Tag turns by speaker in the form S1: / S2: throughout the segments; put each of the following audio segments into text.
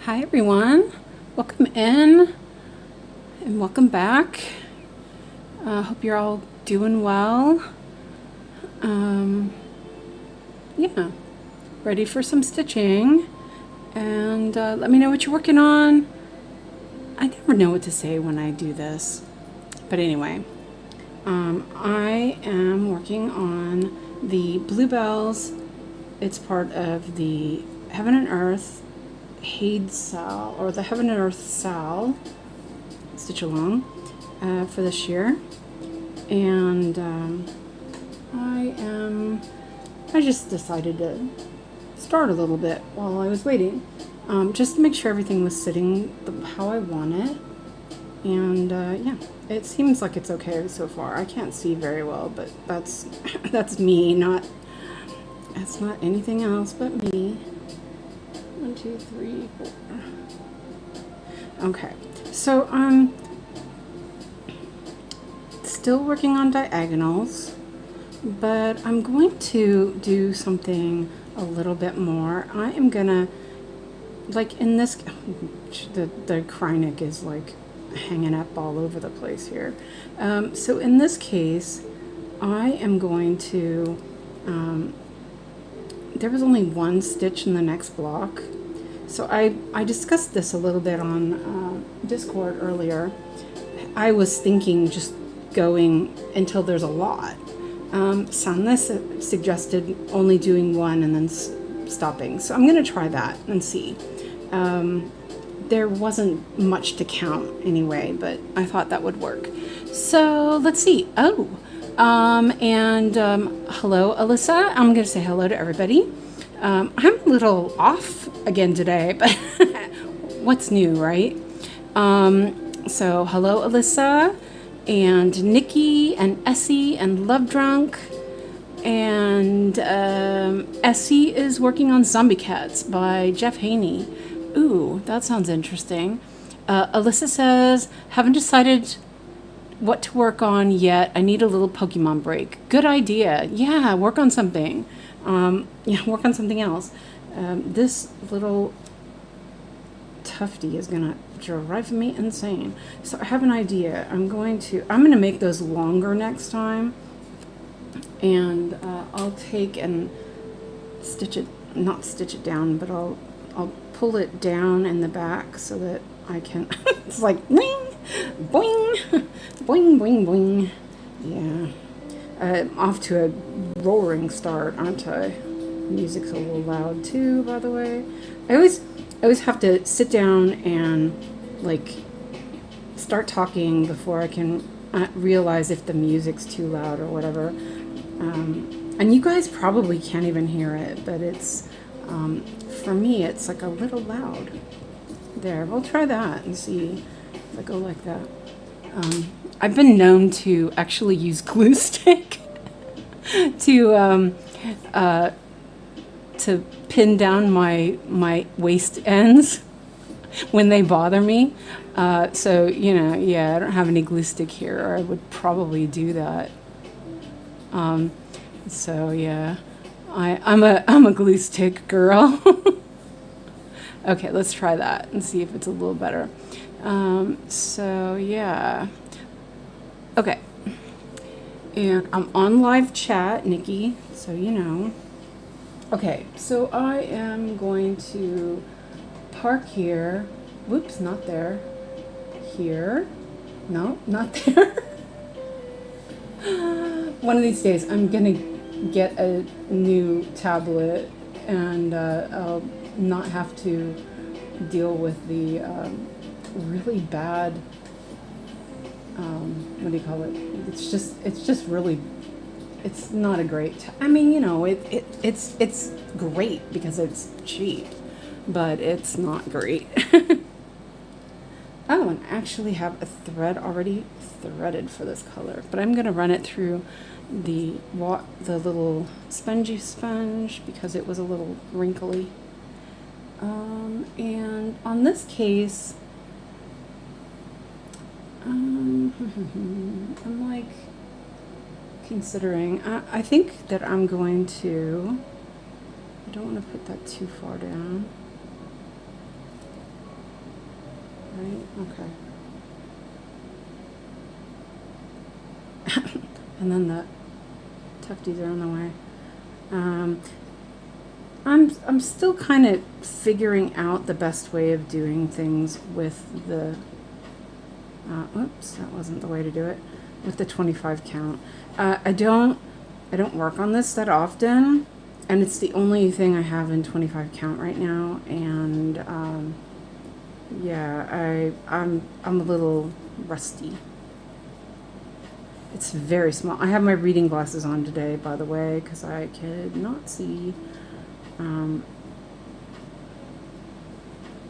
S1: Hi everyone, welcome in and welcome back. Hope you're all doing well. Yeah, ready for some stitching, and let me know what you're working on. I never know what to say when I do this, but anyway, I am working on the Bluebells. It's part of the Heaven and Earth HAED SAL, or the Heaven and Earth SAL stitch along for this year, and I just decided to start a little bit while I was waiting, just to make sure everything was sitting how I want it, and yeah, it seems like it's okay so far. I can't see very well, but that's that's me, that's not anything else but me. 1, 2, 3, 4. Okay, so I'm still working on diagonals, but I'm going to do something a little bit more. I am gonna, like in this, the 𝐒𝐀𝐋 is like hanging up all over the place here. So in this case, I am going to, there was only one stitch in the next block. So I discussed this a little bit on Discord earlier. I was thinking just going until there's a lot. Sanne suggested only doing one and then stopping. So I'm going to try that and see. There wasn't much to count anyway, but I thought that would work. So let's see. Oh, hello, Alyssa. I'm going to say hello to everybody. I'm a little off again today, but what's new, right? So hello, Alyssa, and Nikki, and Essie, and Love Drunk, and Essie is working on Zombie Cats by Jeff Haney. Ooh, that sounds interesting. Alyssa says, haven't decided what to work on yet. I need a little Pokemon break. Good idea. Yeah, work on something. Yeah, work on something else. This little tufty is gonna drive me insane. So I have an idea. I'm gonna make those longer next time, and I'll take and not stitch it down, but I'll pull it down in the back so that I can. It's like ring, boing, boing, boing, boing. Yeah. Off to a roaring start, aren't I? Music's a little loud too, by the way. I always have to sit down and like start talking before I can realize if the music's too loud or whatever. And you guys probably can't even hear it, but it's for me it's like a little loud. There, we'll try that and see if I go like that. I've been known to actually use glue stick to pin down my waist ends when they bother me. So you know, yeah, I don't have any glue stick here, or I would probably do that. So yeah, I'm a glue stick girl. Okay, let's try that and see if it's a little better. So yeah. Okay, and I'm on live chat, Nikki, so you know. Okay, so I am going to park here. Whoops, not there. Here. No, not there. One of these days I'm gonna get a new tablet, and I'll not have to deal with the really bad, what do you call it? It's just really, it's not a great, I mean, you know, it's great because it's cheap, but it's not great. Oh, and I actually have a thread already threaded for this color, but I'm gonna run it through the little spongy sponge because it was a little wrinkly. And on this case, I'm like considering, I think that I'm going to, I don't want to put that too far down. right? Okay. And then the tufties are on the way. I'm still kind of figuring out the best way of doing things with the, oops, that wasn't the way to do it, with the 25 count. I don't work on this that often, and it's the only thing I have in 25 count right now, and yeah, I'm a little rusty. It's very small. I have my reading glasses on today, by the way, because I could not see.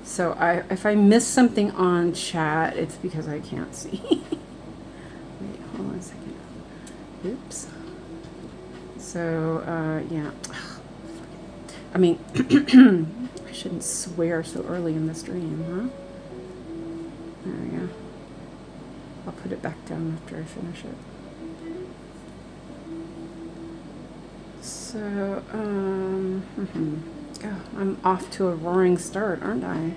S1: So if I miss something on chat, it's because I can't see. Wait, hold on a second. Oops. So, yeah. I mean, I shouldn't swear so early in the stream, huh? There we go. I'll put it back down after I finish it. So, oh, I'm off to a roaring start, aren't I?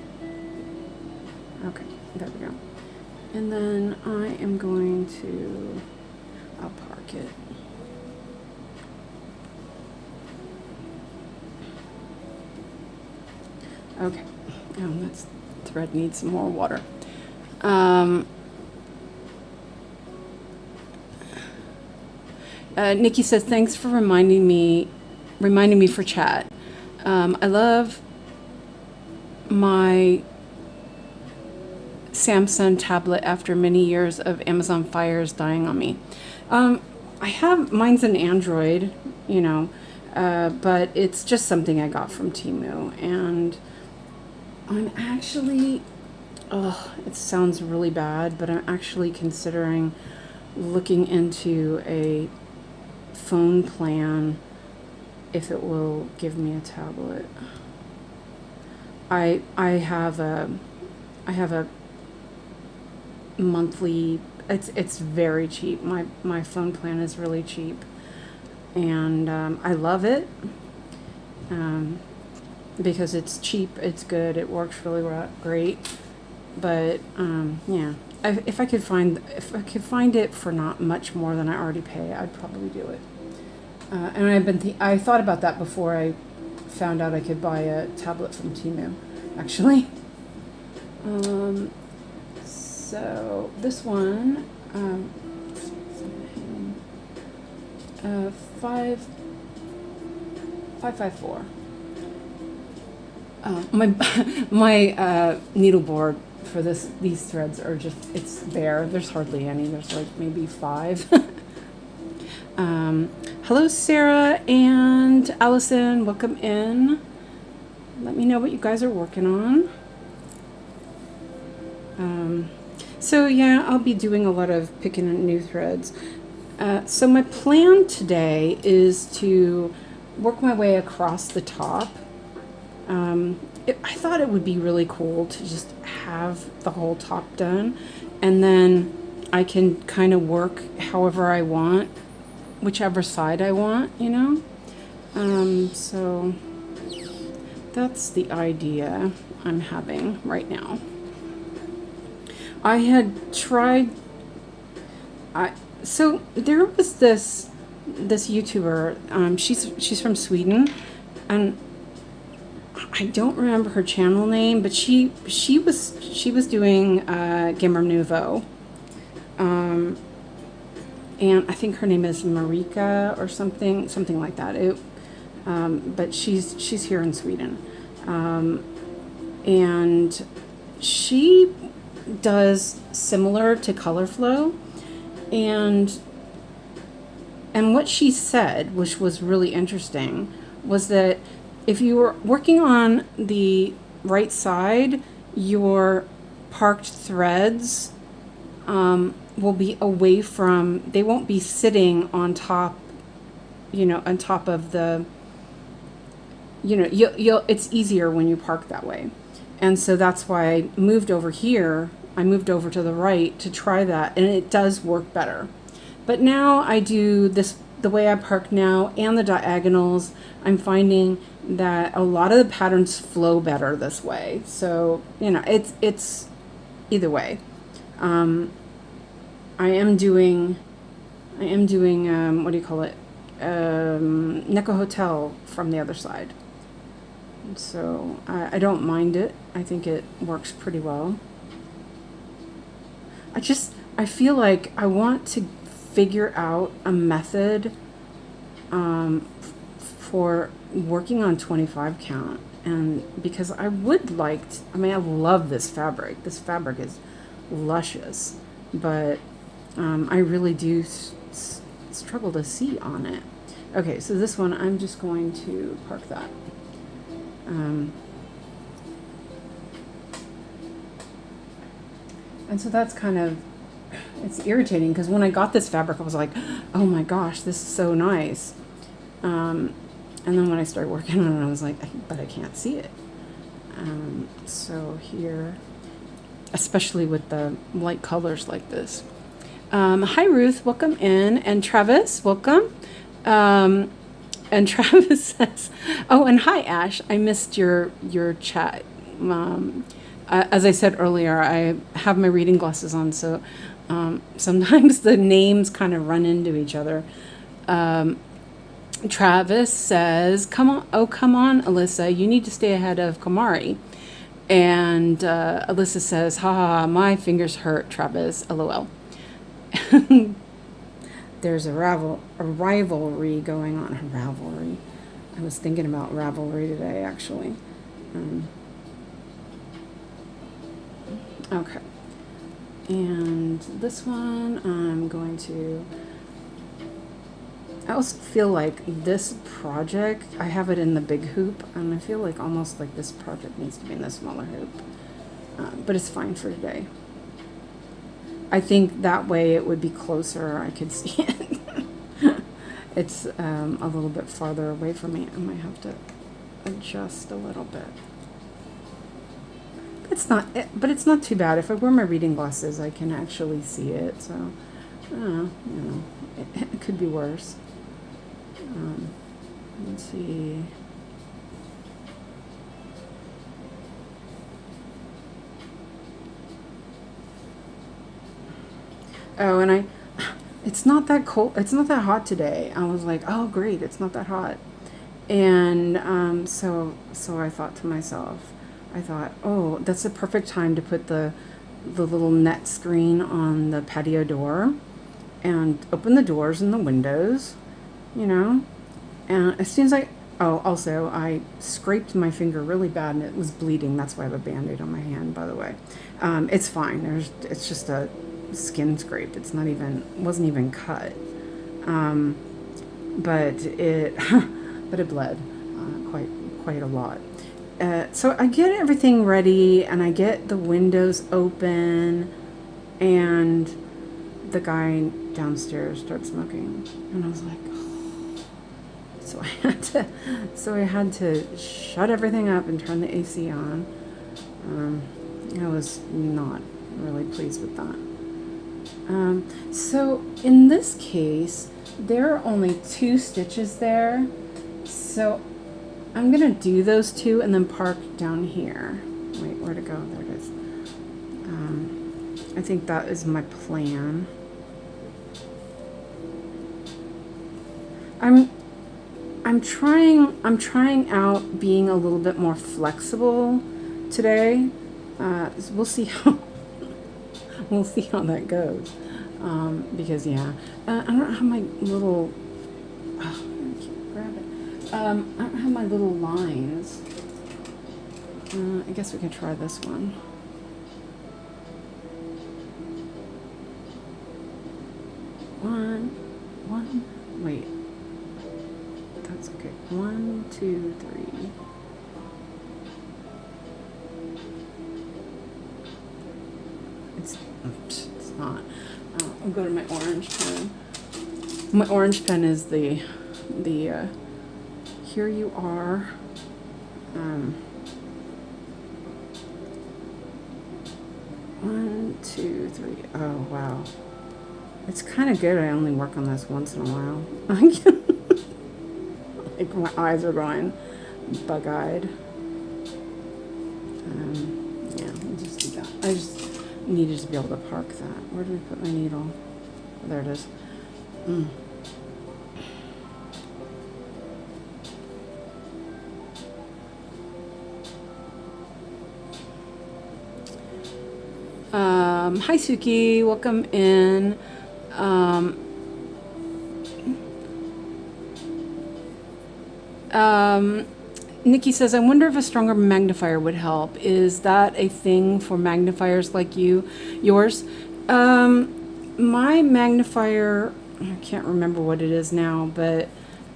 S1: Okay, there we go. And then I am going to, I'll park it. Okay, that thread needs some more water. Nikki says, thanks for reminding me for chat. I love my Samsung tablet after many years of Amazon fires dying on me. I have, mine's an Android, you know, but it's just something I got from Temu, and I'm actually, oh, it sounds really bad, but I'm actually considering looking into a phone plan if it will give me a tablet. I have a monthly, it's very cheap. My phone plan is really cheap, and I love it because it's cheap, it's good, it works really great. But yeah, if I could find it for not much more than I already pay, I'd probably do it. And I thought about that before I found out I could buy a tablet from Temu, actually. So this one, 554. My needle board for these threads are just, it's bare. There's hardly any. There's like maybe 5. Hello, Sarah and Allison. Welcome in. Let me know what you guys are working on. So yeah, I'll be doing a lot of picking new threads. So my plan today is to work my way across the top. I thought it would be really cool to just have the whole top done, and then I can kind of work however I want, whichever side I want, you know. So that's the idea I'm having right now. I had tried, so there was this YouTuber, she's from Sweden, and I don't remember her channel name, but she was doing Gamer Nouveau, and I think her name is Marika or something like that. But she's here in Sweden, and she does similar to Color Flow, and what she said, which was really interesting, was that if you were working on the right side, your parked threads will be away from, they won't be sitting on top, you know, on top of the, you know, it's easier when you park that way. And so that's why I moved over here. I moved over to the right to try that, and it does work better. But now I do this, the way I park now, and the diagonals, I'm finding that a lot of the patterns flow better this way. So, you know, it's either way. I am doing what do you call it? 𝐒𝐀𝐋 Hotel from the other side. So I don't mind it. I think it works pretty well. I feel like I want to figure out a method for working on 25 count, and because I would like to, I mean, I love this fabric. This fabric is luscious, but I really do struggle to see on it. Okay, so this one, I'm just going to park that. And so that's kind of, it's irritating because when I got this fabric, I was like, oh my gosh, this is so nice. And then when I started working on it, I was like, but I can't see it. So here, especially with the light colors like this. Hi Ruth, welcome in, and Travis, welcome. And Travis says, oh, and hi Ash, I missed your chat. As I said earlier, I have my reading glasses on, so sometimes the names kind of run into each other. Travis says, come on, Alyssa, you need to stay ahead of Kamari. And Alyssa says, ha, my fingers hurt, Travis, LOL. There's a rivalry going on. A rivalry. I was thinking about Ravelry today, actually. Okay. And this one, I'm going to... I also feel like this project, I have it in the big hoop, and I feel like almost like this project needs to be in the smaller hoop. But it's fine for today. I think that way it would be closer, I could see it. It's a little bit farther away from me. I might have to adjust a little bit. But it's not too bad. If I wear my reading glasses, I can actually see it. So, it could be worse. Let's see. Oh, and it's not that cold. It's not that hot today. I was like, oh, great, it's not that hot. And so I thought to myself, oh, that's the perfect time to put the little net screen on the patio door and open the doors and the windows, you know. And as soon as also I scraped my finger really bad and it was bleeding. That's why I have a Band-Aid on my hand, by the way. It's fine. It's just a skin scrape. It's not even, wasn't even cut. But it bled quite a lot. So I get everything ready and I get the windows open, and the guy downstairs starts smoking, and I was like, oh. So I had to shut everything up and turn the AC on. I was not really pleased with that. So in this case, there are only 2 stitches there, so I'm gonna do those 2 and then park down here. Wait, where to go? There it is. I think that is my plan. I'm trying out being a little bit more flexible today. We'll see how that goes. Because yeah, I don't have my little. Oh, I can't grab it. I don't have my little lines. I guess we can try this one. One. Wait. That's okay. 1, 2, 3. It's not. I'll go to my orange pen. My orange pen is the here you are. 1, 2, 3. Oh wow. It's kind of good. I only work on this once in a while. Like my eyes are going bug-eyed. Yeah, I'll just do that. needed to be able to park that. Where did I put my needle? Oh, there it is. Hi Suki, welcome in. Nikki says, I wonder if a stronger magnifier would help. Is that a thing for magnifiers like yours? My magnifier, I can't remember what it is now, but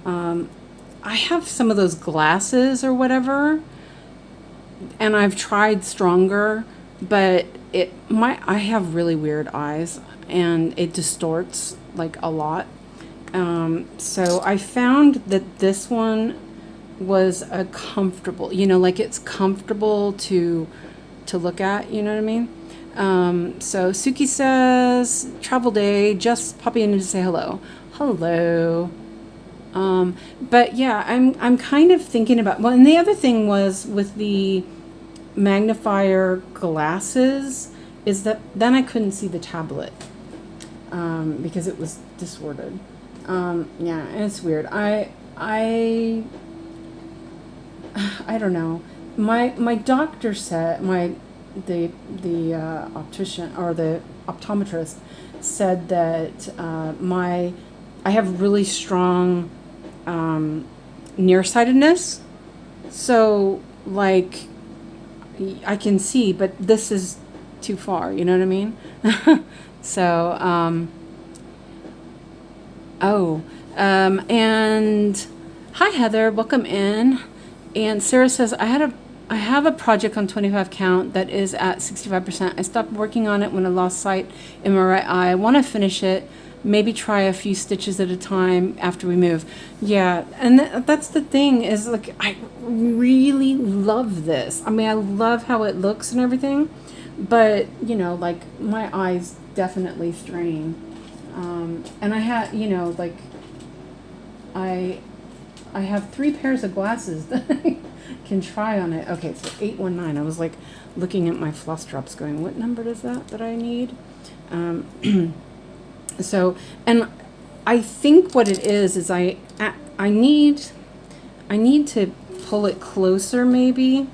S1: I have some of those glasses or whatever, and I've tried stronger, but I have really weird eyes, and it distorts like a lot. So I found that this one was a comfortable, like it's comfortable to look at, you know what I mean? So Suki says, travel day, just popping in to say hello. Hello. But yeah, I'm kind of thinking about, well, and the other thing was with the magnifier glasses is that then I couldn't see the tablet, because it was distorted. Yeah, and it's weird. I don't know. My doctor said, the optician or the optometrist said that I have really strong nearsightedness. So like I can see, but this is too far. You know what I mean? So and hi Heather, welcome in. And Sarah says, I have a project on 25 count that is at 65%. I stopped working on it when I lost sight in my right eye. I want to finish it, maybe try a few stitches at a time after we move. Yeah, and that's the thing is, like, I really love this. I mean, I love how it looks and everything, but, like, my eyes definitely strain. And I had, like, I have 3 pairs of glasses that I can try on it. Okay, so 819. I was like looking at my floss drops going, what number is that I need? So, and I think what it is I need to pull it closer maybe.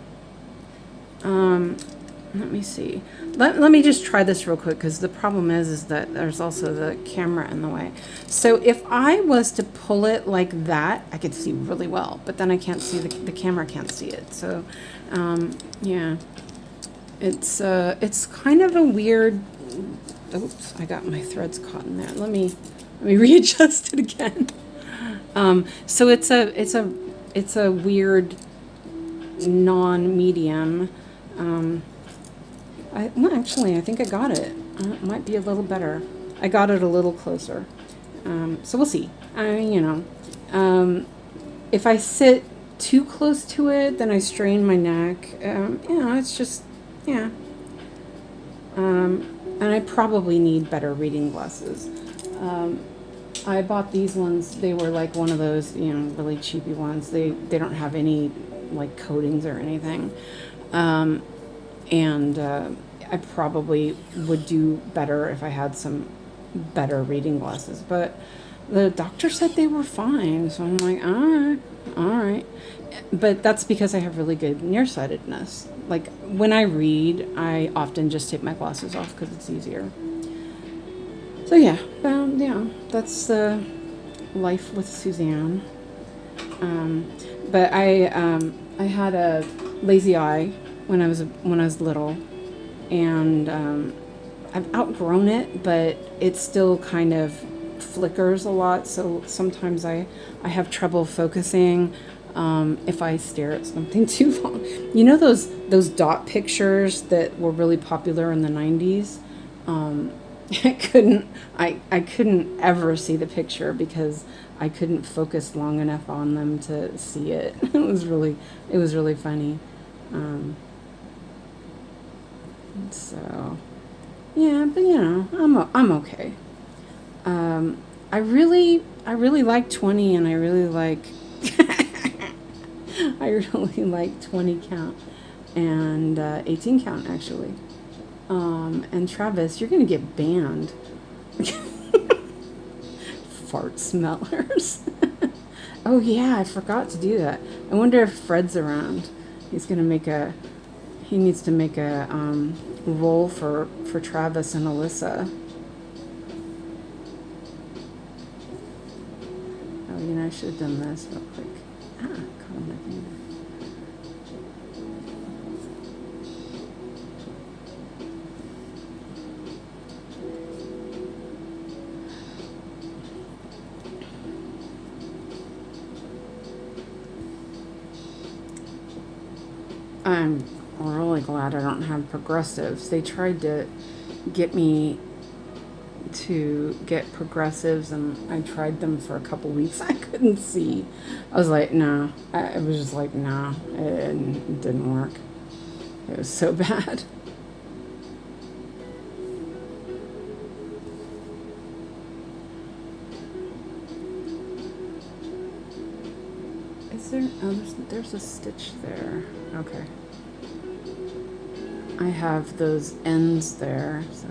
S1: Let me see. Let me just try this real quick, because the problem is that there's also the camera in the way. So if I was to pull it like that, I could see really well, but then I can't see the camera can't see it. So yeah, it's kind of a weird. Oops, I got my threads caught in there. Let me readjust it again. So it's a weird non-medium. Well, actually, I think I got it. It might be a little better. I got it a little closer. So we'll see. If I sit too close to it, then I strain my neck. It's just, yeah. And I probably need better reading glasses. I bought these ones. They were like one of those, really cheapy ones. They don't have any like coatings or anything. And I probably would do better if I had some better reading glasses. But the doctor said they were fine, so I'm like, all right. But that's because I have really good nearsightedness. Like when I read, I often just take my glasses off because it's easier. So yeah, that's the life with Suzanne. But I had a lazy eye when I was little, and I've outgrown it, but it still kind of flickers a lot. So sometimes I have trouble focusing if I stare at something too long. You know those dot pictures that were really popular in the 90s? I couldn't ever see the picture because I couldn't focus long enough on them to see it. It was really funny. So yeah, but I'm okay. I really like 20, and I really like 20 count and 18 count actually. And Travis, you're going to get banned. Fart smellers. Oh yeah, I forgot to do that. I wonder if Fred's around. He's going to make a... He needs to make a roll for Travis and Alyssa. Oh, you know, I should have done this real quick. Ah, caught on my finger. I'm really glad I don't have progressives. They tried to get me to get progressives, and I tried them for a couple weeks. I couldn't see. I was like, no. I was just like, no. It didn't work. It was so bad. Is there? Oh, there's a stitch there. Okay. I have those ends there, so.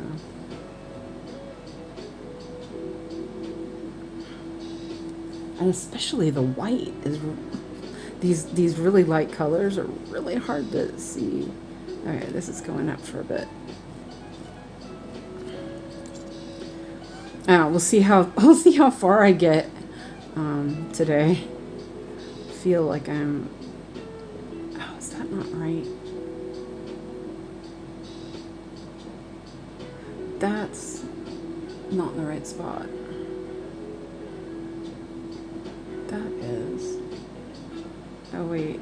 S1: And especially the white is, these really light colors are really hard to see. Okay, this is going up for a bit. We'll see how far I get today. I feel like I'm. Oh, is that not right? That's not in the right spot. That is. Oh, wait.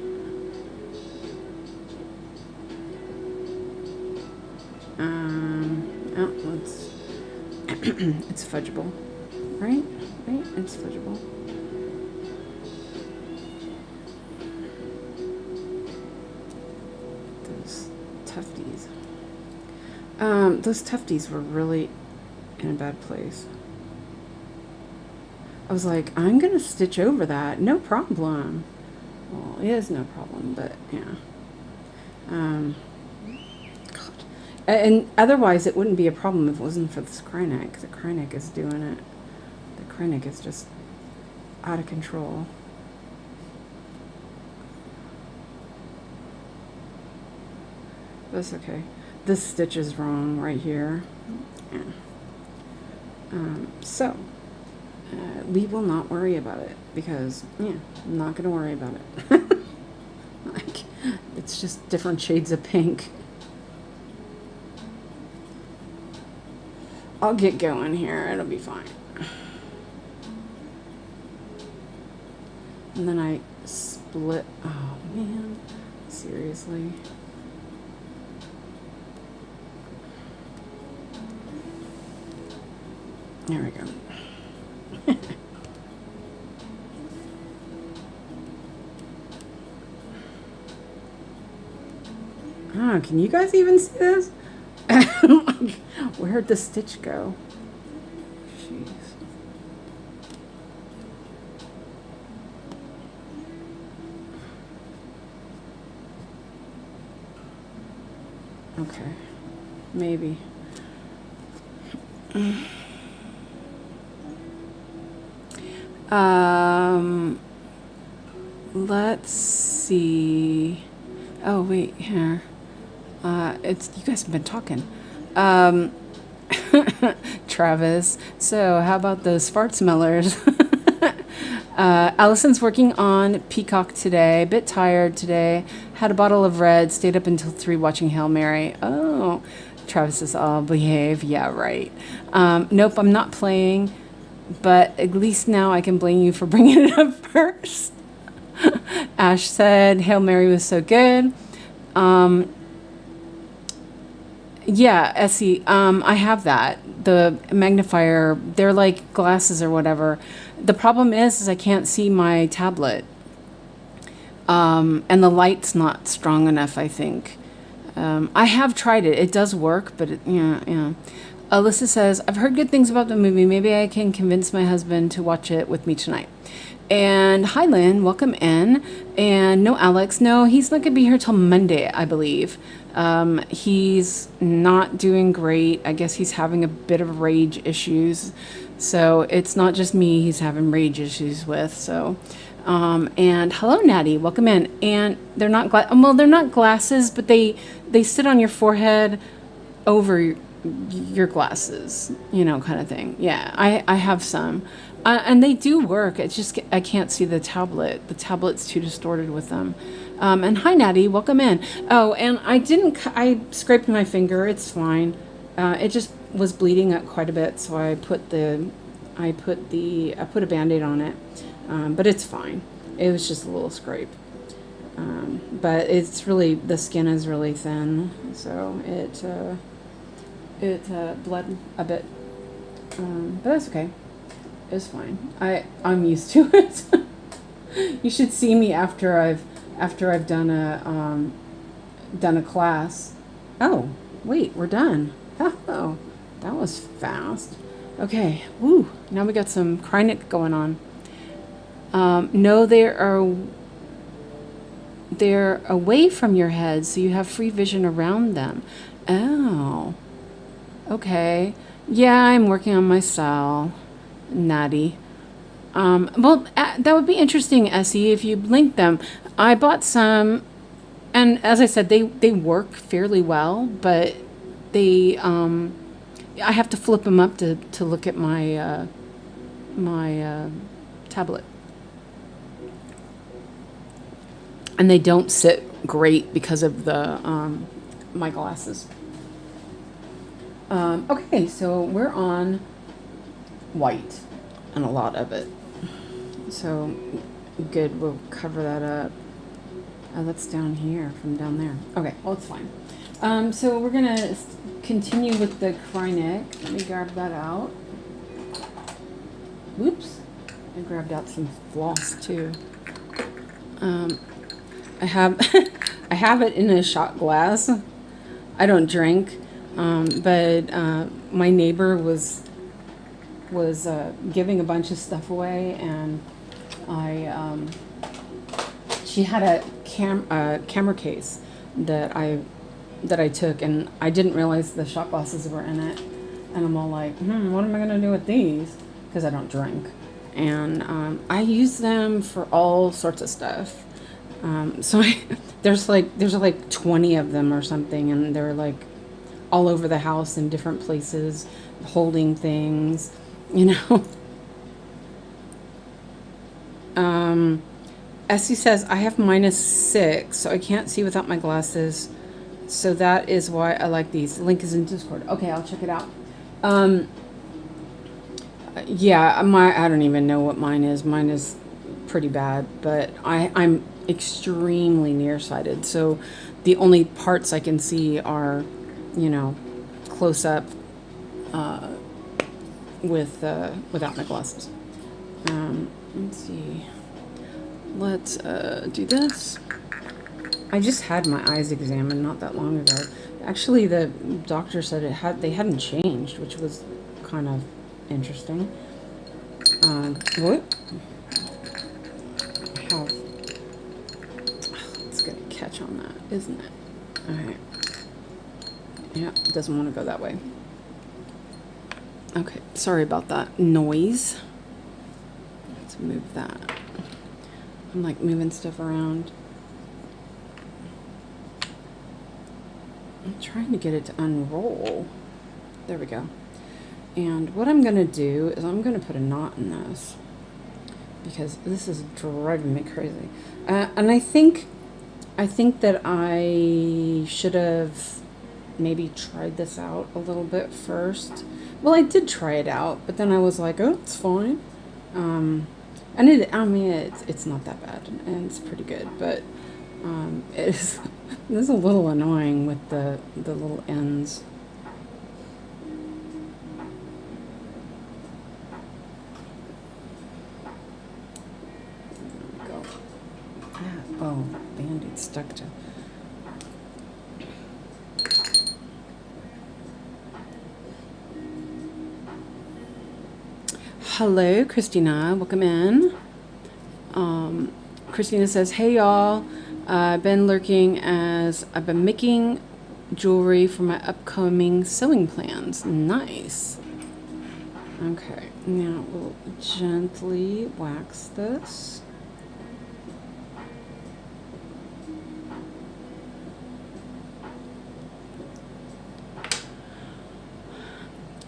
S1: Oh, let's. It's fudgeable. Right? Right? It's fudgeable. Those tufties. Those tufties were really in a bad place. I was like, I'm going to stitch over that. No problem. Well, it is no problem, but yeah. God. And otherwise, it wouldn't be a problem if it wasn't for this 𝐒𝐀𝐋. The 𝐒𝐀𝐋 is doing it. The 𝐒𝐀𝐋 is just out of control. That's okay. This stitch is wrong right here. Yeah. So, we will not worry about it because, yeah, I'm not going to worry about it. Like, it's just different shades of pink. I'll get going here. It'll be fine. And then I split. Oh, man. Seriously. There we go. Oh, can you guys even see this? Where'd the stitch go? Jeez. Okay. Maybe. Let's see. Oh, wait, here. It's, you guys have been talking. Travis. So, how about those fart smellers? Allison's working on Peacock today. Bit tired today. Had a bottle of red. Stayed up until 3 watching Hail Mary. Oh, Travis says, "I'll behave." Yeah, right. Nope, I'm not playing. But at least now I can blame you for bringing it up first. Ash said, Hail Mary was so good. Yeah, Essie, I have that. The magnifier, they're like glasses or whatever. The problem is I can't see my tablet. And the light's not strong enough, I think. I have tried it. It does work, but yeah. Alyssa says, I've heard good things about the movie. Maybe I can convince my husband to watch it with me tonight. And hi, Lynn, welcome in. And no, Alex, no, he's not going to be here till Monday, I believe. He's not doing great. I guess he's having a bit of rage issues. So it's not just me he's having rage issues with. So, and hello, Natty, welcome in. And they're not well, they're not glasses, but they sit on your forehead over your glasses, you know, kind of thing. Yeah, I have some. And they do work. It's just I can't see the tablet. The tablet's too distorted with them. And hi, Natty, welcome in. Oh, and I scraped my finger. It's fine. It just was bleeding up quite a bit, so I put a Band-Aid on it. But it's fine. It was just a little scrape. But it's really, the skin is really thin, so it bled a bit. But that's okay. It's fine. I'm used to it. You should see me after I've done a class. Oh, wait, we're done. Oh, that was fast. Okay. Woo. Now we got some 𝐒𝐀𝐋 going on. No, they're away from your head, so you have free vision around them. Oh. Okay. Yeah, I'm working on my SAL. Natty. Well, that would be interesting, Essie, if you link them. I bought some, and as I said, they work fairly well, but I have to flip them up to look at my tablet. And they don't sit great because of the my glasses. Okay, so we're on white and a lot of it, so good, we'll cover that up. That's down here from down there. Okay, well, it's fine. So we're gonna continue with the 𝐒𝐀𝐋. Let me grab that out. Whoops, I grabbed out some floss too. I have I have it in a shot glass. I don't drink, but my neighbor was giving a bunch of stuff away, and she had a camera case that I took, and I didn't realize the shot glasses were in it, and I'm all like, what am I gonna do with these? Because I don't drink, and I use them for all sorts of stuff. So there's like 20 of them or something, and they're like all over the house in different places, holding things. You know, Essie says, I have -6, so I can't see without my glasses. So that is why I like these. The link is in Discord. Okay, I'll check it out. Yeah, I don't even know what mine is. Mine is pretty bad, but I'm extremely nearsighted. So the only parts I can see are, you know, close up, without my glasses. Let's see. Let's do this. I just had my eyes examined not that long ago. Actually, the doctor said they hadn't changed, which was kind of interesting. What? It's gonna catch on that, isn't it? All right. Yeah, it doesn't want to go that way. Okay, sorry about that noise. Let's move that. I'm like moving stuff around. I'm trying to get it to unroll. There we go. And what I'm gonna do is I'm gonna put a knot in this, because this is driving me crazy. And I think that I should have maybe tried this out a little bit first. Well, I did try it out, but then I was like, oh, it's fine. And it's not that bad, and it's pretty good, but it's a little annoying with the little ends. There we go. Oh, Band-Aid stuck to. Hello, Christina. Welcome in. Christina says, hey y'all, I've been making jewelry for my upcoming sewing plans. Nice. Okay, now we'll gently wax this.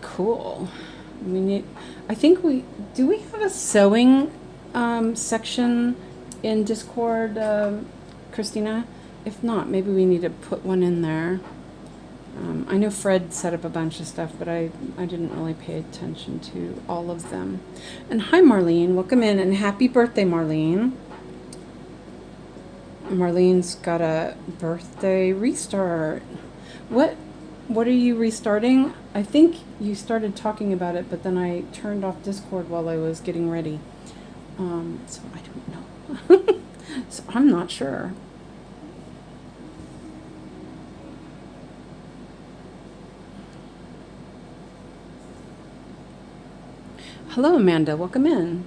S1: Cool. I think do we have a sewing section in Discord, Christina? If not, maybe we need to put one in there. I know Fred set up a bunch of stuff, but I didn't really pay attention to all of them. And hi, Marlene. Welcome in, and happy birthday, Marlene. Marlene's got a birthday restart. What are you restarting? I think you started talking about it, but then I turned off Discord while I was getting ready. So I don't know. So I'm not sure. Hello, Amanda. Welcome in.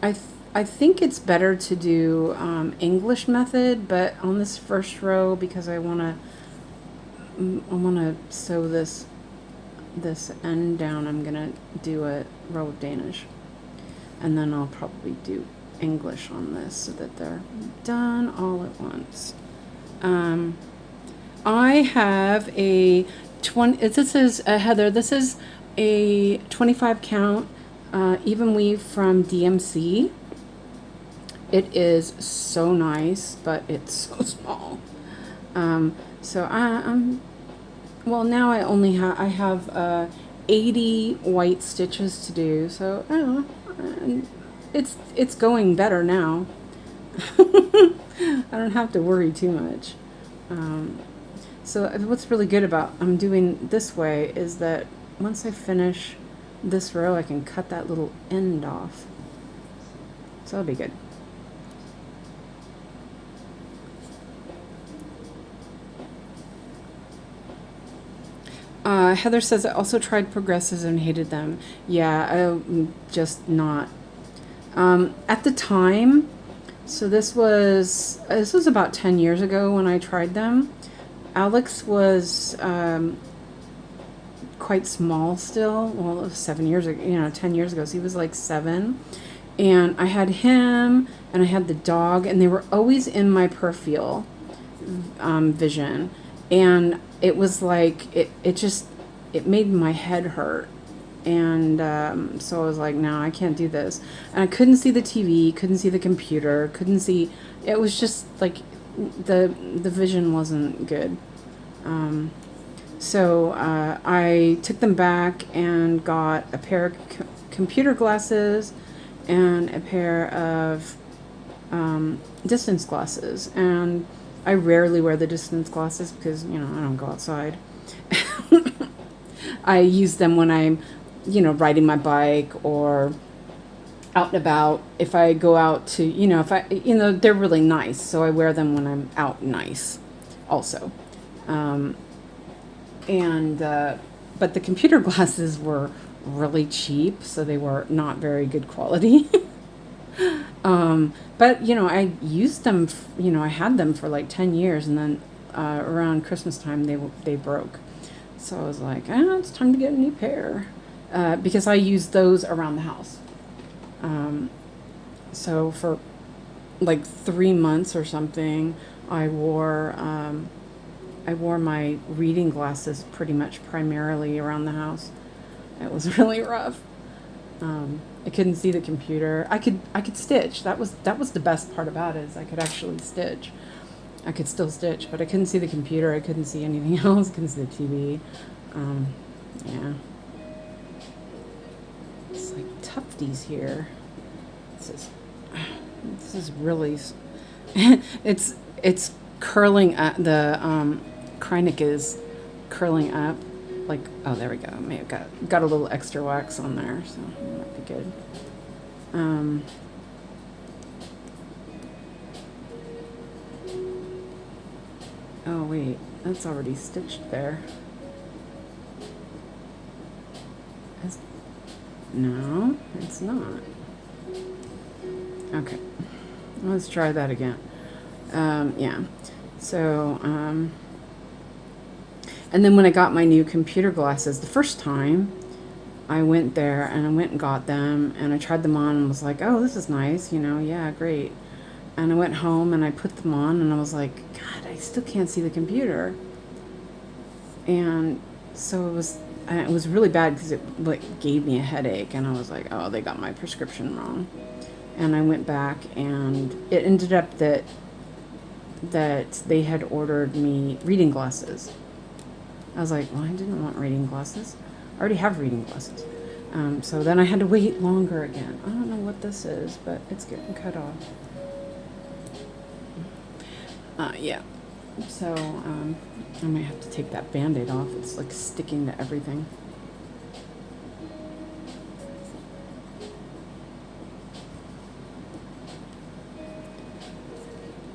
S1: I think it's better to do English method, but on this first row, because I wanna sew this end down, I'm gonna do a row of Danish, and then I'll probably do English on this so that they're done all at once. I have a 20. This is Heather. This is a 25 count even weave from DMC. It is so nice, but it's so small. So I'm well, now I have 80 white stitches to do. So it's going better now. I don't have to worry too much. So what's really good about I'm doing this way is that once I finish this row, I can cut that little end off. So that'll be good. Heather says, I also tried progressives and hated them. Yeah, just not. At the time, so this was about 10 years ago when I tried them. Alex was quite small still. Well, it was 7 years ago, 10 years ago. So he was like 7. And I had him and I had the dog, and they were always in my peripheral vision. And it was like, it made my head hurt. And so I was like, no, I can't do this. And I couldn't see the TV, couldn't see the computer, couldn't see, it was just like, the vision wasn't good. So I took them back and got a pair of computer glasses and a pair of distance glasses. And I rarely wear the distance glasses because, I don't go outside. I use them when I'm, riding my bike or out and about. If I go out to, they're really nice. So I wear them when I'm out nice also. But the computer glasses were really cheap, so they were not very good quality. But, I used them, I had them for like 10 years, and then around Christmas time they broke. So I was like, it's time to get a new pair, because I used those around the house. So for like 3 months or something, I wore my reading glasses pretty much primarily around the house. It was really rough. I couldn't see the computer. I could stitch. That was the best part about it, is I could actually stitch. I could still stitch, but I couldn't see the computer. I couldn't see anything else. Couldn't see the TV. Yeah. It's like tufties here. This is really. It's curling up. The 𝐒𝐀𝐋 is curling up. Like, oh, there we go. May have got a little extra wax on there, so that might be good. Oh wait, that's already stitched there. No, it's not. Okay, let's try that again. Yeah, so, and then when I got my new computer glasses, the first time, I went there and I went and got them and I tried them on and was like, oh, this is nice, you know, yeah, great. And I went home and I put them on and I was like, God, I still can't see the computer. And so it was really bad because it like gave me a headache and I was like, oh, they got my prescription wrong. And I went back and it ended up that they had ordered me reading glasses. I was like, well, I didn't want reading glasses. I already have reading glasses. So then I had to wait longer again. I don't know what this is, but it's getting cut off. Yeah. So I might have to take that Band-Aid off. It's like sticking to everything.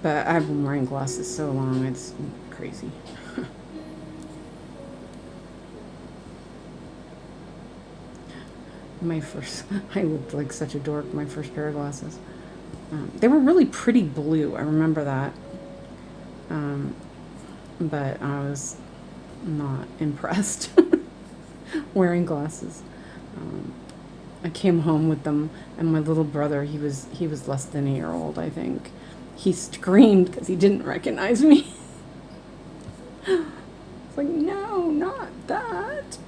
S1: But I've been wearing glasses so long, it's crazy. I looked like such a dork, my first pair of glasses. They were really pretty blue, I remember that. But I was not impressed wearing glasses. I came home with them, and my little brother, he was less than a year old, I think. He screamed because he didn't recognize me. It's like, no, not that.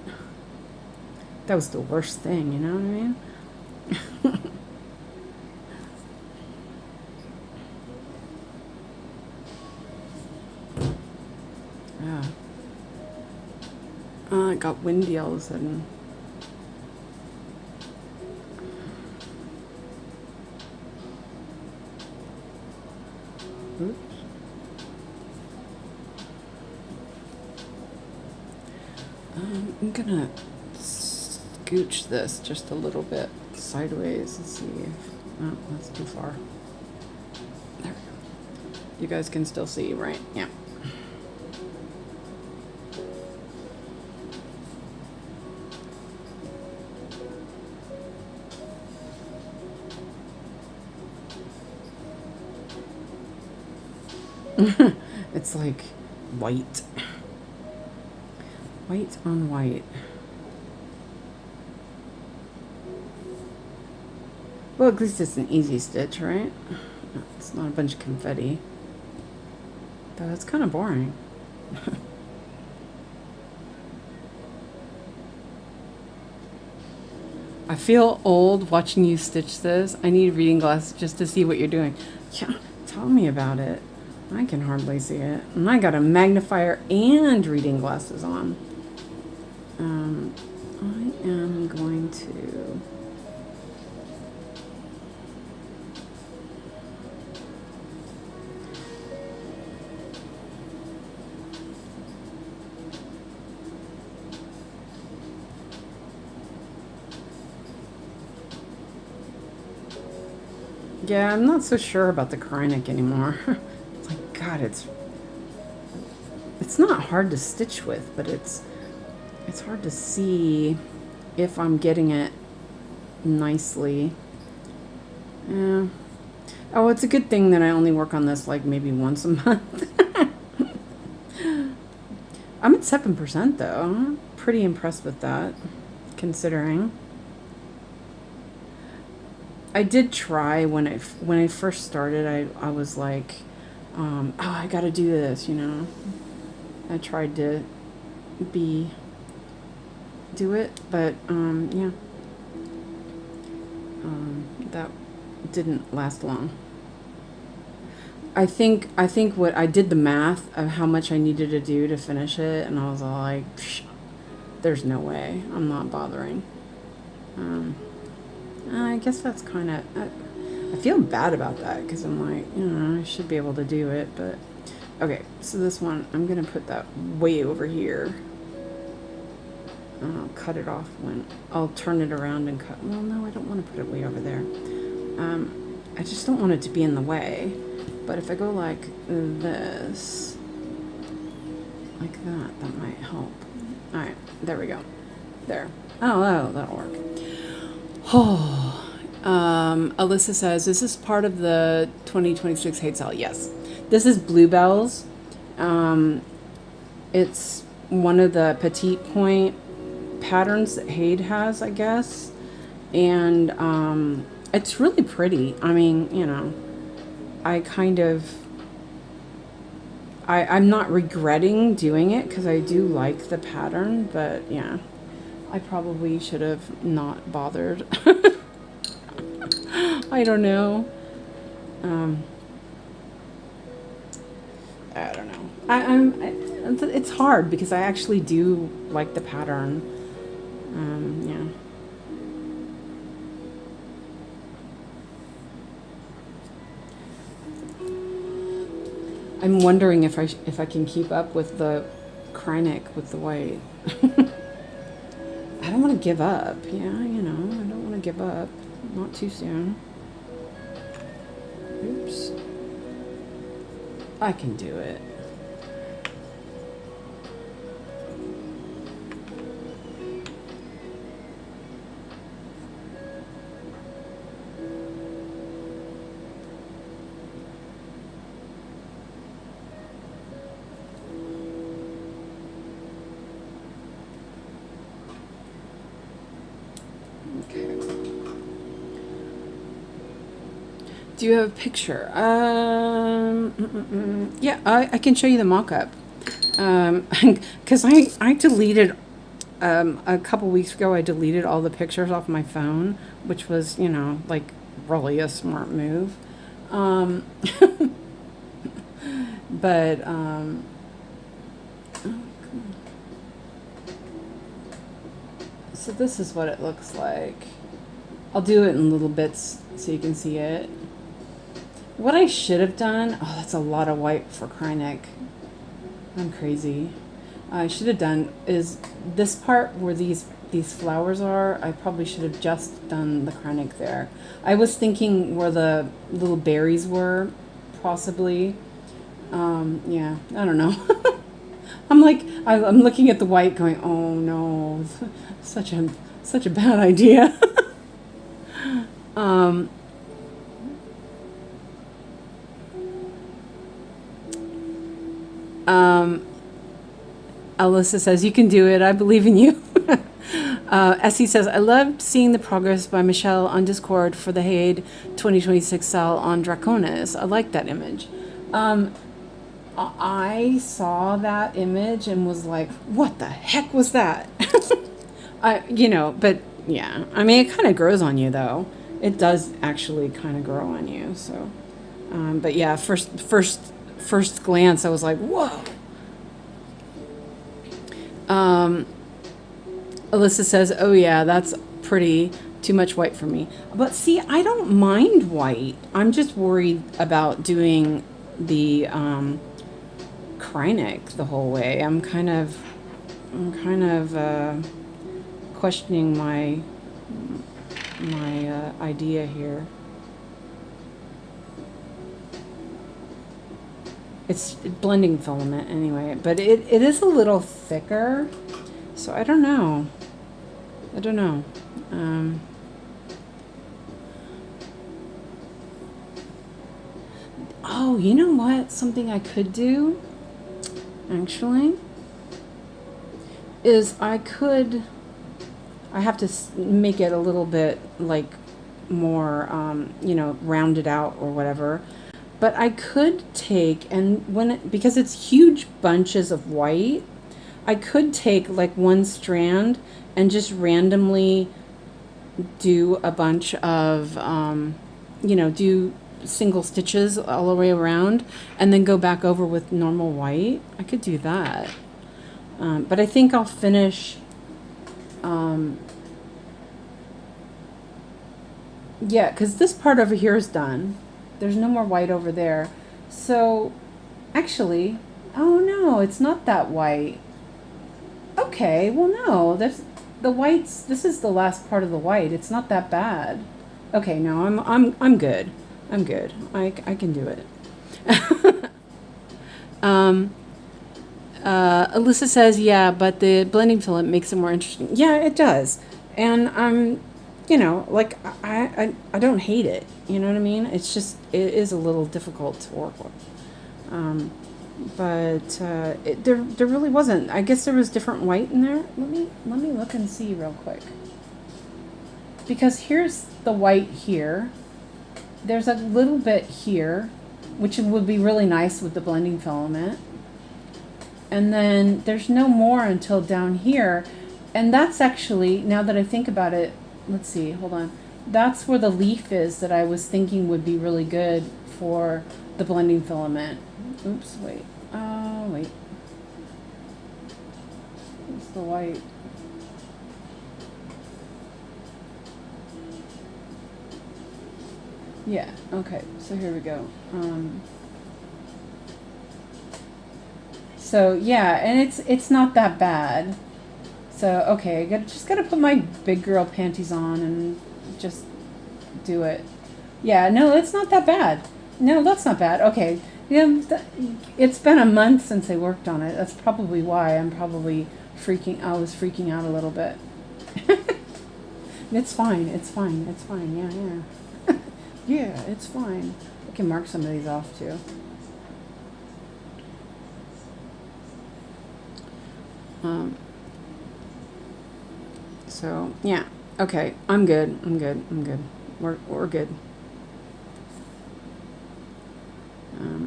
S1: That was the worst thing, you know what I mean? Yeah. It got windy all of a sudden. Oops. I'm gonna scooch this just a little bit sideways and see if... Oh, that's too far. There we go. You guys can still see, right? Yeah. It's like white. White on white. Well, at least it's an easy stitch, right? It's not a bunch of confetti. Though it's kind of boring. I feel old watching you stitch this. I need reading glasses just to see what you're doing. Yeah, tell me about it. I can hardly see it. And I got a magnifier and reading glasses on. I am going to... Yeah, I'm not so sure about the 𝐒𝐀𝐋 anymore. It's like, God, it's not hard to stitch with, but it's hard to see if I'm getting it nicely. Yeah. Oh, it's a good thing that I only work on this like maybe once a month. I'm at 7% though. I'm pretty impressed with that, considering. I did try when I first started. I was like, oh, I gotta do this, you know. I tried to do it, but yeah, that didn't last long. I think what I did the math of how much I needed to do to finish it, and I was all like, there's no way, I'm not bothering. I guess that's kind of, I feel bad about that because I'm like, you know, I should be able to do it, but okay, so this one, I'm going to put that way over here. And I'll cut it off when, I'll turn it around and cut, well, no, I don't want to put it way over there. I just don't want it to be in the way, but if I go like this, like that might help. Alright, there we go. There. Oh, that'll work. Oh, Alyssa says, is this part of the 2026 HAED SAL? Yes. This is Bluebells. It's one of the petite point patterns that HAED has, I guess. And it's really pretty. I mean, you know, I'm not regretting doing it because I do like the pattern, but yeah, I probably should have not bothered. I don't know. I don't know. It's hard because I actually do like the pattern. Yeah. I'm wondering if I can keep up with the 𝐒𝐀𝐋 with the white. I don't want to give up. Yeah, you know, I don't want to give up. Not too soon. Oops. I can do it. Do you have a picture? Yeah, I can show you the mock-up. Because I deleted, a couple weeks ago, I deleted all the pictures off my phone, which was, you know, like really a smart move. But, so this is what it looks like. I'll do it in little bits so you can see it. What I should have done, oh, that's a lot of white for 𝐒𝐀𝐋. I'm crazy. I should have done is this part where these flowers are, I probably should have just done the 𝐒𝐀𝐋 there. I was thinking where the little berries were, possibly. Yeah, I don't know. I'm looking at the white going, oh no, such a bad idea. Alyssa says, you can do it. I believe in you. Essie says, I loved seeing the progress by Michelle on Discord for the HAED 2026 SAL on Draconis. I like that image. I saw that image and was like, what the heck was that? You know, but yeah, I mean, it kind of grows on you though. It does actually kind of grow on you. So, but yeah, first glance, I was like, whoa. Alyssa says, oh yeah, that's pretty. Too much white for me. But see, I don't mind white. I'm just worried about doing the 𝐒𝐀𝐋 the whole way. I'm kind of questioning my idea here. It's blending filament anyway, but it is a little thicker, so I don't know. Oh, you know what? Something I could do, actually, is I have to make it a little bit like more, you know, rounded out or whatever. But I could take, and because it's huge bunches of white, I could take like one strand and just randomly do a bunch of, you know, do single stitches all the way around and then go back over with normal white. I could do that. But I think I'll finish, yeah, because this part over here is done. There's no more white over there. So, actually, oh no, it's not that white. Okay, well no, this is the last part of the white. It's not that bad. Okay, no, I'm good. I'm good. I can do it. Alyssa says, yeah, but the blending filament makes it more interesting. Yeah, it does. And you know, like I don't hate it. You know what I mean? It's just, it is a little difficult to work with. But there really wasn't. I guess there was different white in there. Let me look and see real quick. Because here's the white here. There's a little bit here, which would be really nice with the blending filament. And then there's no more until down here. And that's actually, now that I think about it, let's see, hold on. That's where the leaf is that I was thinking would be really good for the blending filament. Oops, wait. Wait. Where's the white? Yeah, okay, so here we go. So yeah, and it's not that bad. So okay, just gotta put my big girl panties on and just do it. Yeah, no, it's not that bad. No, that's not bad. Okay, yeah, it's been a month since I worked on it. That's probably why I'm probably I was freaking out a little bit. It's fine. It's fine. It's fine. Yeah, yeah. Yeah, it's fine. I can mark some of these off too. So yeah, okay, I'm good. I'm good. I'm good. We're good.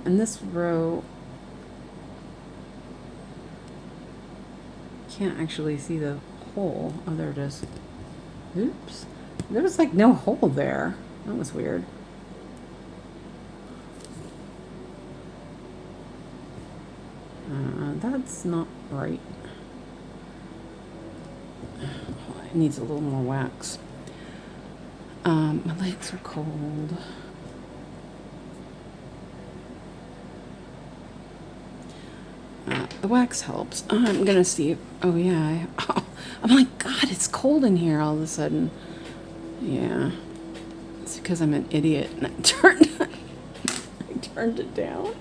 S1: And this row, can't actually see the hole. Oh, there it is. Oops, there was like no hole there. That was weird. That's not right. It needs a little more wax. My legs are cold. The wax helps. I'm gonna see if, oh yeah, I'm like, God, it's cold in here all of a sudden. Yeah, it's because I'm an idiot and I turned it down.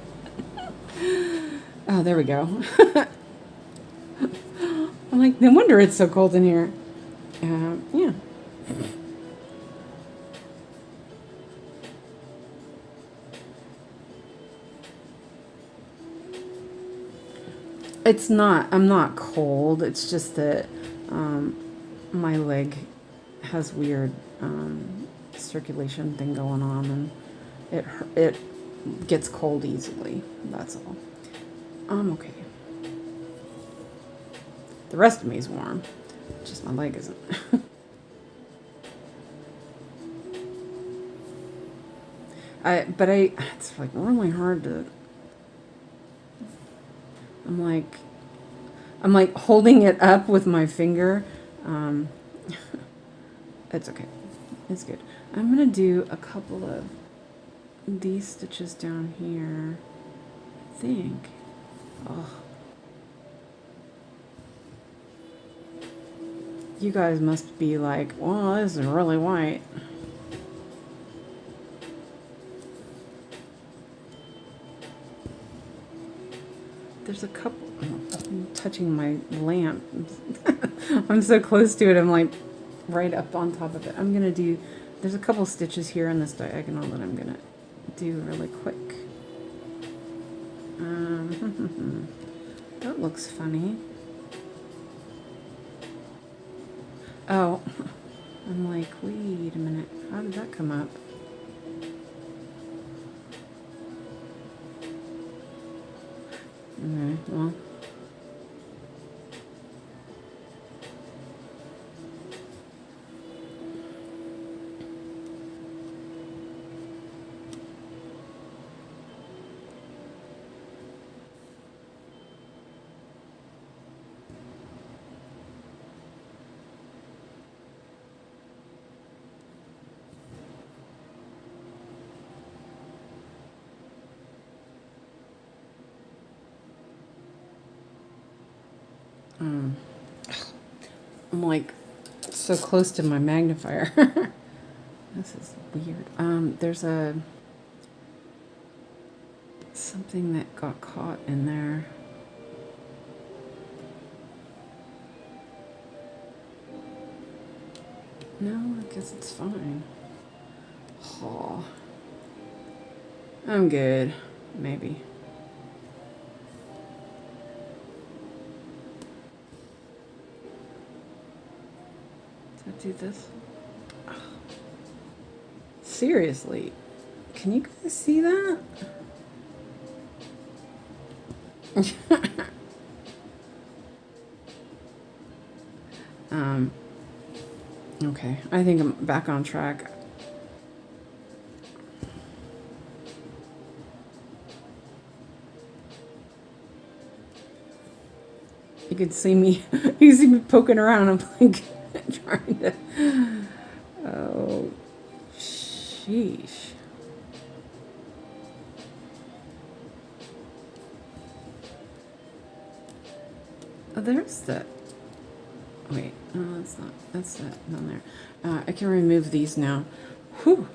S1: Oh, there we go. I'm like, no wonder it's so cold in here. Yeah. It's not, I'm not cold. It's just that my leg has weird circulation thing going on, and it gets cold easily. That's all. I'm okay. The rest of me is warm. Just my leg isn't. It's like really hard to. I'm like holding it up with my finger. It's okay. It's good. I'm gonna do a couple of these stitches down here. I think. Oh. You guys must be like, well, this is really white. There's a couple. I'm touching my lamp. I'm so close to it. I'm like right up on top of it. I'm gonna do. There's a couple stitches here in this diagonal that I'm gonna do really quick. That looks funny. Oh, I'm like, wait a minute. How did that come up? Okay, well. I'm like so close to my magnifier. This is weird. There's something that got caught in there. No, I guess it's fine. Oh. I'm good. Maybe. Did I do this? Oh. Seriously. Can you guys see that? Okay, I think I'm back on track. You could see me, you can see me poking around. I'm like trying to, oh, sheesh. Oh, there's the, wait, no, that's not, that's that down there. I can remove these now. Whew,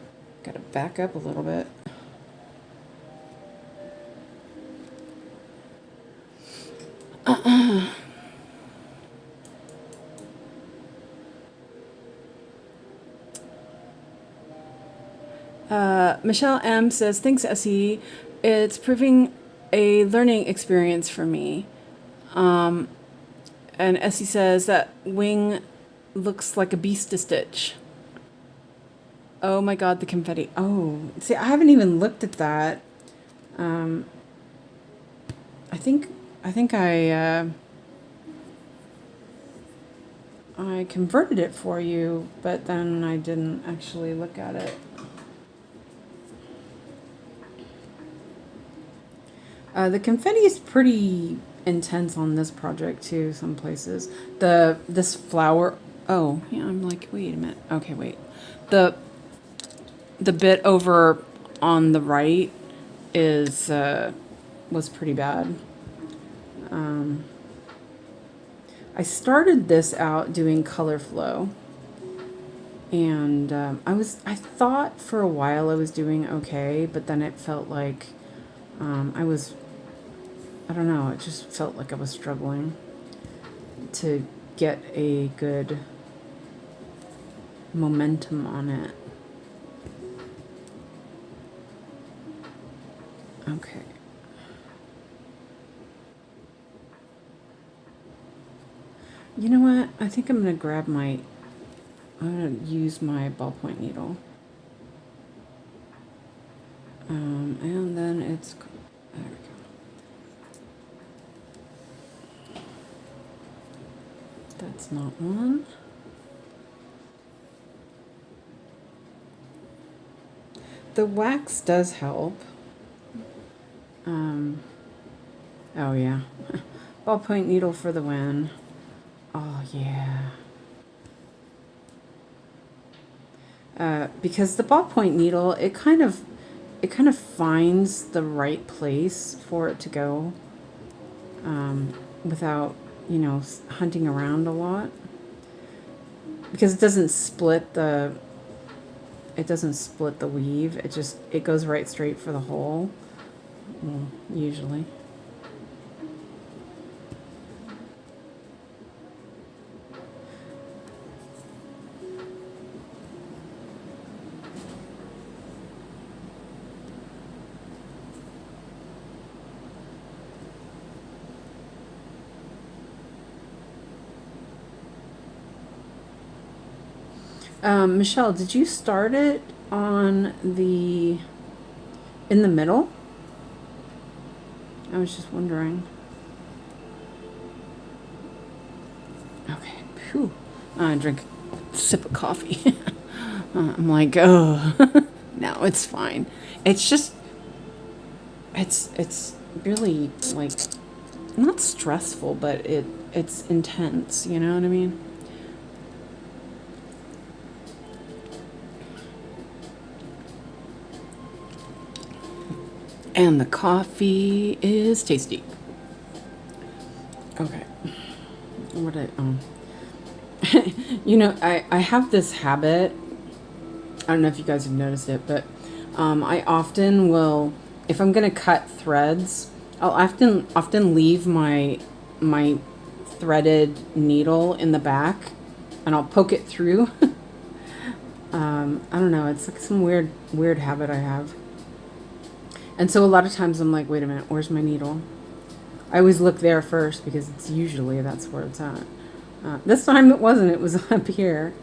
S1: gotta back up a little bit. Michelle M says, thanks, SE. It's proving a learning experience for me. And Essie says that wing looks like a beast to stitch. Oh my god, the confetti. Oh, see, I haven't even looked at that. I think I converted it for you, but then I didn't actually look at it. The confetti is pretty intense on this project too, some places. This flower, oh yeah, I'm like, wait a minute, okay, wait, the bit over on the right is was pretty bad. I started this out doing color flow, and I thought for a while I was doing okay, but then it felt like I don't know, it just felt like I was struggling to get a good momentum on it. Okay. You know what? I think I'm going to use my ballpoint needle. And then it's, there we go. That's not one. The wax does help. Oh yeah. Ballpoint needle for the win. Oh yeah. Because the ballpoint needle, it kind of finds the right place for it to go, without, you know, hunting around a lot, because it doesn't split the weave. It goes right straight for the hole, well, usually. Michelle, did you start it in the middle? I was just wondering. Okay, phew. I drink a sip of coffee. I'm like, oh, no, it's fine. It's just, it's really, like, not stressful, but it's intense, you know what I mean? And the coffee is tasty. Okay. What you know, I have this habit. I don't know if you guys have noticed it, but I often will, if I'm gonna cut threads, I'll often leave my threaded needle in the back, and I'll poke it through I don't know, it's like some weird habit I have. And so a lot of times I'm like, wait a minute, where's my needle? I always look there first because it's usually that's where it's at. This time it wasn't, it was up here.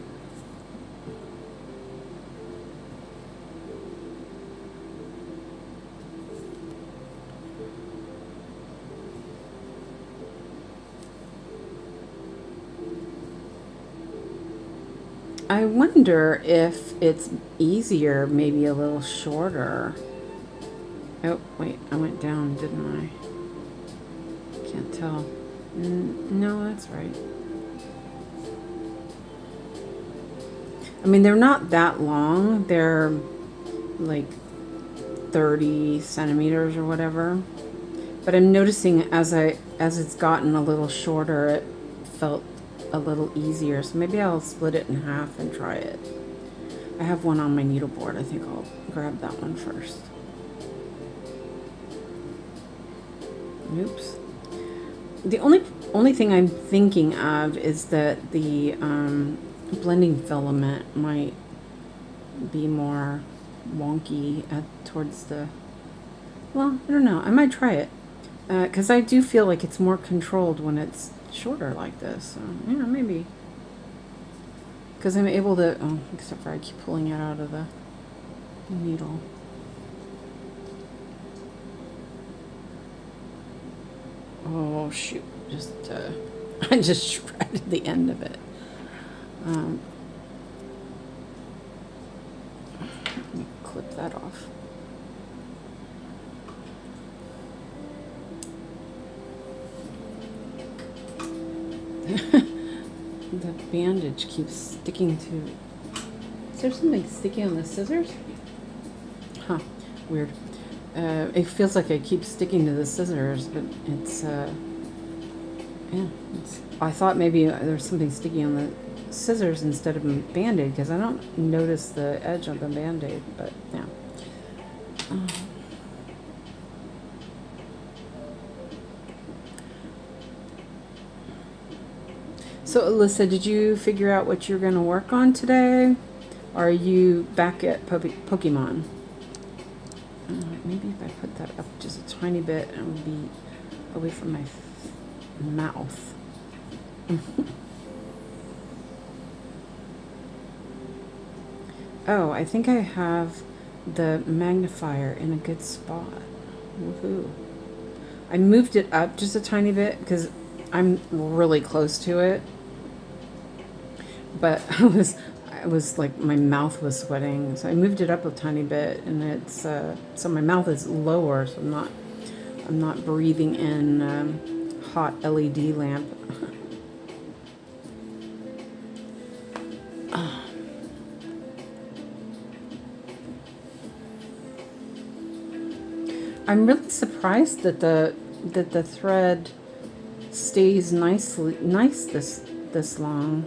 S1: I wonder if it's easier, maybe a little shorter. Oh, wait, I went down, didn't I? Can't tell. No, that's right. I mean, they're not that long. They're like 30 centimeters or whatever. But I'm noticing as it's gotten a little shorter, it felt a little easier. So maybe I'll split it in half and try it. I have one on my needle board. I think I'll grab that one first. Oops. The only thing I'm thinking of is that the blending filament might be more wonky towards the, well, I don't know. I might try it because I do feel like it's more controlled when it's shorter like this. So, yeah, maybe. Because I'm able to, oh, except for I keep pulling it out of the needle. Oh, shoot. Just, I just shredded the end of it. Let me clip that off. The bandage keeps sticking to... Is there something sticky on the scissors? Huh, weird. It feels like it keeps sticking to the scissors, but it's, yeah, I thought maybe there's something sticky on the scissors instead of a Band-Aid, because I don't notice the edge of the Band-Aid, but yeah. So Alyssa, did you figure out what you're going to work on today? Or are you back at Pokemon? Maybe if I put that up just a tiny bit, it would be away from my mouth. Oh, I think I have the magnifier in a good spot. Woohoo. I moved it up just a tiny bit because I'm really close to it. But I was like, my mouth was sweating, so I moved it up a tiny bit, and it's so my mouth is lower, so I'm not breathing in hot LED lamp. I'm really surprised that the thread stays nice this long.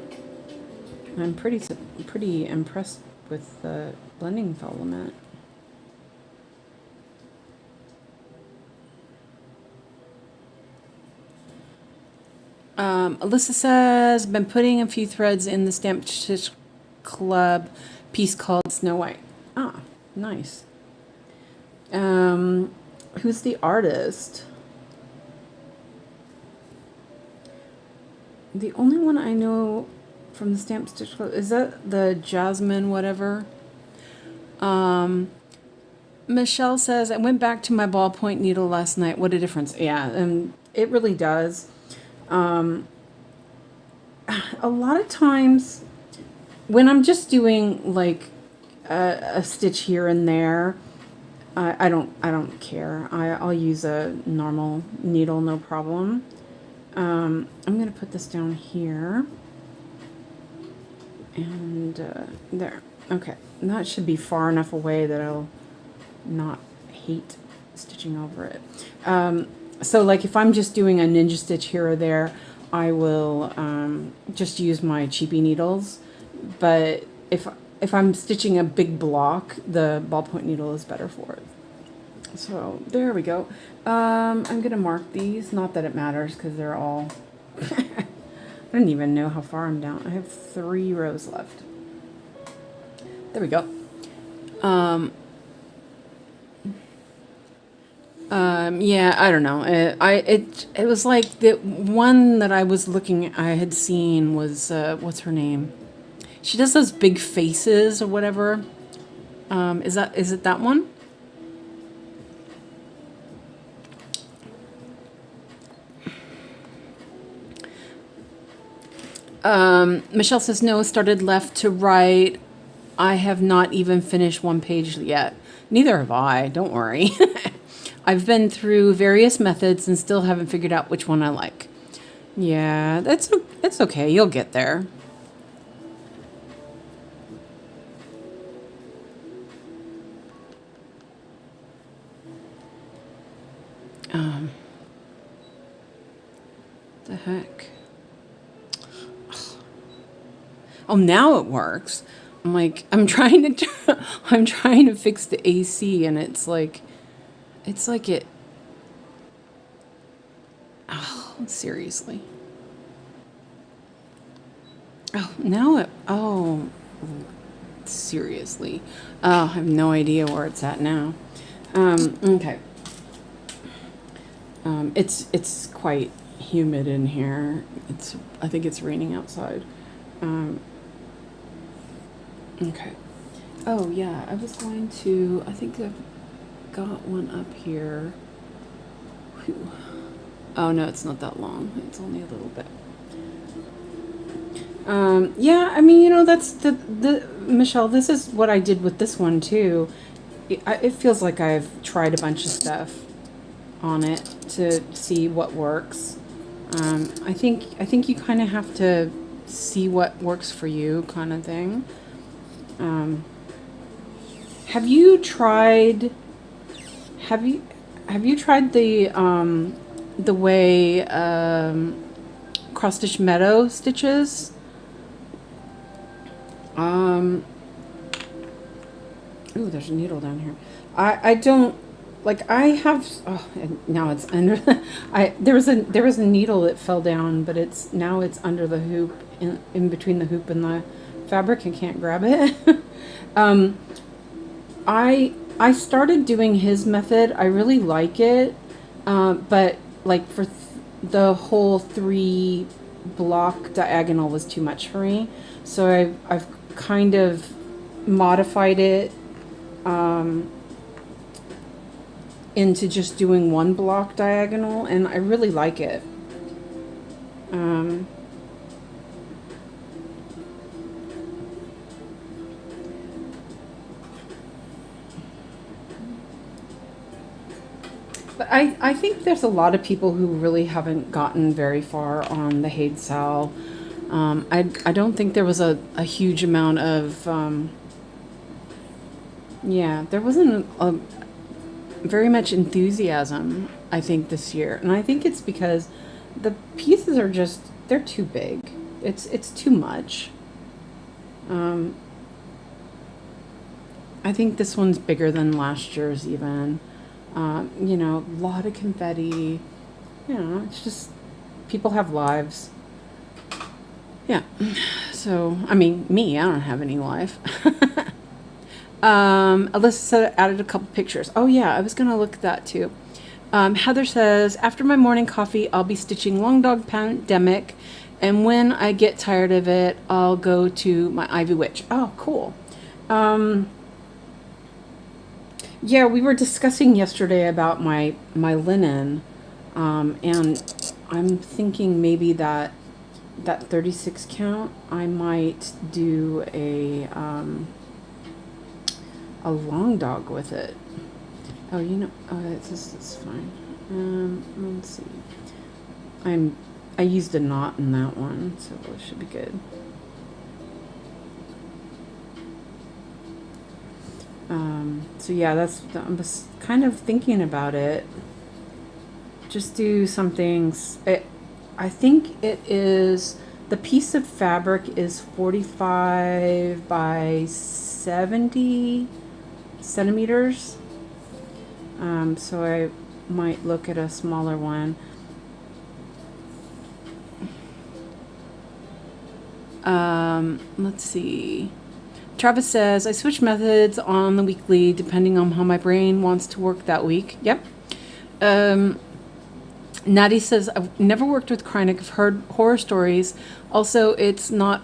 S1: I'm pretty impressed with the blending filament. Alyssa says, been putting a few threads in the Stamp Stitch Club piece called Snow White. Ah, nice. Who's the artist? The only one I know from the Stamp Stitch Club, is that the Jasmine whatever? Michelle says, I went back to my ballpoint needle last night. What a difference. Yeah, and it really does. A lot of times when I'm just doing like a stitch here and there, I don't care. I'll use a normal needle, no problem. I'm going to put this down here. And there. Okay. And that should be far enough away that I'll not hate stitching over it. So like if I'm just doing a ninja stitch here or there, I will just use my cheapy needles. But if I'm stitching a big block, the ballpoint needle is better for it. So there we go. I'm going to mark these. Not that it matters because they're all... I don't even know how far I'm down. I have 3 rows left. There we go. Yeah, I don't know. It was like the one that I was looking. I had seen was what's her name? She does those big faces or whatever. Is it that one? Michelle says no. Started left to right. I have not even finished one page yet. Neither have I. Don't worry. I've been through various methods and still haven't figured out which one I like. Yeah, that's okay. You'll get there. The heck? Oh, now it works. I'm like, I'm trying to fix the AC, and it's like it. Oh, seriously. Oh, now it. Oh, seriously. Oh, I have no idea where it's at now. Okay. It's quite humid in here. I think it's raining outside. Okay. Oh yeah, I was going to. I think I've got one up here. Whew. Oh no, it's not that long. It's only a little bit. Yeah, I mean, that's the Michelle. This is what I did with this one too. It feels like I've tried a bunch of stuff on it to see what works. I think you kind of have to see what works for you, kind of thing. Have you tried the way cross stitch meadow stitches? Ooh, there's a needle down here. I don't like. I have. Oh, and now it's under. There was a needle that fell down, but it's under the hoop, in between the hoop and the fabric. I can't grab it. I started doing his method. I really like it, but like for the whole 3 block diagonal was too much for me. So I've kind of modified it into just doing 1 block diagonal, and I really like it. But I think there's a lot of people who really haven't gotten very far on the HAED SAL. I don't think there was a huge amount of, yeah, there wasn't very much enthusiasm, I think, this year. And I think it's because the pieces are just, they're too big. It's too much. I think this one's bigger than last year's even. A lot of confetti. It's just, people have lives. Yeah. So, I mean, me, I don't have any life. Alyssa added a couple pictures. Oh yeah, I was going to look at that too. Heather says, after my morning coffee, I'll be stitching Long Dog Pandemic. And when I get tired of it, I'll go to my Ivy Witch. Oh, cool. Yeah, we were discussing yesterday about my linen, and I'm thinking maybe that 36 count, I might do a long dog with it. Oh, this is fine. Let's see. I used a knot in that one, so it should be good. So yeah, I'm just kind of thinking about it. Just do some things. I think it is, the piece of fabric is 45 by 70 centimeters. So I might look at a smaller one. Let's see. Travis says, I switch methods on the weekly depending on how my brain wants to work that week. Yep. Natty says, I've never worked with 𝐒𝐀𝐋. I've heard horror stories. Also, it's not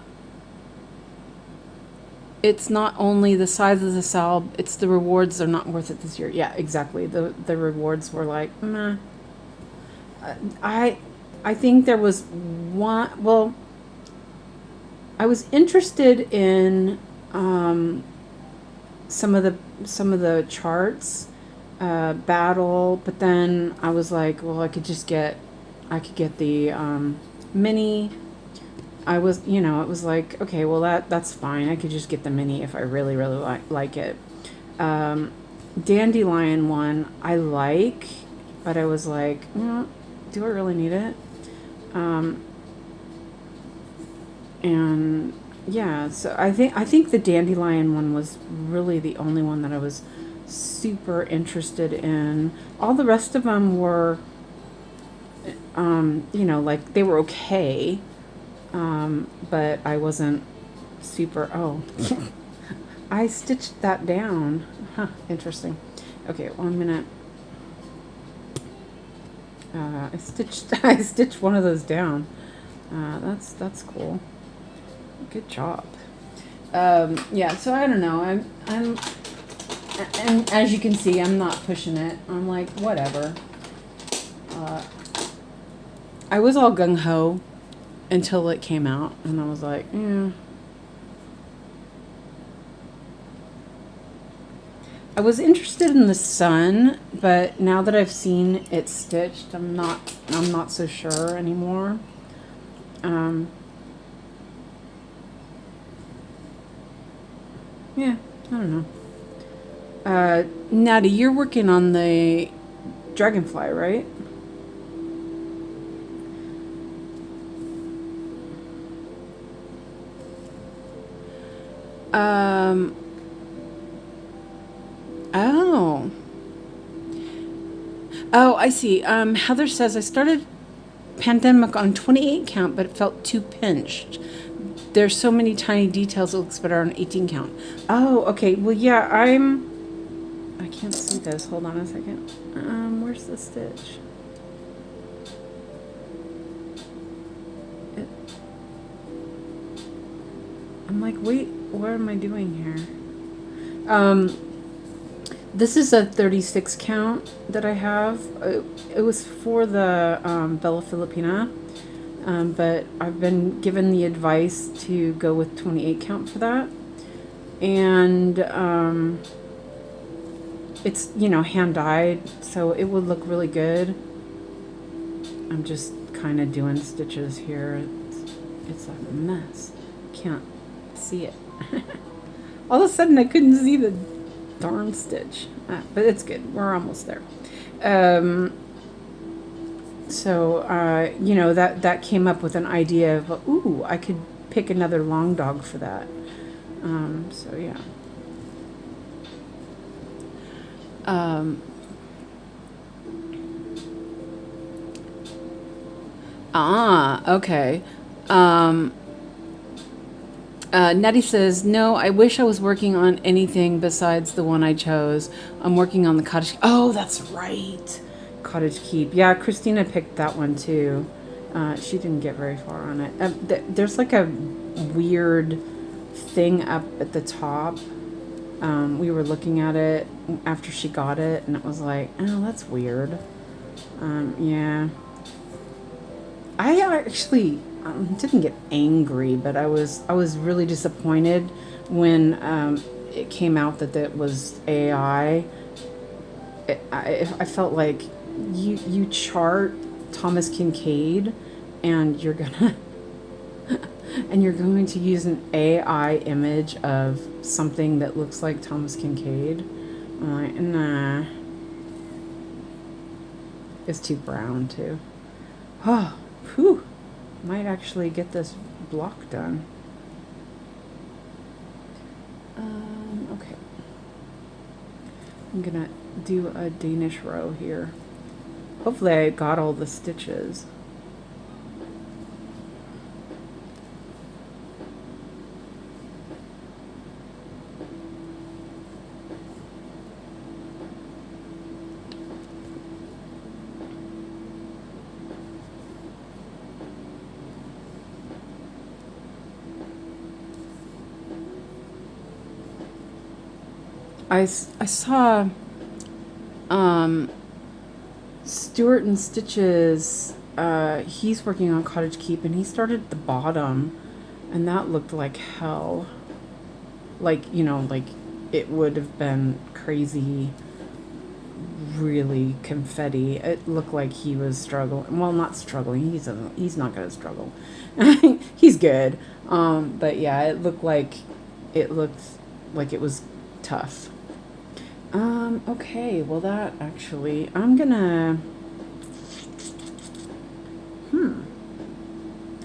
S1: only the size of the SAL, it's the rewards are not worth it this year. Yeah, exactly. The rewards were like, meh. I think there was one, well, I was interested in some of the charts, battle, but then I was like, well, I could get the mini. I was, it was like, okay, well that's fine. I could just get the mini if I really like it. Dandelion one I like, but I was like, do I really need it? And yeah, so I think the dandelion one was really the only one that I was super interested in. All the rest of them were, like they were okay, but I wasn't super. Oh, I stitched that down. Huh, interesting. Okay, well I'm gonna. I stitched one of those down. That's cool. Good job. Yeah, so I don't know. I'm and as you can see, I'm not pushing it. I'm like, whatever. I was all gung-ho until it came out, and I was like, yeah. I was interested in the sun, but now that I've seen it stitched, I'm not so sure anymore. Yeah, I don't know. Natty, you're working on the dragonfly, right? Oh, I see. Heather says, I started pandemic on 28 count, but it felt too pinched. There's so many tiny details, it looks better on 18 count. Oh, okay. Well, yeah, I can't see this. Hold on a second. Where's the stitch? I'm like, wait, what am I doing here? This is a 36 count that I have. It was for the Bella Filipina, but I've been given the advice to go with 28 count for that. And it's, hand dyed, so it would look really good. I'm just kind of doing stitches here. It's a mess. Can't see it. All of a sudden I couldn't see the darn stitch, but it's good. We're almost there. So that came up with an idea of, ooh, I could pick another long dog for that. So yeah. Okay. Nettie says, no, I wish I was working on anything besides the one I chose. I'm working on the cottage. Oh, that's right. Cottage Keep. Yeah, Christina picked that one too. She didn't get very far on it. There's like a weird thing up at the top. We were looking at it after she got it, and it was like, oh, that's weird. Yeah. I actually didn't get angry, but I was really disappointed when it came out that it was AI. I felt like you chart Thomas Kinkade, and you're going to use an AI image of something that looks like Thomas Kinkade. I'm like, nah. It's too brown too. Oh, whew. Might actually get this block done. Okay. I'm gonna do a Danish row here. Hopefully I got all the stitches. I saw Stuart and Stitches, he's working on Cottage Keep, and he started at the bottom, and that looked like hell. Like, you know, like it would have been crazy, really confetti. It looked like he was struggling. Well, not struggling. He's not going to struggle. He's good. But yeah, it looked like it was tough. Okay, well that actually, I'm gonna,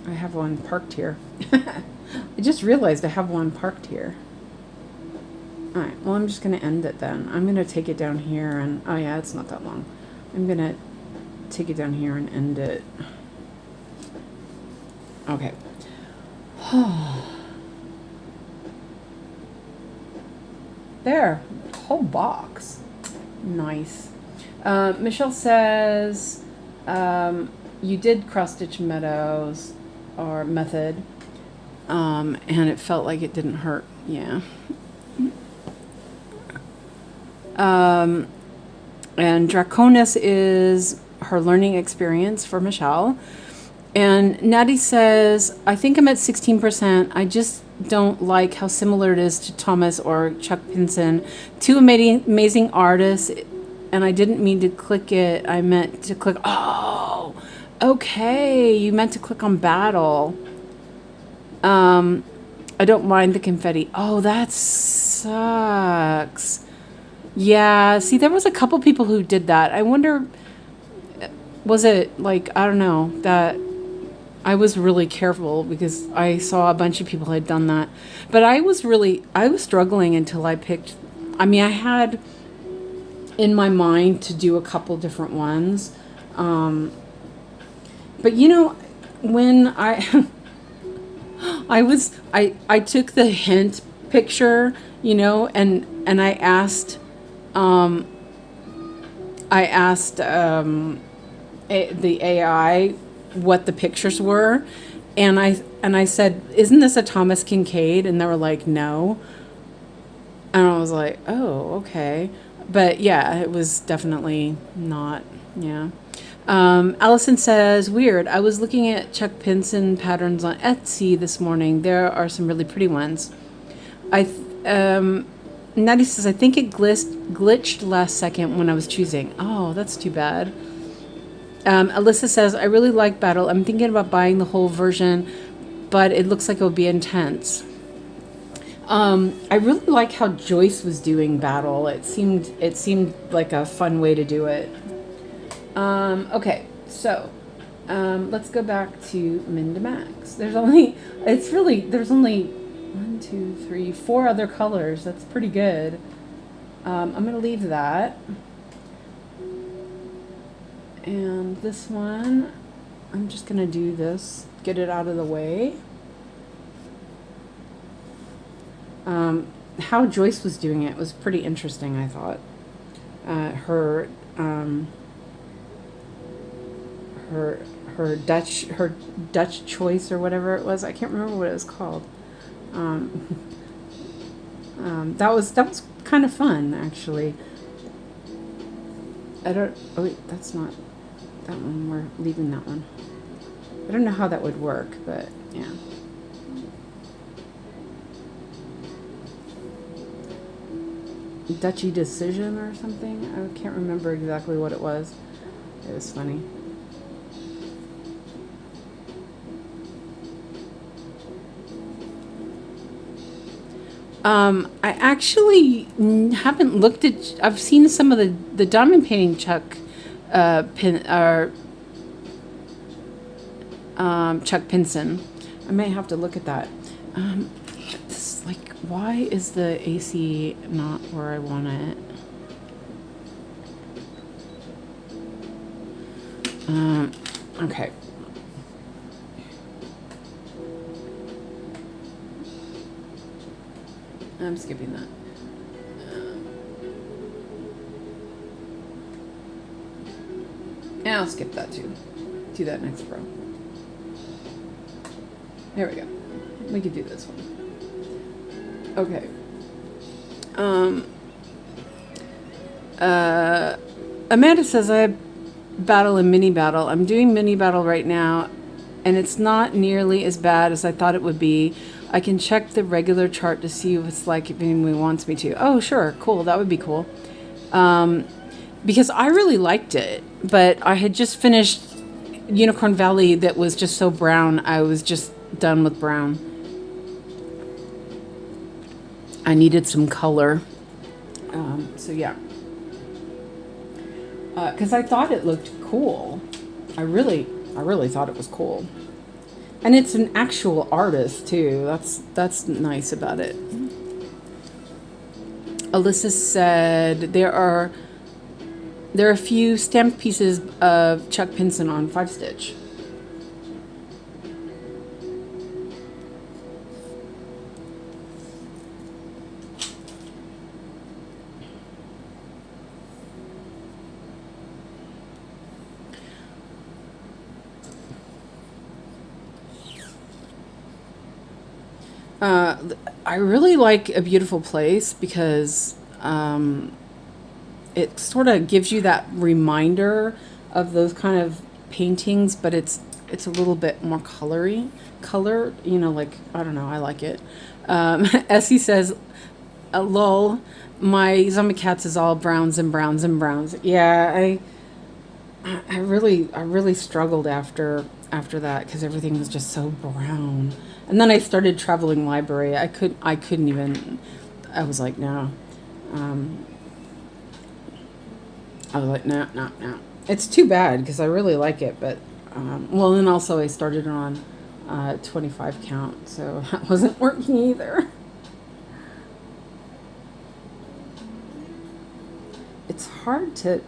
S1: I have one parked here. I just realized I have one parked here. Alright, well I'm just gonna end it then. I'm gonna take it down here and, oh yeah, it's not that long. I'm gonna take it down here and end it. Okay. There, whole box. Nice. Michelle says, you did cross stitch meadows or method, and it felt like it didn't hurt. Yeah. And Draconis is her learning experience for Michelle. And Natty says, I think I'm at 16%. I just don't like how similar it is to Thomas or Chuck Pinson. Two amazing artists, and I didn't mean to click it. I meant to click, oh, okay. You meant to click on Battle. I don't mind the confetti. Oh, that sucks. Yeah, see, there was a couple people who did that. I wonder, was it like, I don't know, that I was really careful because I saw a bunch of people had done that. But I was struggling until I picked, I mean, I had in my mind to do a couple different ones. But you know, when I took the hint picture, you know, and I asked the AI what the pictures were, and I said, isn't this a Thomas Kincaid? And they were like, no. And I was like, oh, okay. But yeah, it was definitely not. Yeah. Allison says, weird, I was looking at Chuck Pinson patterns on Etsy this morning. There are some really pretty ones. Natty says, I think it glitched last second when I was choosing. Oh, that's too bad. Alyssa says, I really like Battle. I'm thinking about buying the whole version, but it looks like it will be intense. I really like how Joyce was doing Battle. It seemed like a fun way to do it. Okay, so let's go back to Minda Max. There's only 1, 2, 3, 4 other colors. That's pretty good. I'm gonna leave that. And this one, I'm just gonna do this, get it out of the way. How Joyce was doing it was pretty interesting, I thought. Her Dutch choice or whatever it was. I can't remember what it was called. That was kind of fun, actually. Oh wait, that's not that one. We're leaving that one. I don't know how that would work, but yeah. Dutchy Decision or something. I can't remember exactly what it was. It was funny. I actually haven't looked at. I've seen some of the diamond painting Chuck Chuck Pinson. I may have to look at that. This, like, why is the AC not where I want it? Okay. I'm skipping that. And I'll skip that too. Do that next row. There we go. We could do this one. Okay. Amanda says, I have battle and mini battle. I'm doing mini battle right now, and it's not nearly as bad as I thought it would be. I can check the regular chart to see what it's like if anyone wants me to. Oh, sure. Cool. That would be cool. Because I really liked it, but I had just finished Unicorn Valley that was just so brown. I was just done with brown. I needed some color. So yeah. Because I thought it looked cool. I really thought it was cool. And it's an actual artist too. That's nice about it. Alyssa said there are a few stamped pieces of Chuck Pinson on 5-stitch. I really like A Beautiful Place because it sort of gives you that reminder of those kind of paintings, but it's a little bit more color, you know, like, I don't know, I like it. Essie says, lol, my zombie cats is all browns and browns and browns. Yeah, I really struggled after that because everything was just so brown. And then I started traveling library. I couldn't even. I was like, no. I was like, no. It's too bad because I really like it, but well, and also I started on 25 count, so that wasn't working either. It's hard to.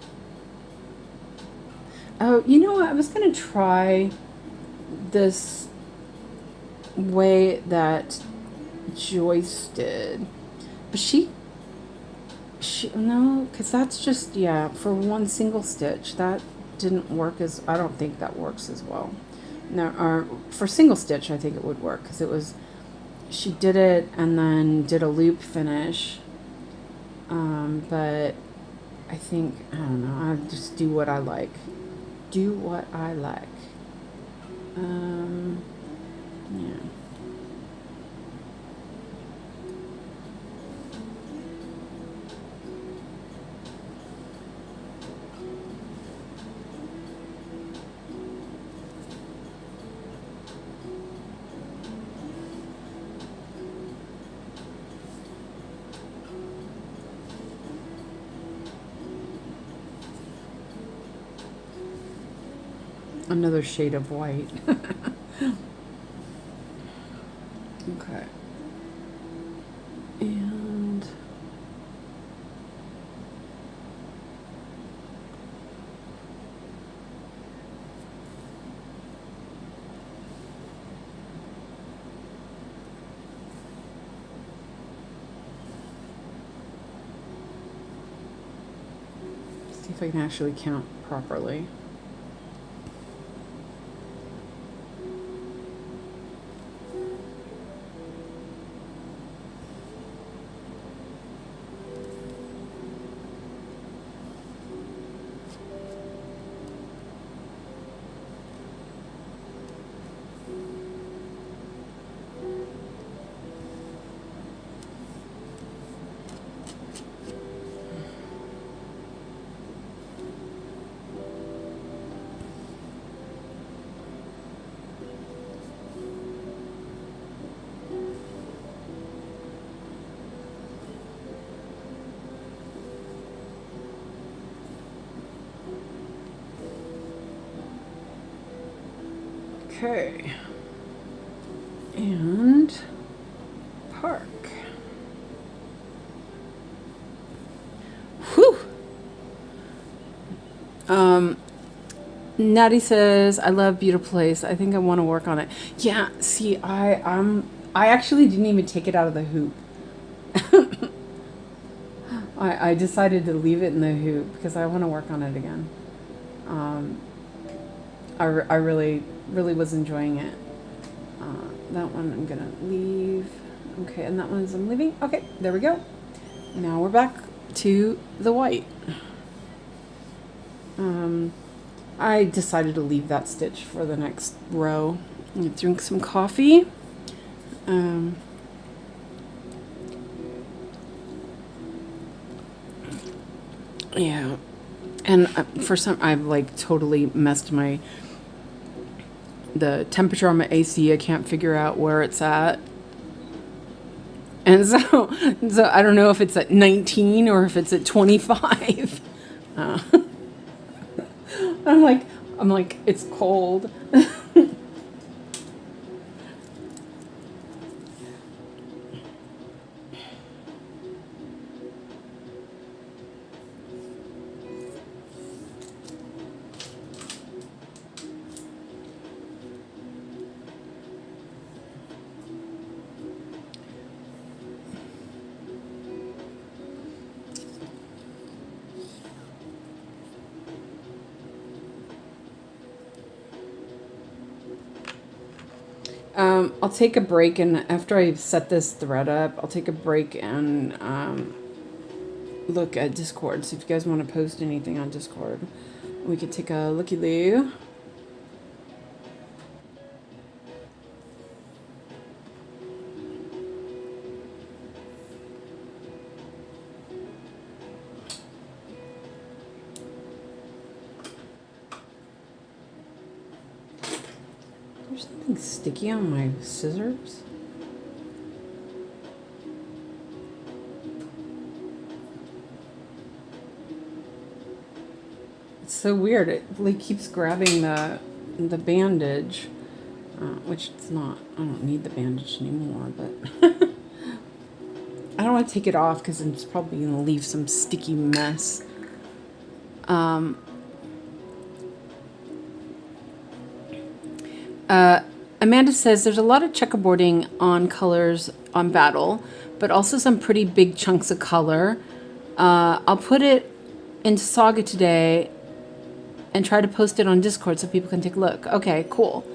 S1: Oh, you know what? I was gonna try this way that Joyce did, but she no, because that's just, yeah, for one single stitch that didn't work as, I don't think that works as well. No, or for single stitch I think it would work because it was, she did it and then did a loop finish, but I think, I don't know, I just do what I like. Yeah. Another shade of white. Okay. And see if I can actually count properly. Okay, and park. Whew. Natty says, I love Beautiful Place. I think I want to work on it. Yeah, see, I actually didn't even take it out of the hoop. I decided to leave it in the hoop because I want to work on it again. I really was enjoying it. That one I'm gonna leave. Okay, and that one's I'm leaving. Okay, there we go. Now we're back to the white. I decided to leave that stitch for the next row. I'm gonna drink some coffee. Yeah, and for some, I've like totally messed the temperature on my AC. I can't figure out where it's at. And so I don't know if it's at 19 or if it's at 25. I'm like, it's cold. I'll take a break, and after I set this thread up, I'll take a break and look at Discord. So if you guys want to post anything on Discord, we could take a looky-loo. There's something sticky on my scissors. It's so weird. It like keeps grabbing the bandage, which it's not. I don't need the bandage anymore, but I don't want to take it off because it's probably going to leave some sticky mess. Amanda says there's a lot of checkerboarding on colors on Battle, but also some pretty big chunks of color. I'll put it into Saga today and try to post it on Discord so people can take a look. Okay, cool.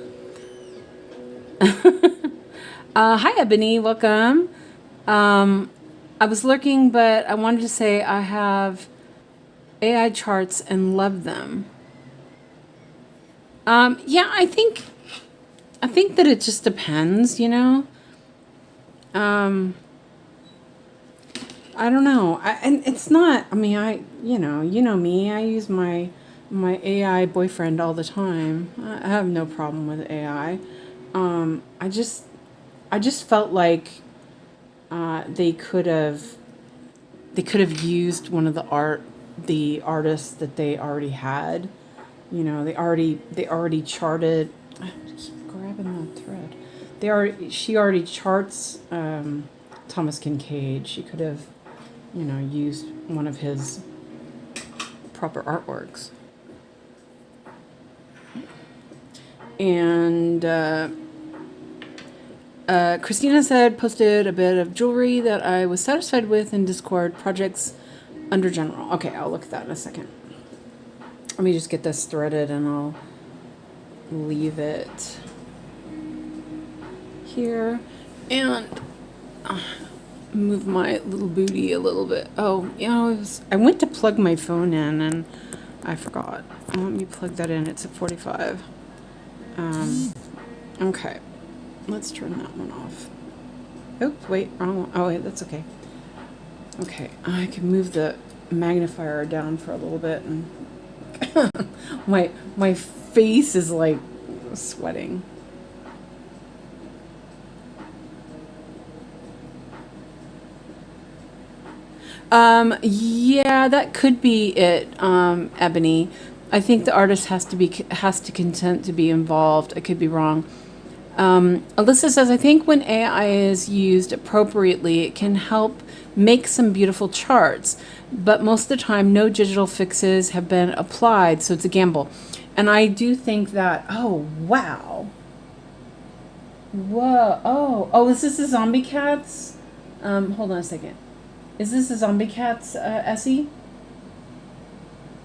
S1: Hi, Ebony. Welcome. I was lurking, but I wanted to say I have AI charts and love them. Yeah, I think that it just depends, you know. I don't know. And it's not. I mean, you know me. I use my AI boyfriend all the time. I have no problem with AI. I just felt like they could have used one of the artists that they already had. You know, they already charted. I keep grabbing the thread. She already charts Thomas Kincaid. She could have, you know, used one of his proper artworks. And Christina posted a bit of jewelry that I was satisfied with in Discord projects under general. Okay, I'll look at that in a second. Let me just get this threaded and I'll leave it here and move my little booty a little bit. Oh, you know, I went to plug my phone in and I forgot. Let me plug that in. It's at 45. Okay. Let's turn that one off. Oops, wait, wrong one. Oh, wait, that's okay. Okay, I can move the magnifier down for a little bit, and my face is like sweating. Yeah, that could be it, Ebony. I think the artist has to consent to be involved. I could be wrong. Alyssa says, I think when AI is used appropriately, it can help make some beautiful charts, but most of the time no digital fixes have been applied, so it's a gamble. And I do think that, oh, wow. Whoa, oh, is this the Zombie Cats? Hold on a second. Is this the Zombie Cats, Essie?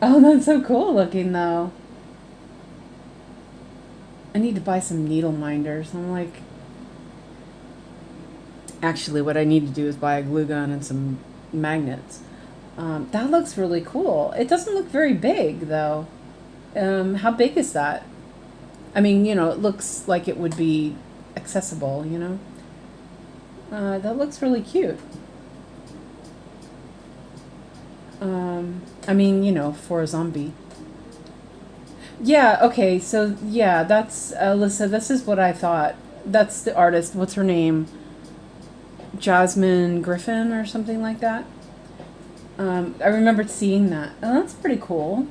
S1: Oh, that's so cool looking, though. I need to buy some needle minders. I'm like, actually, what I need to do is buy a glue gun and some magnets. That looks really cool. It doesn't look very big though. How big is that? I mean, you know, it looks like it would be accessible, you know. That looks really cute. I mean, you know, for a zombie. Yeah, okay, so yeah, that's Alyssa, this is what I thought. That's the artist. What's her name? Jasmine Griffin or something like that. I remembered seeing that. Oh, that's pretty cool.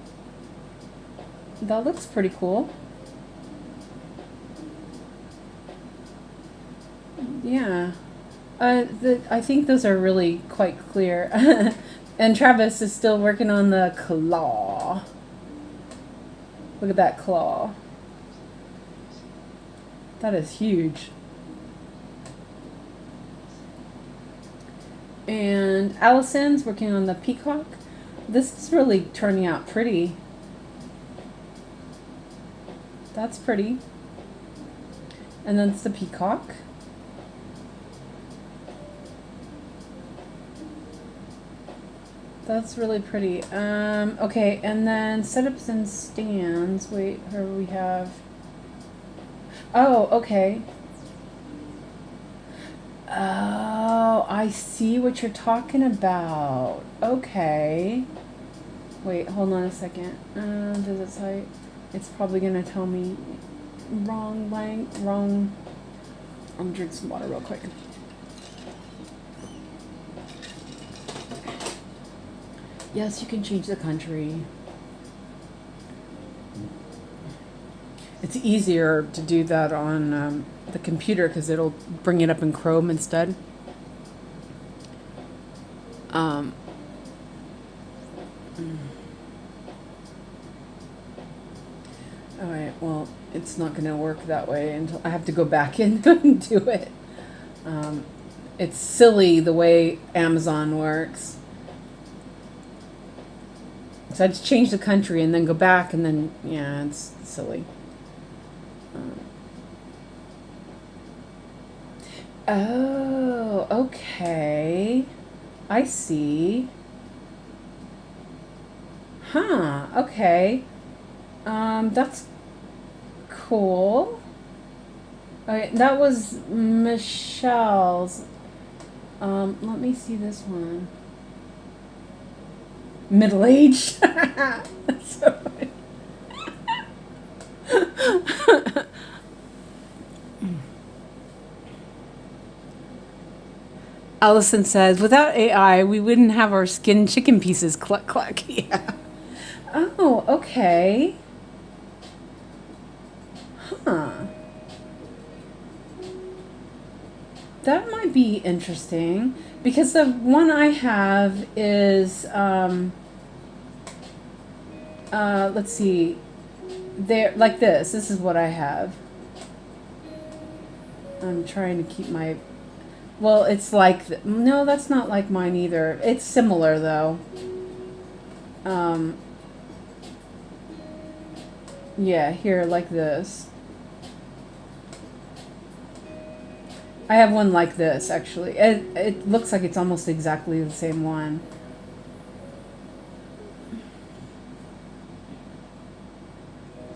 S1: That looks pretty cool. Yeah. I think those are really quite clear. And Travis is still working on the claw. Look at that claw. That is huge. And Allison's working on the peacock. This is really turning out pretty. That's pretty. And then it's the peacock. That's really pretty. Okay, and then setups and stands. Wait, here we have. Oh, okay. Oh, I see what you're talking about. Okay. Wait, hold on a second. Visit site. It's probably gonna tell me wrong. I'm gonna drink some water real quick. Yes, you can change the country. It's easier to do that on the computer because it'll bring it up in Chrome instead. Alright, well, it's not going to work that way until I have to go back in and do it. It's silly the way Amazon works. So I just change the country and then go back and then, yeah, it's silly. Oh, okay. I see. Huh, okay. That's cool. Okay, that was Michelle's. Let me see this one. Middle-aged. That's so funny. Allison says, without AI, we wouldn't have our skin chicken pieces. Cluck, cluck. Yeah. Oh, okay. Huh. That might be interesting because the one I have is, let's see, there, like this. This is what I have. I'm trying to keep my, well, it's like, no, that's not like mine either. It's similar though. Yeah, here, like this. I have one like this, actually. It looks like it's almost exactly the same one.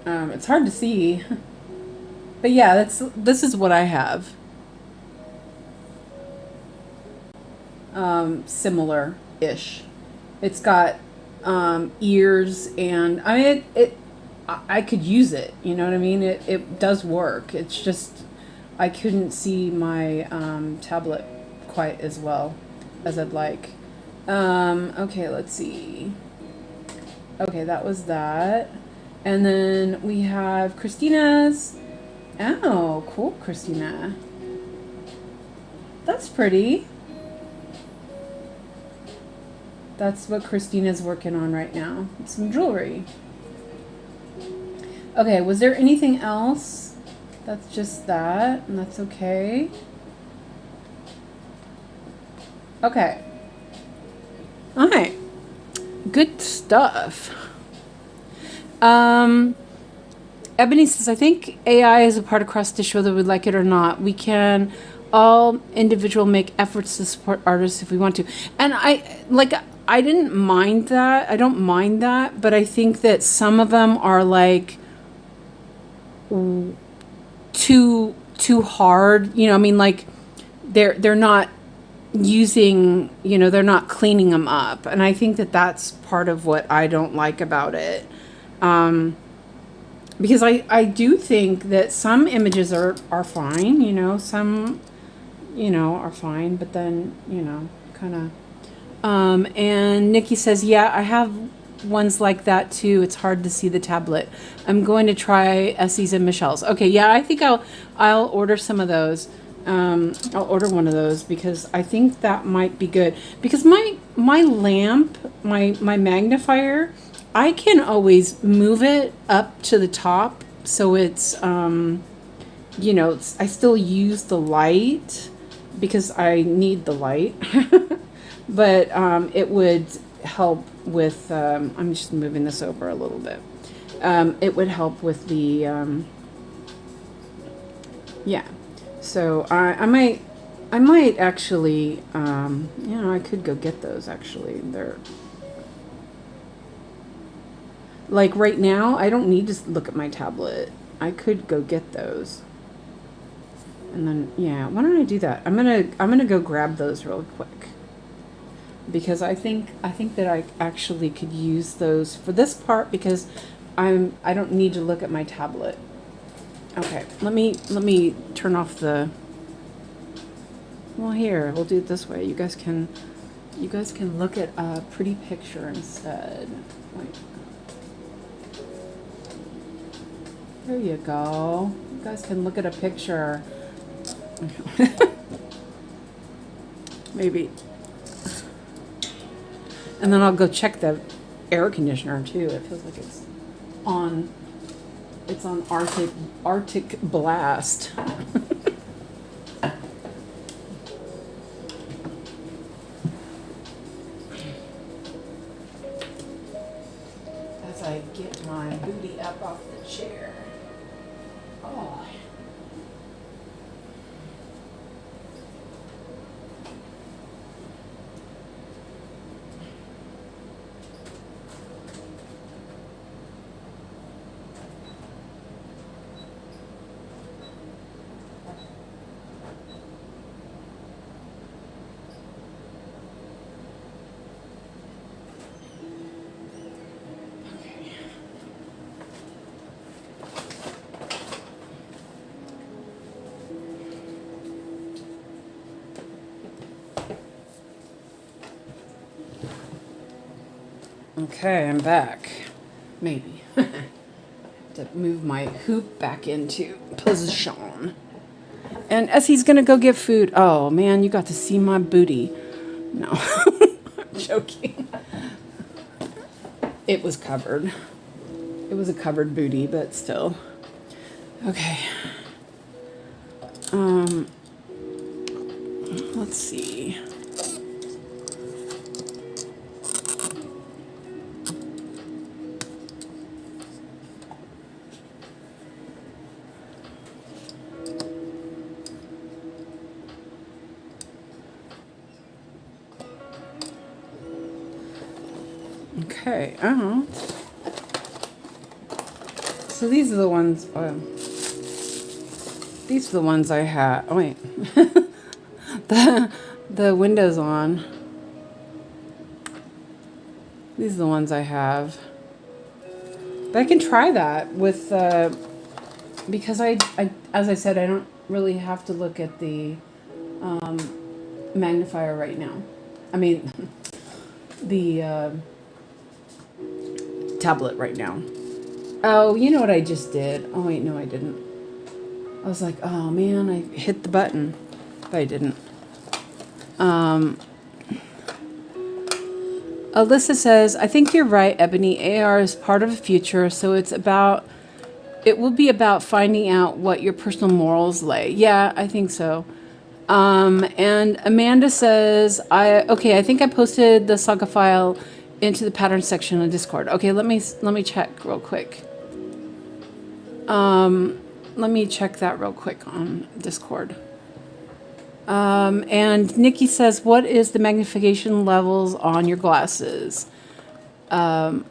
S1: It's hard to see. But yeah, this is what I have. Similar-ish. It's got ears, and I mean, I could use it, you know what I mean? It does work. It's just I couldn't see my tablet quite as well as I'd like. Okay, let's see. Okay, that was that. And then we have Christina's. Oh, cool, Christina. That's pretty. That's what Christina's working on right now. Some jewelry. Okay, was there anything else? That's just that, and that's okay. Okay. All right. Good stuff. Ebony says, I think AI is a part of Cross Stitch, whether we like it or not. We can all individual make efforts to support artists if we want to. And I didn't mind that. I don't mind that, but I think that some of them are like too hard. You know, I mean, like they're not using, you know, they're not cleaning them up, and I think that that's part of what I don't like about it. Because I do think that some images are fine, you know, some, you know, are fine, but then, you know, kind of. And Nikki says, yeah, I have ones like that too. It's hard to see the tablet. I'm going to try Essie's and Michelle's. Okay, yeah, I think I'll order some of those. I'll order one of those because I think that might be good. Because my lamp, my magnifier, I can always move it up to the top, so it's you know, I still use the light because I need the light. But it would help with, I'm just moving this over a little bit. It would help with the, yeah. So I might actually, you know, I could go get those actually. They're, like right now, I don't need to look at my tablet. I could go get those. And then, yeah, why don't I do that? I'm gonna go grab those real quick. Because I think that I actually could use those for this part because I don't need to look at my tablet. Okay, let me turn off the. Well, here we'll do it this way. You guys can look at a pretty picture instead. Wait. There you go. You guys can look at a picture. Maybe. And then I'll go check the air conditioner too. It feels like it's on Arctic blast. As I get my booty up off the chair. Oh. Okay, I'm back. Maybe. To move my hoop back into position. And Essie's gonna go get food. Oh man, you got to see my booty. No, I'm joking. It was covered. It was a covered booty, but still. Okay. Let's see. Okay, so these are the ones, these are the ones I had, oh wait, the window's on. These are the ones I have. But I can try that with, because I as I said, I don't really have to look at the magnifier right now. I mean, the tablet right now. Oh, you know what I just did? Oh wait, no I didn't. I was like, oh man, I hit the button, but I didn't. Alyssa says, I think you're right, Ebony. AR is part of the future, so it will be about finding out what your personal morals lay. Yeah, I think so. And Amanda says, I think I posted the saga file into the pattern section of Discord. Okay, let me check real quick. Let me check that real quick on Discord. And Nikki says, what is the magnification levels on your glasses? And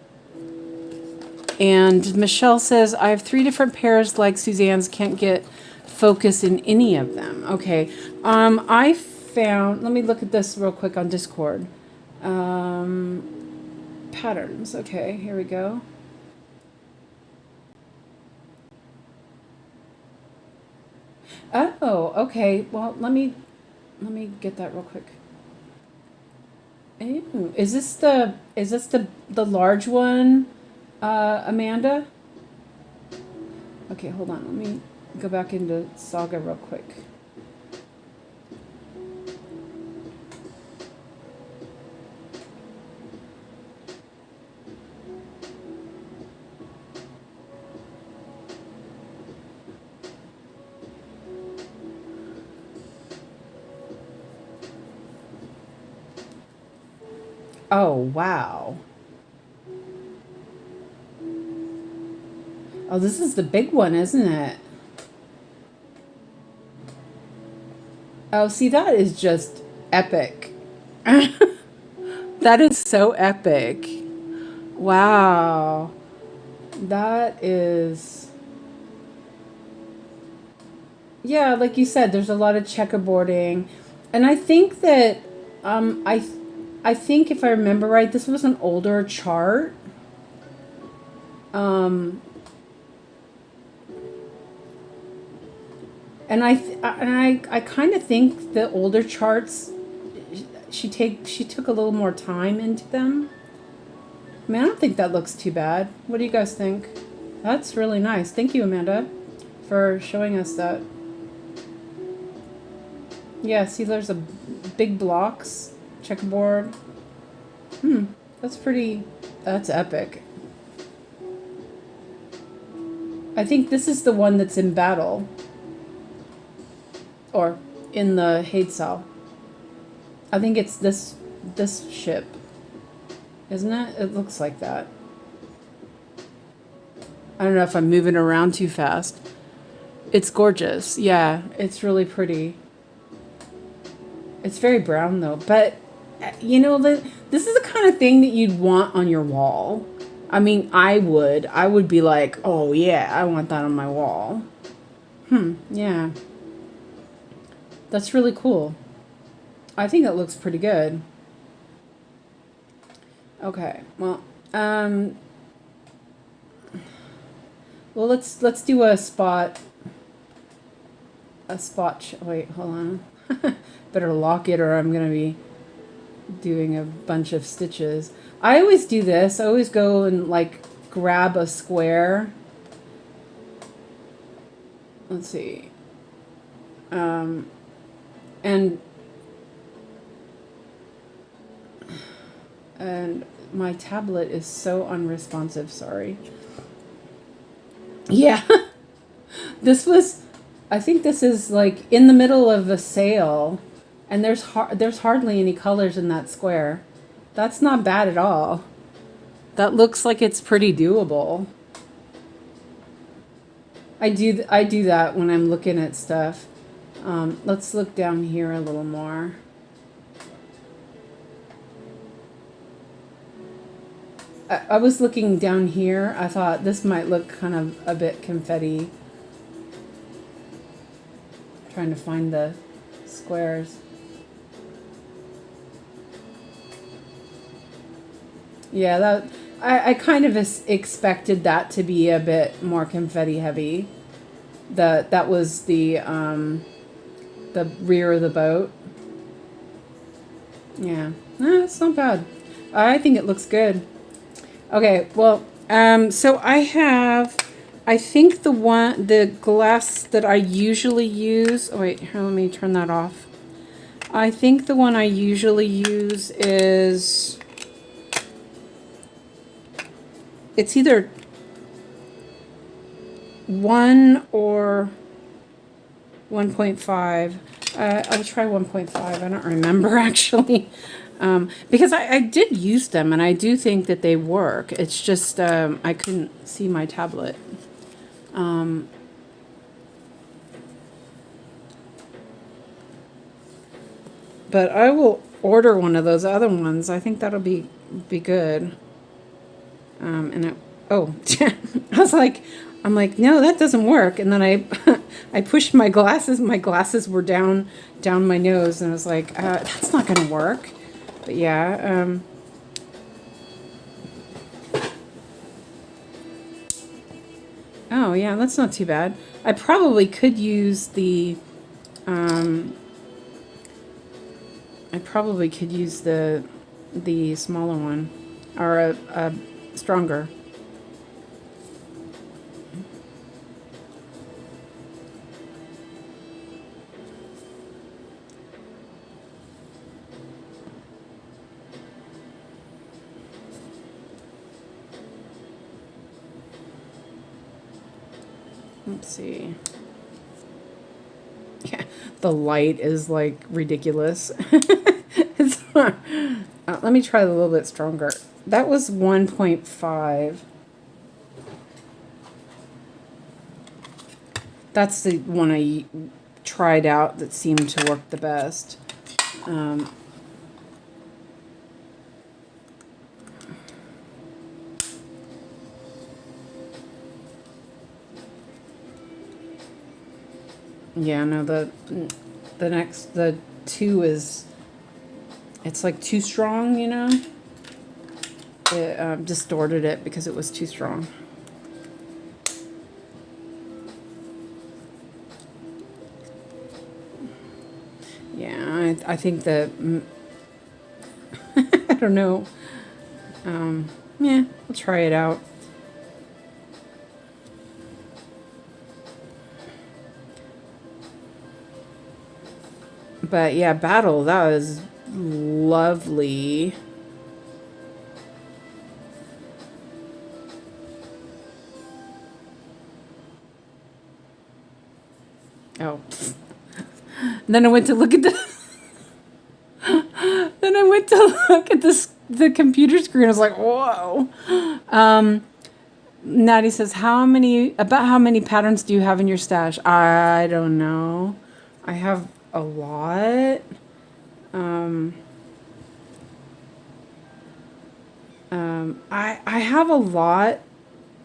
S1: Michelle says, I have 3 different pairs like Suzanne's, can't get focus in any of them. Okay. I found, let me look at this real quick on Discord. Patterns. Okay, here we go. Oh, okay. Well, let me get that real quick. Ew. Is this the large one, Amanda? Okay, hold on. Let me go back into Saga real quick. Oh, wow. Oh, this is the big one, isn't it? Oh, see, that is just epic. That is so epic. Wow. That is... Yeah, like you said, there's a lot of checkerboarding. And I think that, I think if I remember right, this was an older chart. And I kind of think the older charts, she took a little more time into them. I mean, I don't think that looks too bad. What do you guys think? That's really nice. Thank you, Amanda, for showing us that. Yeah, see, there's a big blocks, checkerboard. That's pretty, that's epic. I think this is the one that's in battle. Or in the HAED SAL. I think it's this ship. Isn't it? It looks like that. I don't know if I'm moving around too fast. It's gorgeous. Yeah, it's really pretty. It's very brown though. But, you know, this is the kind of thing that you'd want on your wall. I mean, I would be like, oh yeah, I want that on my wall. Yeah. That's really cool. I think it looks pretty good. Okay, well, let's do a spot. Wait, hold on. Better lock it, or I'm gonna be doing a bunch of stitches. I always do this. I always go and like grab a square. Let's see. And my tablet is so unresponsive, sorry. Yeah. I think this is like in the middle of a sale, and there's hardly any colors in that square. That's not bad at all. That looks like it's pretty doable. I do that when I'm looking at stuff. Let's look down here a little more. I was looking down here. I thought this might look kind of a bit confetti. Trying to find the squares. Yeah, I kind of expected that to be a bit more confetti heavy. That was the rear of the boat. Yeah, it's not bad. I think it looks good. Okay, well, so I think the glass that I usually use, oh wait, here, let me turn that off. I think the one I usually use is, it's either 1 or 1.5. I'll try 1.5. I don't remember actually. Because I did use them and I do think that they work. It's just I couldn't see my tablet. but I will order one of those other ones. I think that'll be good. And it, oh, I was like, I'm like, no, that doesn't work. And then I pushed my glasses. My glasses were down my nose, and I was like, that's not gonna work. But yeah, oh yeah, that's not too bad. I probably could use the, the smaller one, or a stronger. Let's see. Yeah, the light is like ridiculous. It's let me try a little bit stronger. That was 1.5. That's the one I tried out that seemed to work the best. Yeah, no, the 2 is, it's like too strong, you know? It distorted it because it was too strong. Yeah, I think that, I don't know. Yeah, we'll try it out. But yeah, Battle, that was lovely. Oh. And then I went to look at the then I went to look at the computer screen. I was like, whoa. Natty says, how many patterns do you have in your stash? I don't know. I have a lot. I have a lot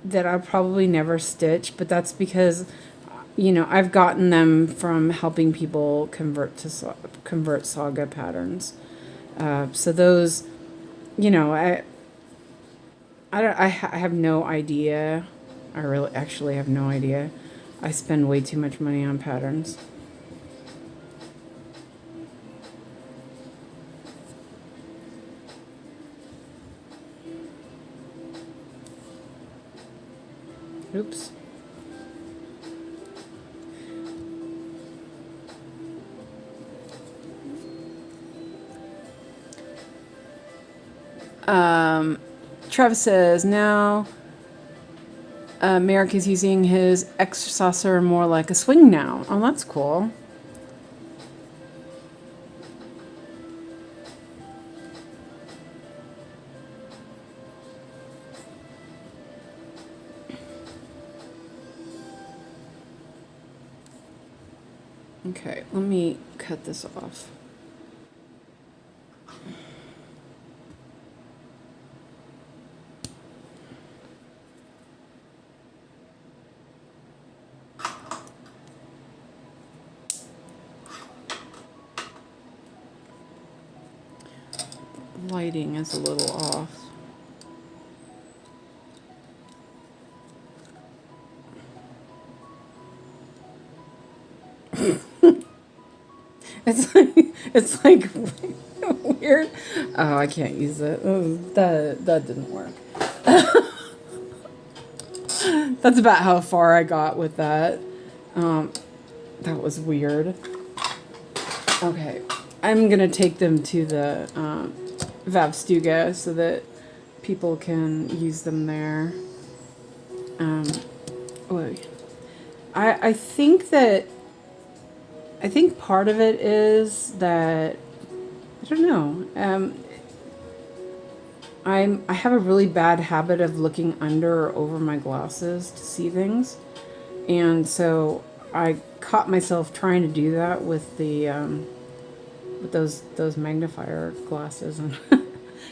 S1: that I'll probably never stitch, but that's because, you know, I've gotten them from helping people convert saga patterns. So those, you know, I have no idea. I really actually have no idea. I spend way too much money on patterns. Oops. Travis says, now Merrick is using his extra saucer more like a swing now. Oh, that's cool. Okay, let me cut this off. Lighting is a little off. It's like weird. Oh, I can't use it. Oh, that didn't work. That's about how far I got with that. That was weird. Okay, I'm gonna take them to the 𝐓𝐹𝐶𝐶 so that people can use them there. I think part of it is that, I don't know, I have a really bad habit of looking under or over my glasses to see things, and so I caught myself trying to do that with the with those magnifier glasses, and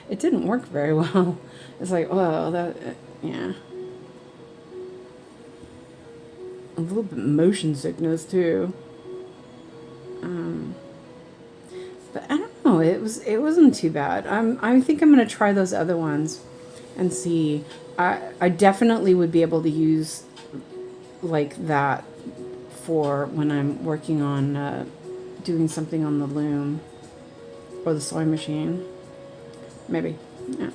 S1: it didn't work very well. It's like, oh, that, yeah. A little bit motion sickness too. But I don't know. It wasn't too bad. I think I'm gonna try those other ones and see. I definitely would be able to use like that for when I'm working on doing something on the loom or the sewing machine. Maybe. Yeah.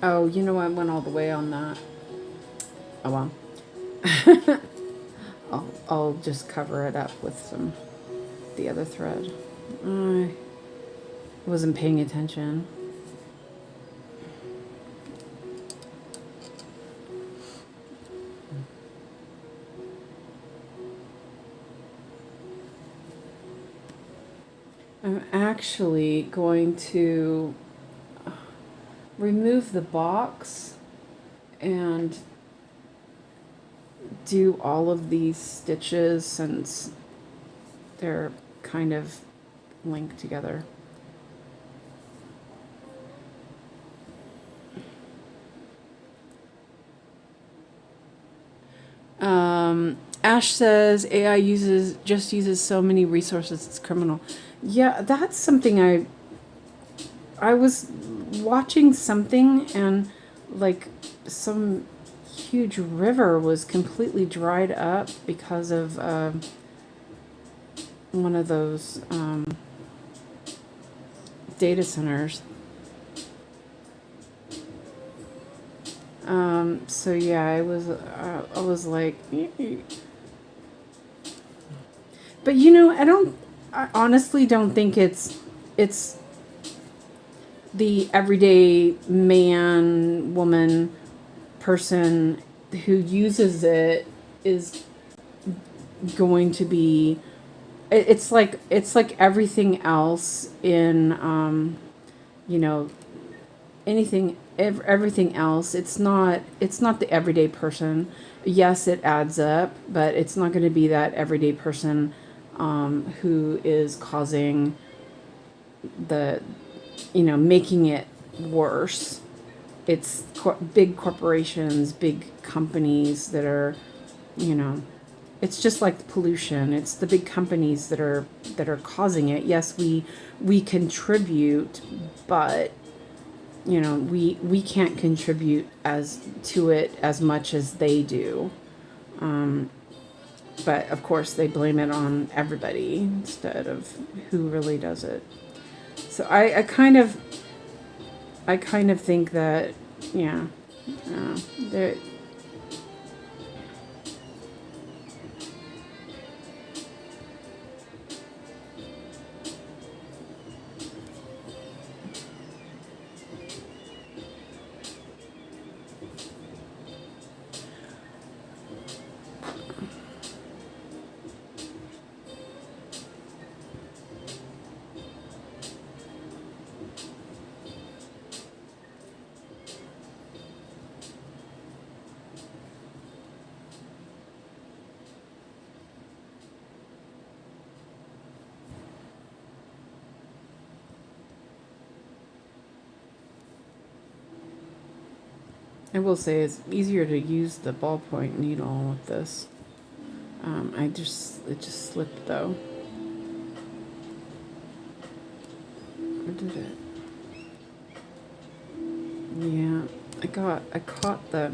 S1: Oh, you know, I went all the way on that. Oh well. I'll just cover it up with the other thread. I wasn't paying attention. I'm actually going to remove the box and do all of these stitches since they're kind of linked together. Ash says AI just uses so many resources, it's criminal. Yeah, that's something I was watching something, and like some huge river was completely dried up because of one of those data centers. So yeah, I was like, but you know, I honestly don't think it's the everyday man, woman, person who uses it is going to be. It's like everything else in you know, everything else. It's not the everyday person. Yes, it adds up, but it's not going to be that everyday person who is causing making it worse. It's big corporations, big companies that are, it's just like pollution. It's the big companies that are causing it. Yes, we contribute, but we can't contribute to it as much as they do. But of course they blame it on everybody instead of who really does it. So I kind of think that, yeah, there. I will say it's easier to use the ballpoint needle with this. It just slipped though. Where did it? Yeah, I caught the.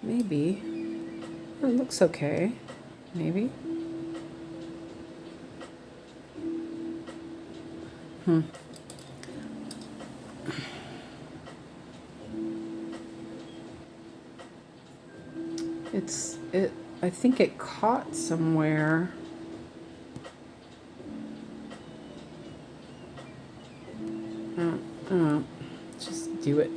S1: Maybe. Oh, it looks okay. Maybe. I think it caught somewhere. Just do it.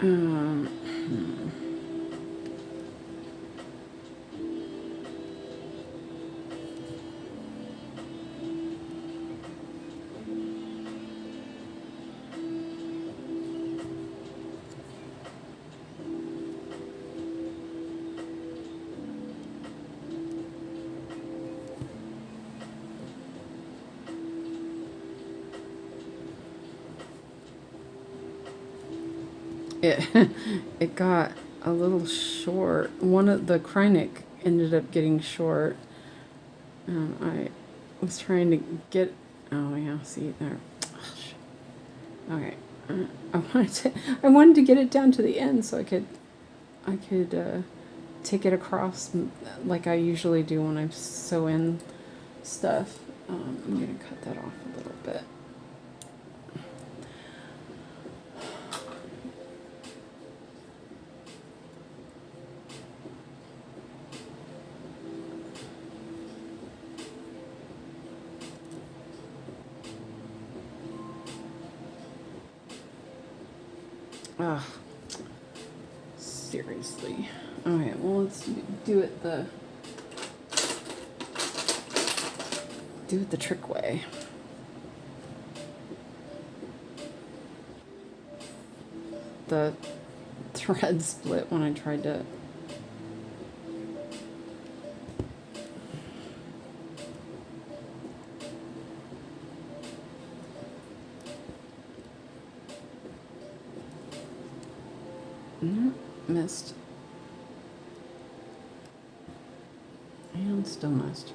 S1: Hmm. It got a little short. One of the 𝐒𝐀𝐋 ended up getting short. I was trying to get. Oh yeah, see there. Okay, I wanted to get it down to the end so I could take it across like I usually do when I sew in stuff. I'm gonna cut that off a little bit. Ah, seriously. Okay, well let's do it the trick way. The thread split when I tried to. Missed. And still missed.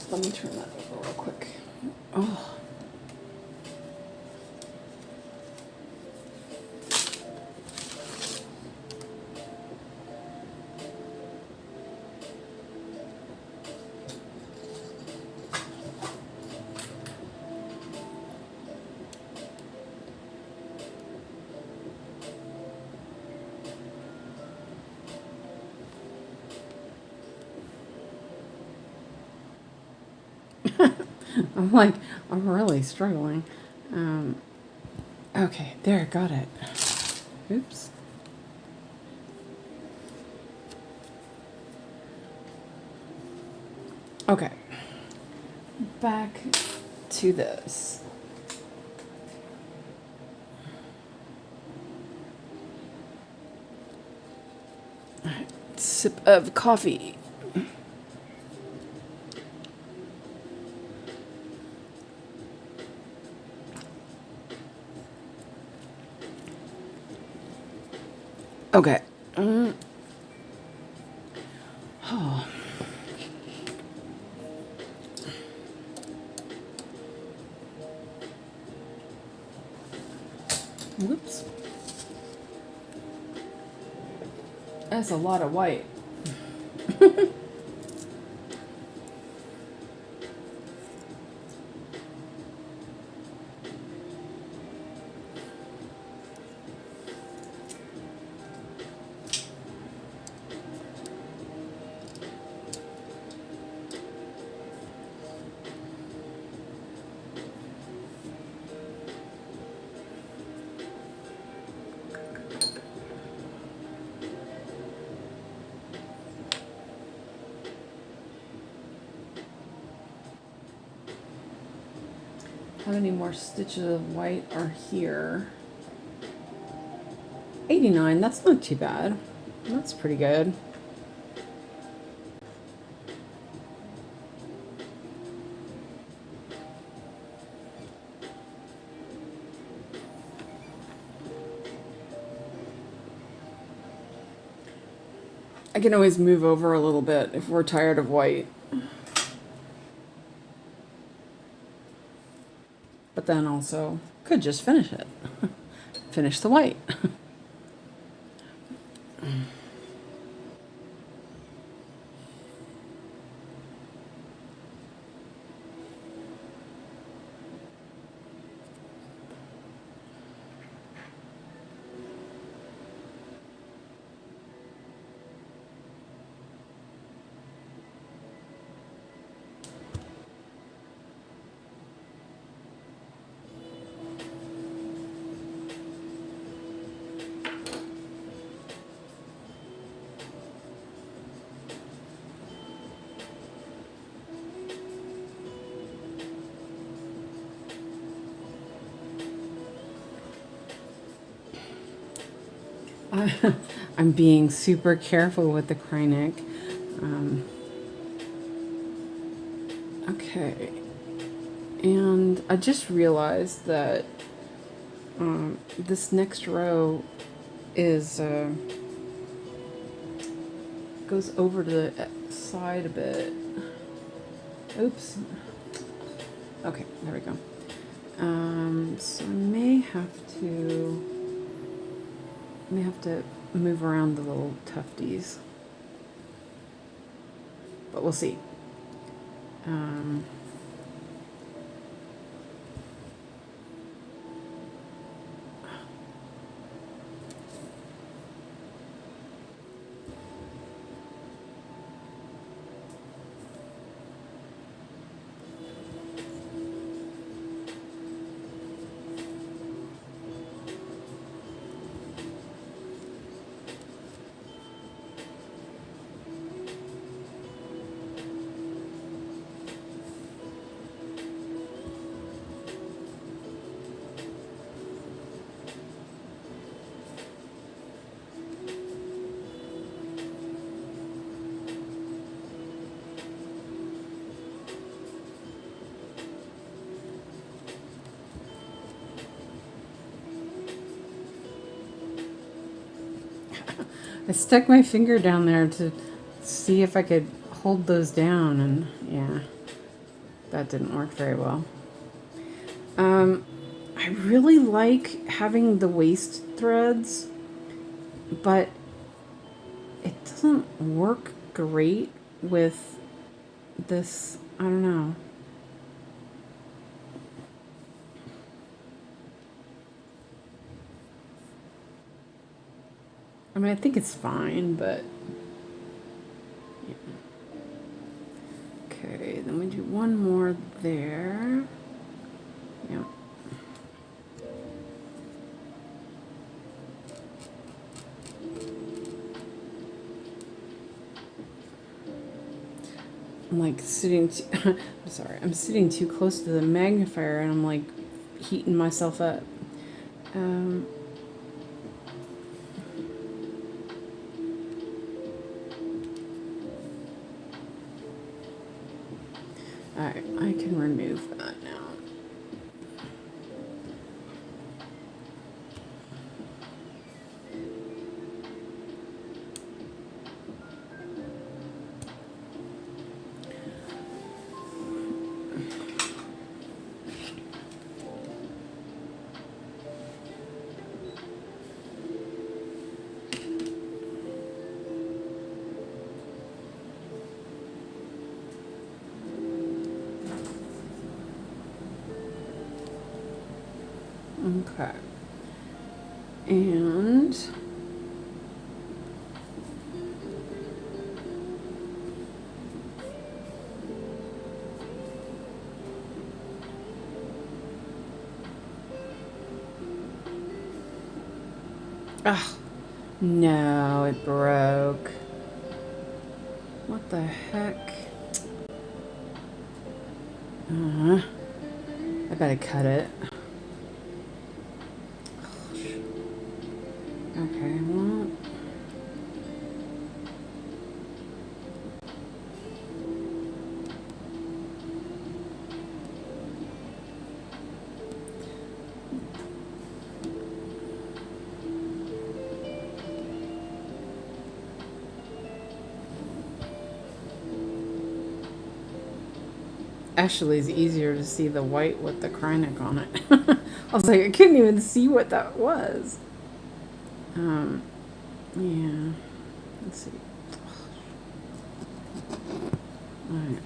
S1: Let me turn that over real quick. Oh. I'm really struggling. Okay, there, got it. Oops. Okay, back to this. All right, sip of coffee. Okay. Oh. Whoops. That's a lot of white. How many more stitches of white are here? 89, that's not too bad. That's pretty good. I can always move over a little bit if we're tired of white. But then also could just finish it. Finish the white. I'm being super careful with the 𝐒𝐀𝐋. Okay, and I just realized that this next row is goes over to the side a bit. Oops. Okay, there we go. So I may have to move around the little tufties, but we'll see. I stuck my finger down there to see if I could hold those down, and yeah, that didn't work very well. I really like having the waist threads, but it doesn't work great with this, I don't know. I mean, I think it's fine, but yeah. Okay, then we do one more there. Yep. I'm like sitting, I'm sorry, I'm sitting too close to the magnifier and I'm like heating myself up. Alright, I can remove that now. Okay. And no, it broke. What the heck? I better cut it. Okay, well. Actually, it's easier to see the white with the 𝐒𝐀𝐋 on it. I was like, I couldn't even see what that was. Yeah. Let's see. All right.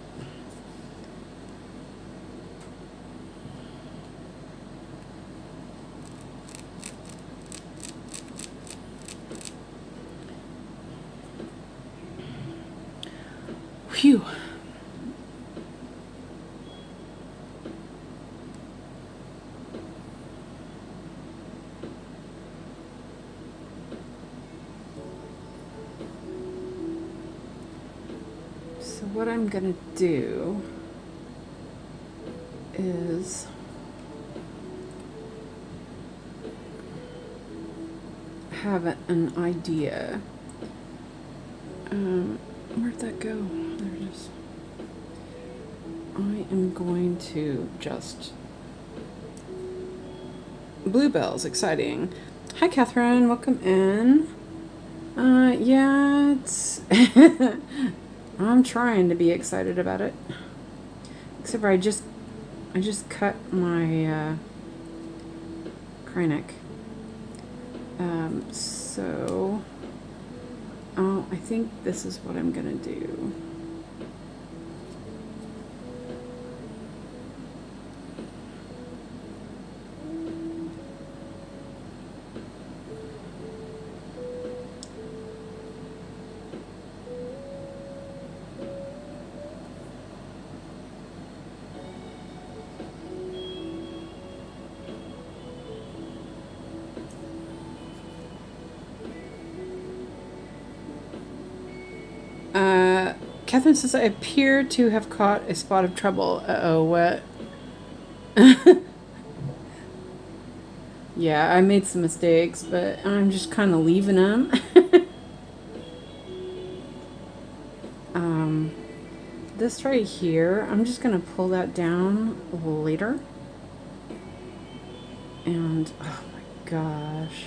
S1: Phew. So what I'm gonna do is have an idea. Where'd that go? There it is. I am going to just Bluebells, exciting. Hi, Catherine. Welcome in. Yeah, it's I'm trying to be excited about it. Except for I just cut my 𝐒𝐀𝐋. So I think this is what I'm gonna do. Catherine says, I appear to have caught a spot of trouble. Uh-oh, what? Yeah, I made some mistakes, but I'm just kind of leaving them. This right here, I'm just going to pull that down later. And, oh my gosh.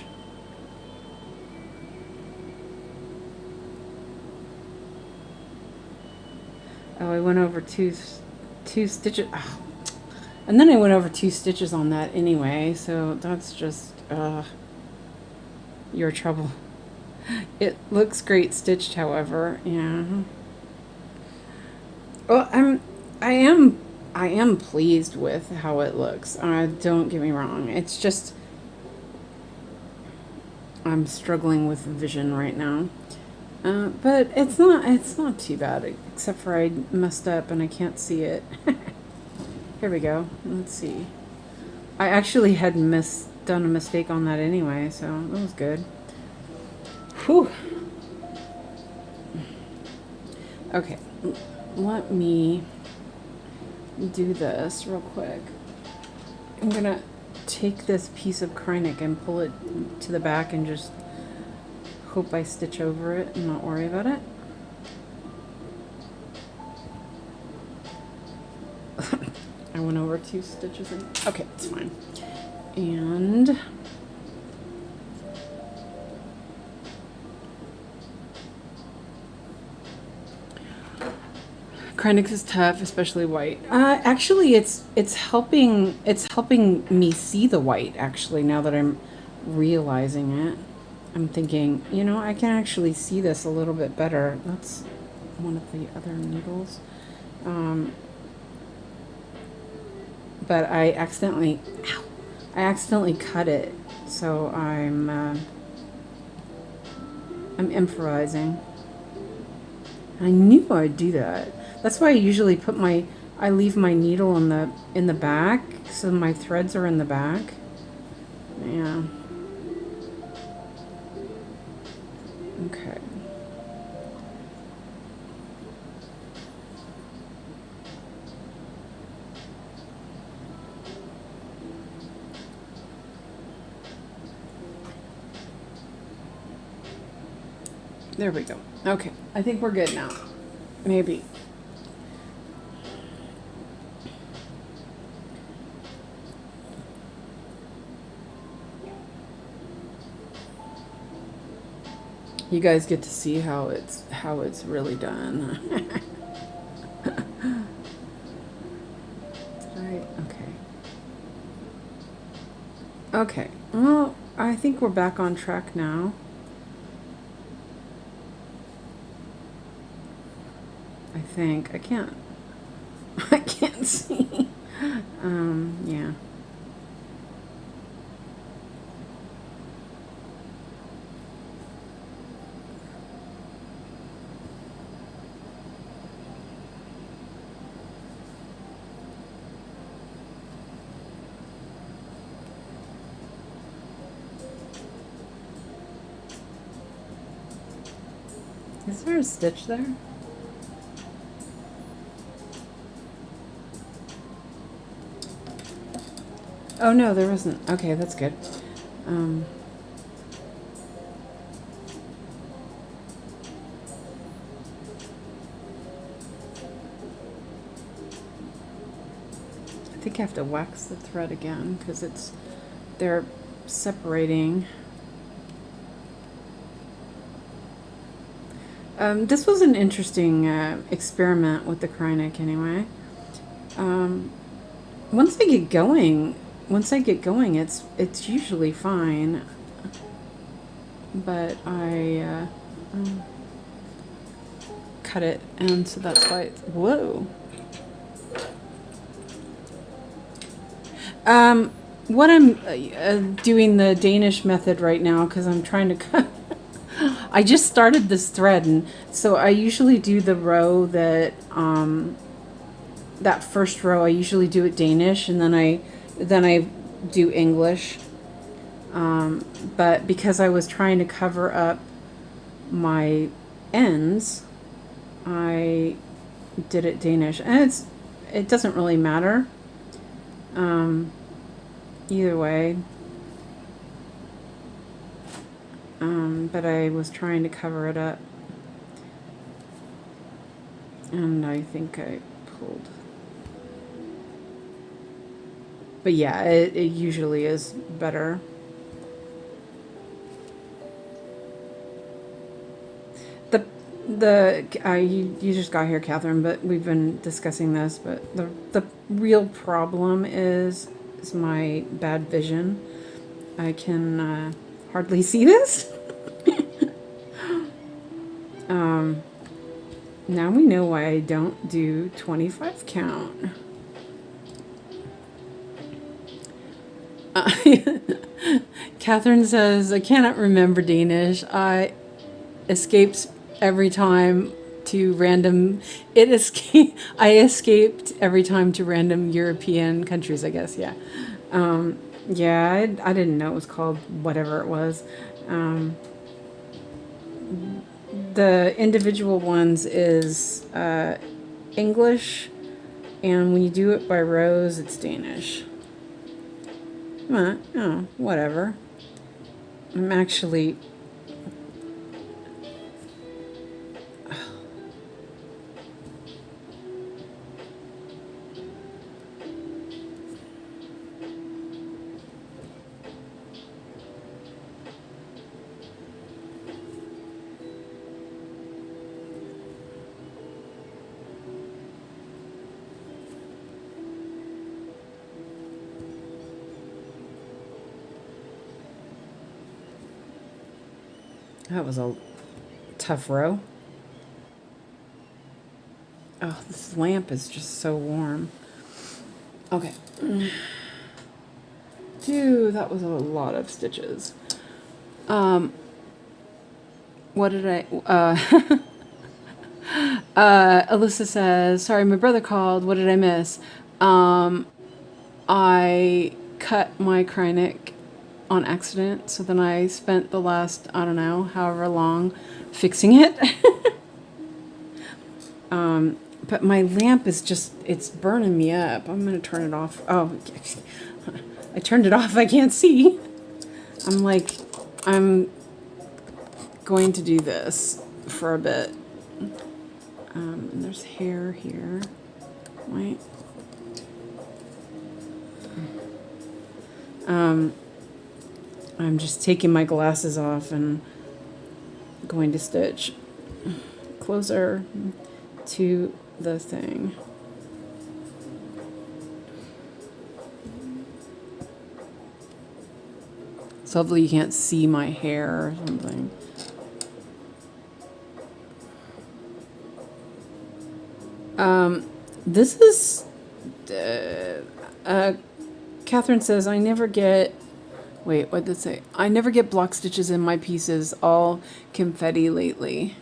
S1: Oh, I went over two stitches. Oh. And then I went over 2 stitches on that anyway, so that's just your trouble. It looks great stitched, however. Yeah. Well, I am pleased with how it looks. Don't get me wrong. It's just I'm struggling with vision right now. But it's not too bad, except for I messed up and I can't see it. Here we go. Let's see. I actually had done a mistake on that anyway, so that was good. Whew. Okay, let me do this real quick. I'm gonna take this piece of 𝐒𝐀𝐋 and pull it to the back and just hope I stitch over it and not worry about it. I went over 2 stitches and okay, it's fine. And 𝐒𝐀𝐋 is tough, especially white. Actually, it's helping me see the white. Actually, now that I'm realizing it. I'm thinking, you know, I can actually see this a little bit better. That's one of the other needles. But I accidentally cut it, so I'm improvising. I knew I'd do that. That's why I usually I leave my needle in the back, so my threads are in the back. Yeah. Okay. There we go. Okay, I think we're good now. Maybe. You guys get to see how it's really done. Okay, well, I think we're back on track now. I think. I can't see. Yeah. Is there a stitch there? Oh no, there isn't. Okay, that's good. I think I have to wax the thread again because they're separating. This was an interesting experiment with the 𝐒𝐀𝐋 anyway. Once I get going, it's usually fine. But I cut it, and so that's why it's, whoa. What I'm doing the Danish method right now because I'm trying to cut. I just started this thread, and so I usually do the row that that first row. I usually do it Danish, and then I do English. But because I was trying to cover up my ends, I did it Danish, and it doesn't really matter. Either way. But I was trying to cover it up, and I think I pulled. But yeah, it usually is better. You just got here, Catherine, but we've been discussing this. But the real problem is my bad vision. I can hardly see this. Now we know why I don't do 25 count. Catherine says, I cannot remember Danish. I escaped every time to random. I escaped every time to random European countries, I guess. Yeah. Yeah, I didn't know it was called whatever it was. The individual ones is English, and when you do it by rows, it's Danish. Oh, whatever. I'm actually... That was a tough row. Oh, this lamp is just so warm. Okay. Dude, that was a lot of stitches. What did I... Alyssa says, sorry, my brother called. What did I miss? I cut my 𝐒𝐀𝐋 on accident, so then I spent the last, I don't know, however long fixing it. But my lamp is just, it's burning me up. I'm gonna turn it off. Oh, I turned it off, I can't see. I'm going to do this for a bit. And there's hair here. Wait. I'm just taking my glasses off and going to stitch closer to the thing. So hopefully you can't see my hair or something. This is, Catherine says, I never get, wait, what did it say? I never get block stitches in my pieces, all confetti lately.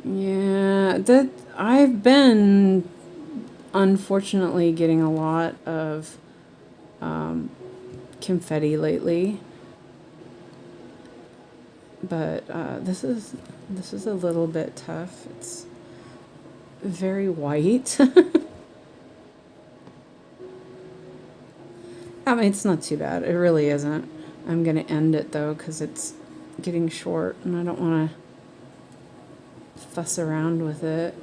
S1: Yeah, that, I've been, unfortunately, getting a lot of confetti lately. But this is a little bit tough. It's very white. I mean, it's not too bad. It really isn't. I'm going to end it, though, because it's getting short, and I don't want to fuss around with it.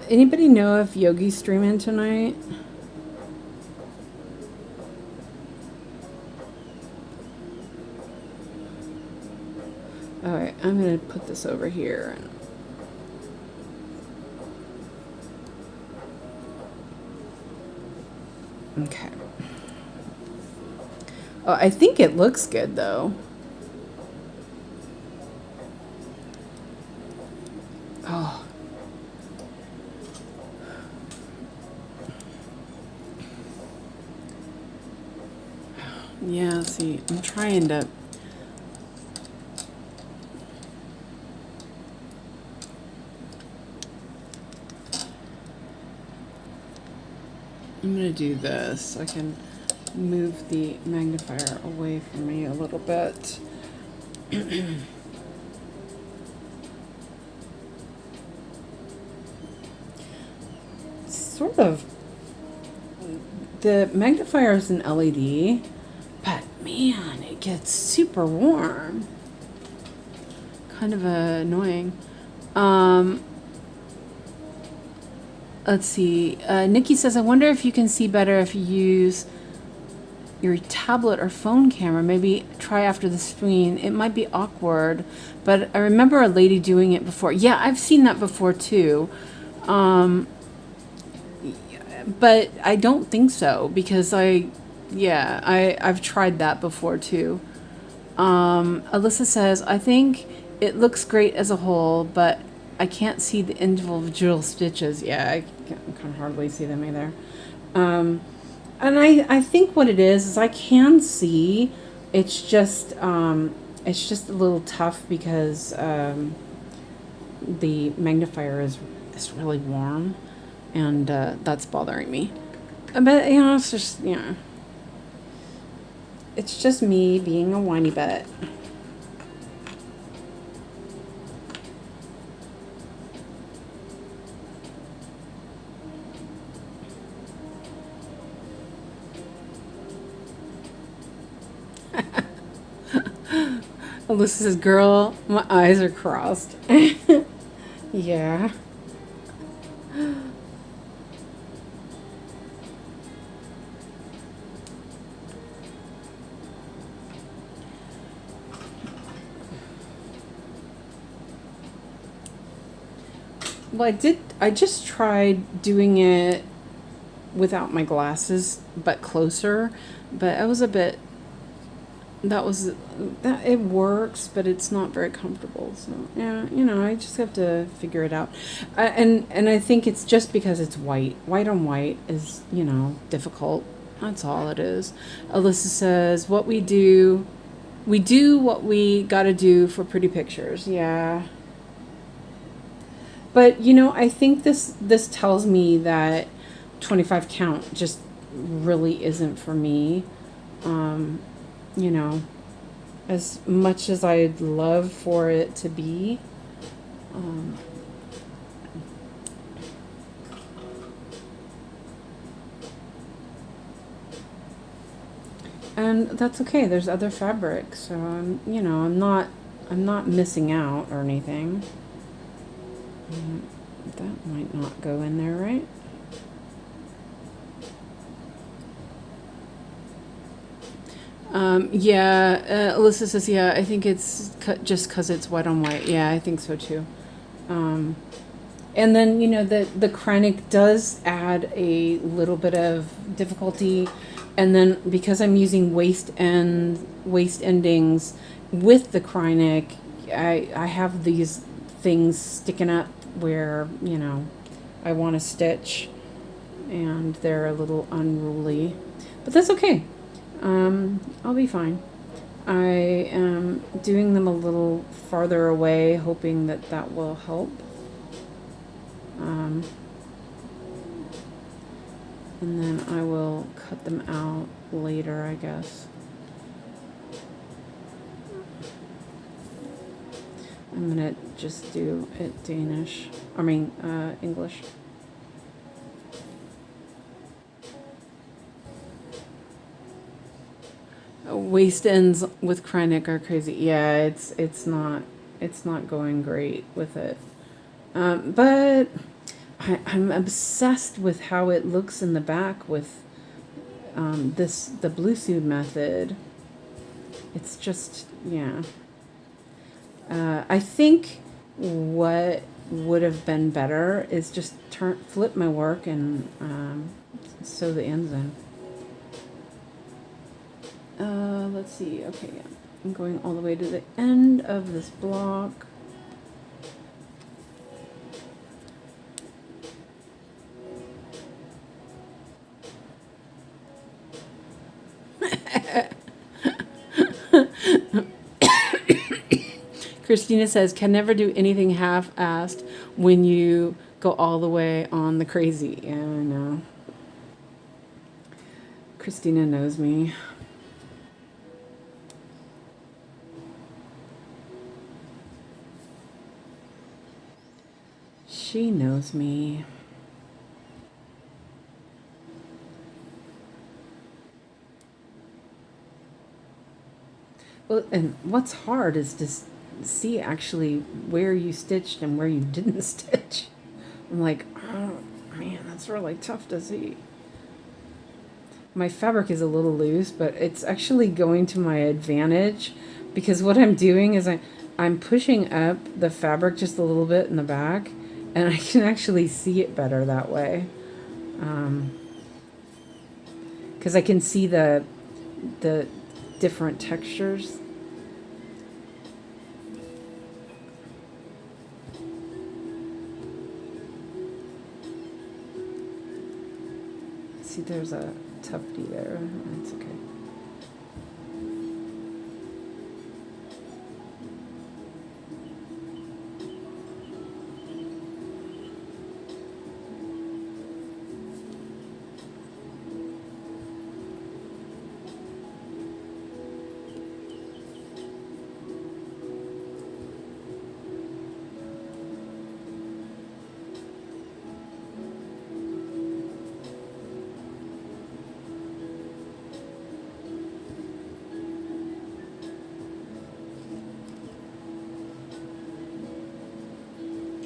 S1: Anybody know if Yogi's streaming tonight? Alright, I'm going to put this over here. Okay. Oh, I think it looks good, though. Oh. Yeah, see, I'm trying to... I'm going to do this so I can move the magnifier away from me a little bit. Sort of. The magnifier is an LED, but man, it gets super warm. Kind of annoying. Let's see. Nikki says, I wonder if you can see better if you use your tablet or phone camera. Maybe try after the screen. It might be awkward, but I remember a lady doing it before. Yeah, I've seen that before too. But I don't think so because I've tried that before too. Alyssa says, I think it looks great as a whole, but I can't see the individual stitches. Yeah, I can hardly see them either. And I think what it is I can see. It's just a little tough because the magnifier is really warm, and that's bothering me. But it's just it's just me being a whiny butt. Alyssa says, girl, my eyes are crossed. Yeah. Well, I just tried doing it without my glasses, but closer. But I was a bit... it works, but it's not very comfortable. So yeah, I just have to figure it out. And I think it's just because it's white on white is difficult. That's all it is. Alyssa says, what we do what we gotta do for pretty pictures. Yeah, but I think this tells me that 25 count just really isn't for me. As much as I'd love for it to be. And that's okay. There's other fabrics, so I'm not missing out or anything. That might not go in there, right? Alyssa says, yeah, I think it's just because it's white on white. Yeah, I think so too. And then, you know, the 𝐒𝐀𝐋 does add a little bit of difficulty. And then because I'm using waist endings with the 𝐒𝐀𝐋, I have these things sticking up where, you know, I want to stitch, and they're a little unruly. But that's okay. I'll be fine. I am doing them a little farther away, hoping that that will help. And then I will cut them out later, I guess. I'm gonna just do it English. Waist ends with 𝐒𝐀𝐋 are crazy. Yeah, it's not going great with it. But I'm obsessed with how it looks in the back with the Bluesuit method. It's just, yeah. I think what would have been better is just flip my work and sew the ends in. Let's see. Okay, yeah. I'm going all the way to the end of this block. Christina says, can never do anything half-assed when you go all the way on the crazy. Yeah, I know. Christina knows me. She knows me. Well, and what's hard is to see actually where you stitched and where you didn't stitch. I'm like, oh man, that's really tough to see. My fabric is a little loose, but it's actually going to my advantage, because what I'm doing is I'm pushing up the fabric just a little bit in the back, and I can actually see it better that way. Because I can see the different textures. See, there's a tufty there. That's okay.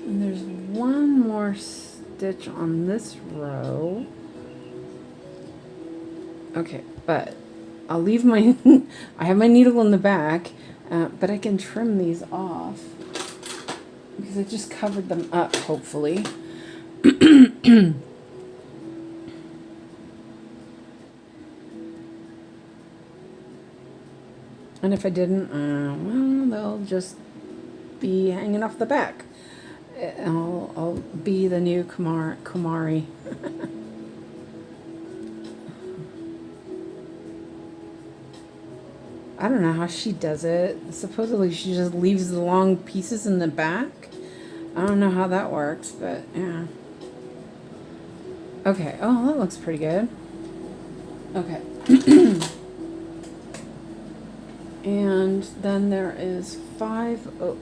S1: And there's one more stitch on this row. Okay, but I'll leave my, I have my needle in the back, but I can trim these off because I just covered them up, hopefully. And if I didn't, well, they'll just be hanging off the back. I'll be the new Kumari. I don't know how she does it. Supposedly she just leaves the long pieces in the back. I don't know how that works, but yeah. Okay, oh, that looks pretty good. Okay. And then there is 5 over.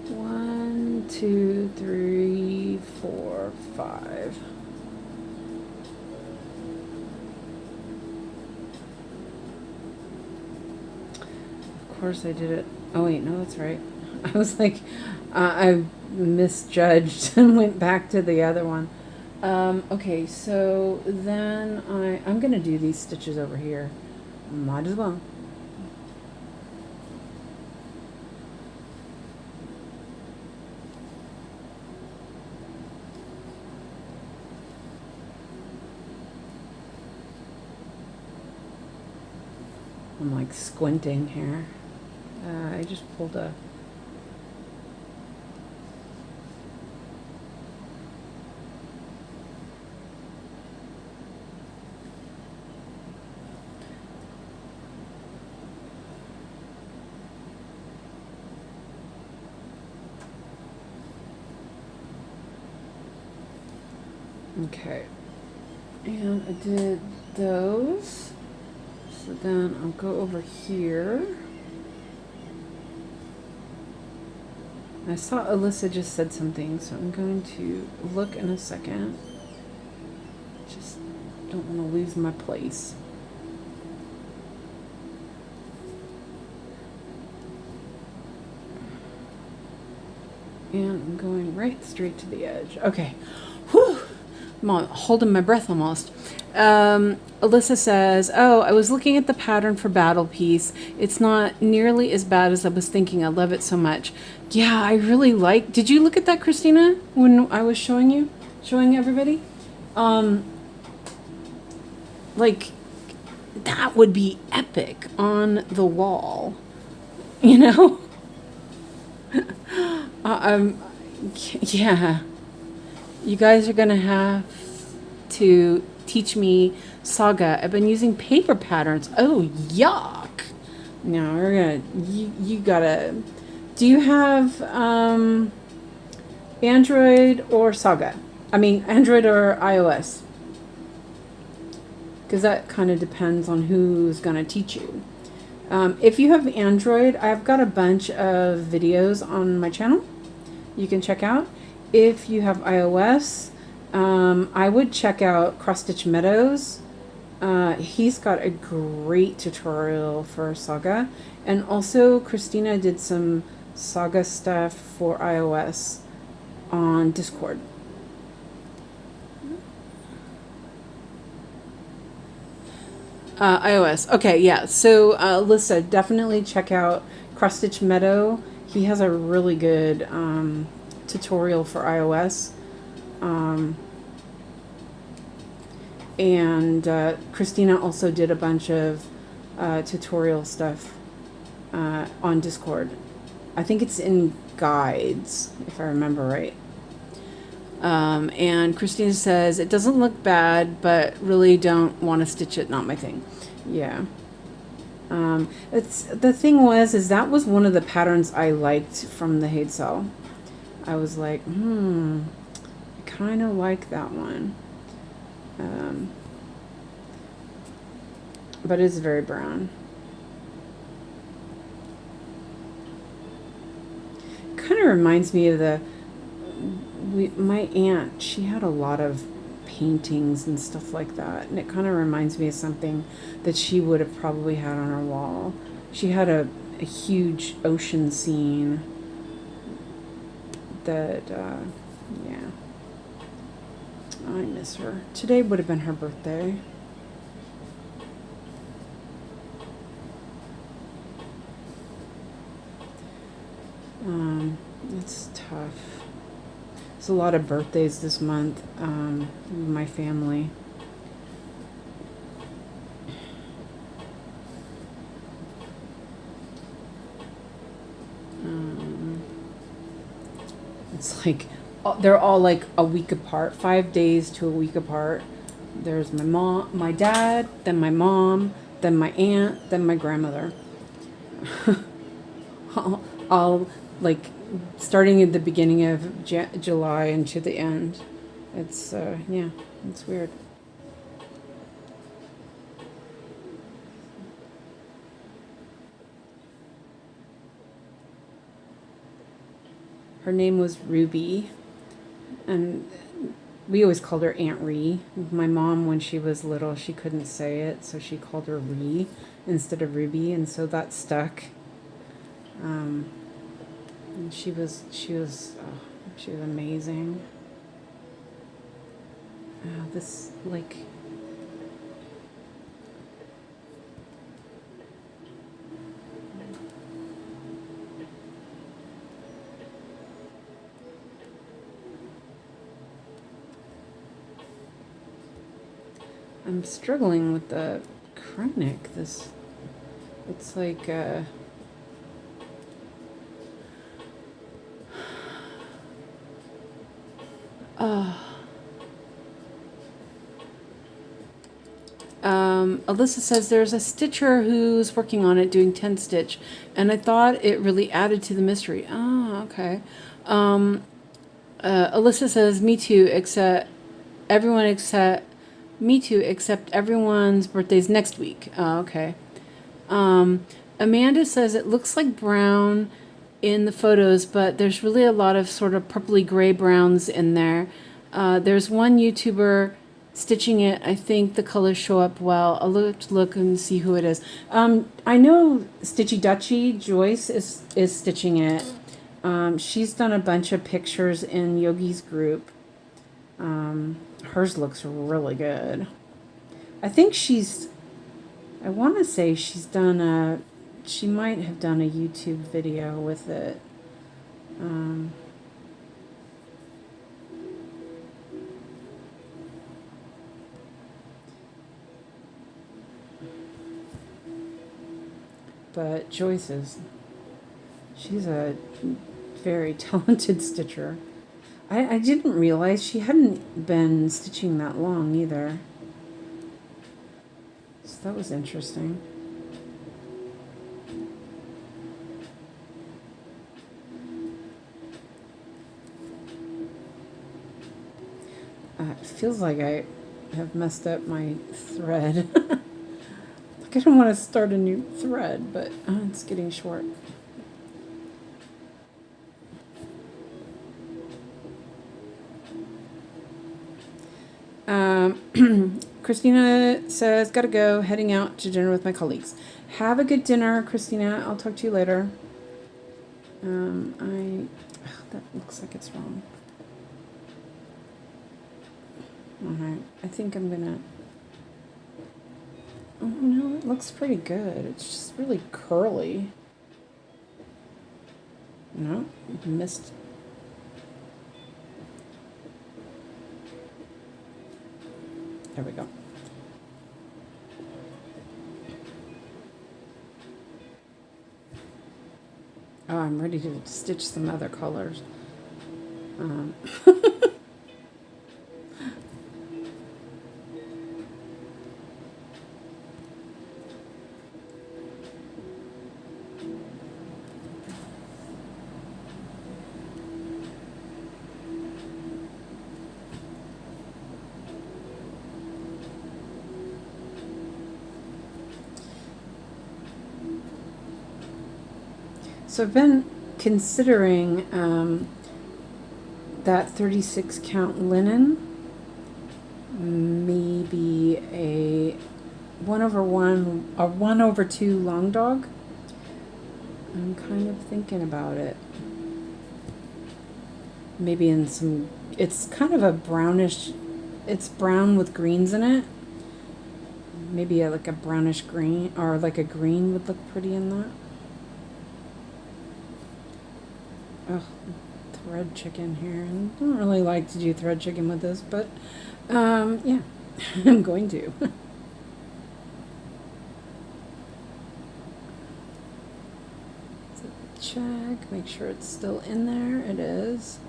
S1: 1, 2, 3, 4, 5. Of course I did it. Oh wait, no, that's right. I was like, I misjudged and went back to the other one. Okay, so then I'm gonna do these stitches over here. Might as well. I'm like squinting here. I just pulled a... Okay, and I did those. So then I'll go over here. I saw Alyssa just said something, so I'm going to look in a second. Just don't want to lose my place. And I'm going right straight to the edge. Okay. Whew. I'm holding my breath almost. Alyssa says, oh, I was looking at the pattern for Battle Piece. It's not nearly as bad as I was thinking. I love it so much. Yeah, I really like... Did you look at that, Christina, when I was showing everybody? Like, that would be epic on the wall. You know? Yeah. You guys are going to have to teach me Saga. I've been using paper patterns. Oh, yuck. No, we're going to... You got to... Do you have Android or Saga? I mean, Android or iOS? Because that kind of depends on who's going to teach you. If you have Android, I've got a bunch of videos on my channel you can check out. If you have iOS, I would check out Cross Stitch Meadows. He's got a great tutorial for Saga. And also, Christina did some Saga stuff for iOS on Discord. iOS. Okay, yeah. So, Alyssa, definitely check out Cross Stitch Meadow. He has a really good tutorial for iOS. And Christina also did a bunch of tutorial stuff on Discord. I think it's in guides, if I remember right. And Christina says, it doesn't look bad, but really don't want to stitch it. Not my thing. Yeah. The thing is that was one of the patterns I liked from the HAED SAL. I was like, I kind of like that one. But it's very brown. Kind of reminds me of my aunt. She had a lot of paintings and stuff like that, and it kind of reminds me of something that she would have probably had on her wall. She had a huge ocean scene that, yeah. I miss her. Today would have been her birthday. It's tough. There's a lot of birthdays this month, my family. It's like, they're all like a week apart, 5 days to a week apart. There's my mom, my dad, then my mom, then my aunt, then my grandmother. all like starting at the beginning of July and to the end. It's, yeah, it's weird. Her name was Ruby, and we always called her Aunt Ree. My mom, when she was little, she couldn't say it, so she called her Ree instead of Ruby, and so that stuck. And she was amazing. This, like, I'm struggling with the 𝐒𝐀𝐋 𝐁𝐥𝐿. It's like Alyssa says there's a stitcher who's working on it doing 10 stitch, and I thought it really added to the mystery. Oh, okay. Alyssa says me too, except everyone's birthday's next week. Oh, okay. Amanda says it looks like brown in the photos, but there's really a lot of sort of purpley gray browns in there. There's one YouTuber stitching it. I think the colors show up well. I'll look and see who it is. I know Stitchy Dutchy Joyce is stitching it. She's done a bunch of pictures in Yogi's group. Hers looks really good. I think I want to say she might have done a YouTube video with it. But Joyce she's a very talented stitcher. I didn't realize she hadn't been stitching that long either. So that was interesting. It feels like I have messed up my thread. Like I don't want to start a new thread, but it's getting short. Christina says, gotta go, heading out to dinner with my colleagues. Have a good dinner, Christina. I'll talk to you later. That looks like it's wrong. Alright, I think I'm gonna... Oh no, it looks pretty good. It's just really curly. No, missed. There we go. Oh, I'm ready to stitch some other colors. So I've been considering that 36 count linen, maybe a 1/1 or 1/2 long dog. I'm kind of thinking about it. Maybe in some, it's kind of a brownish, it's brown with greens in it. Maybe like a brownish green, or like a green would look pretty in that. Oh, thread chicken here. I don't really like to do thread chicken with this, but yeah, I'm going to. So check, make sure it's still in there. It is.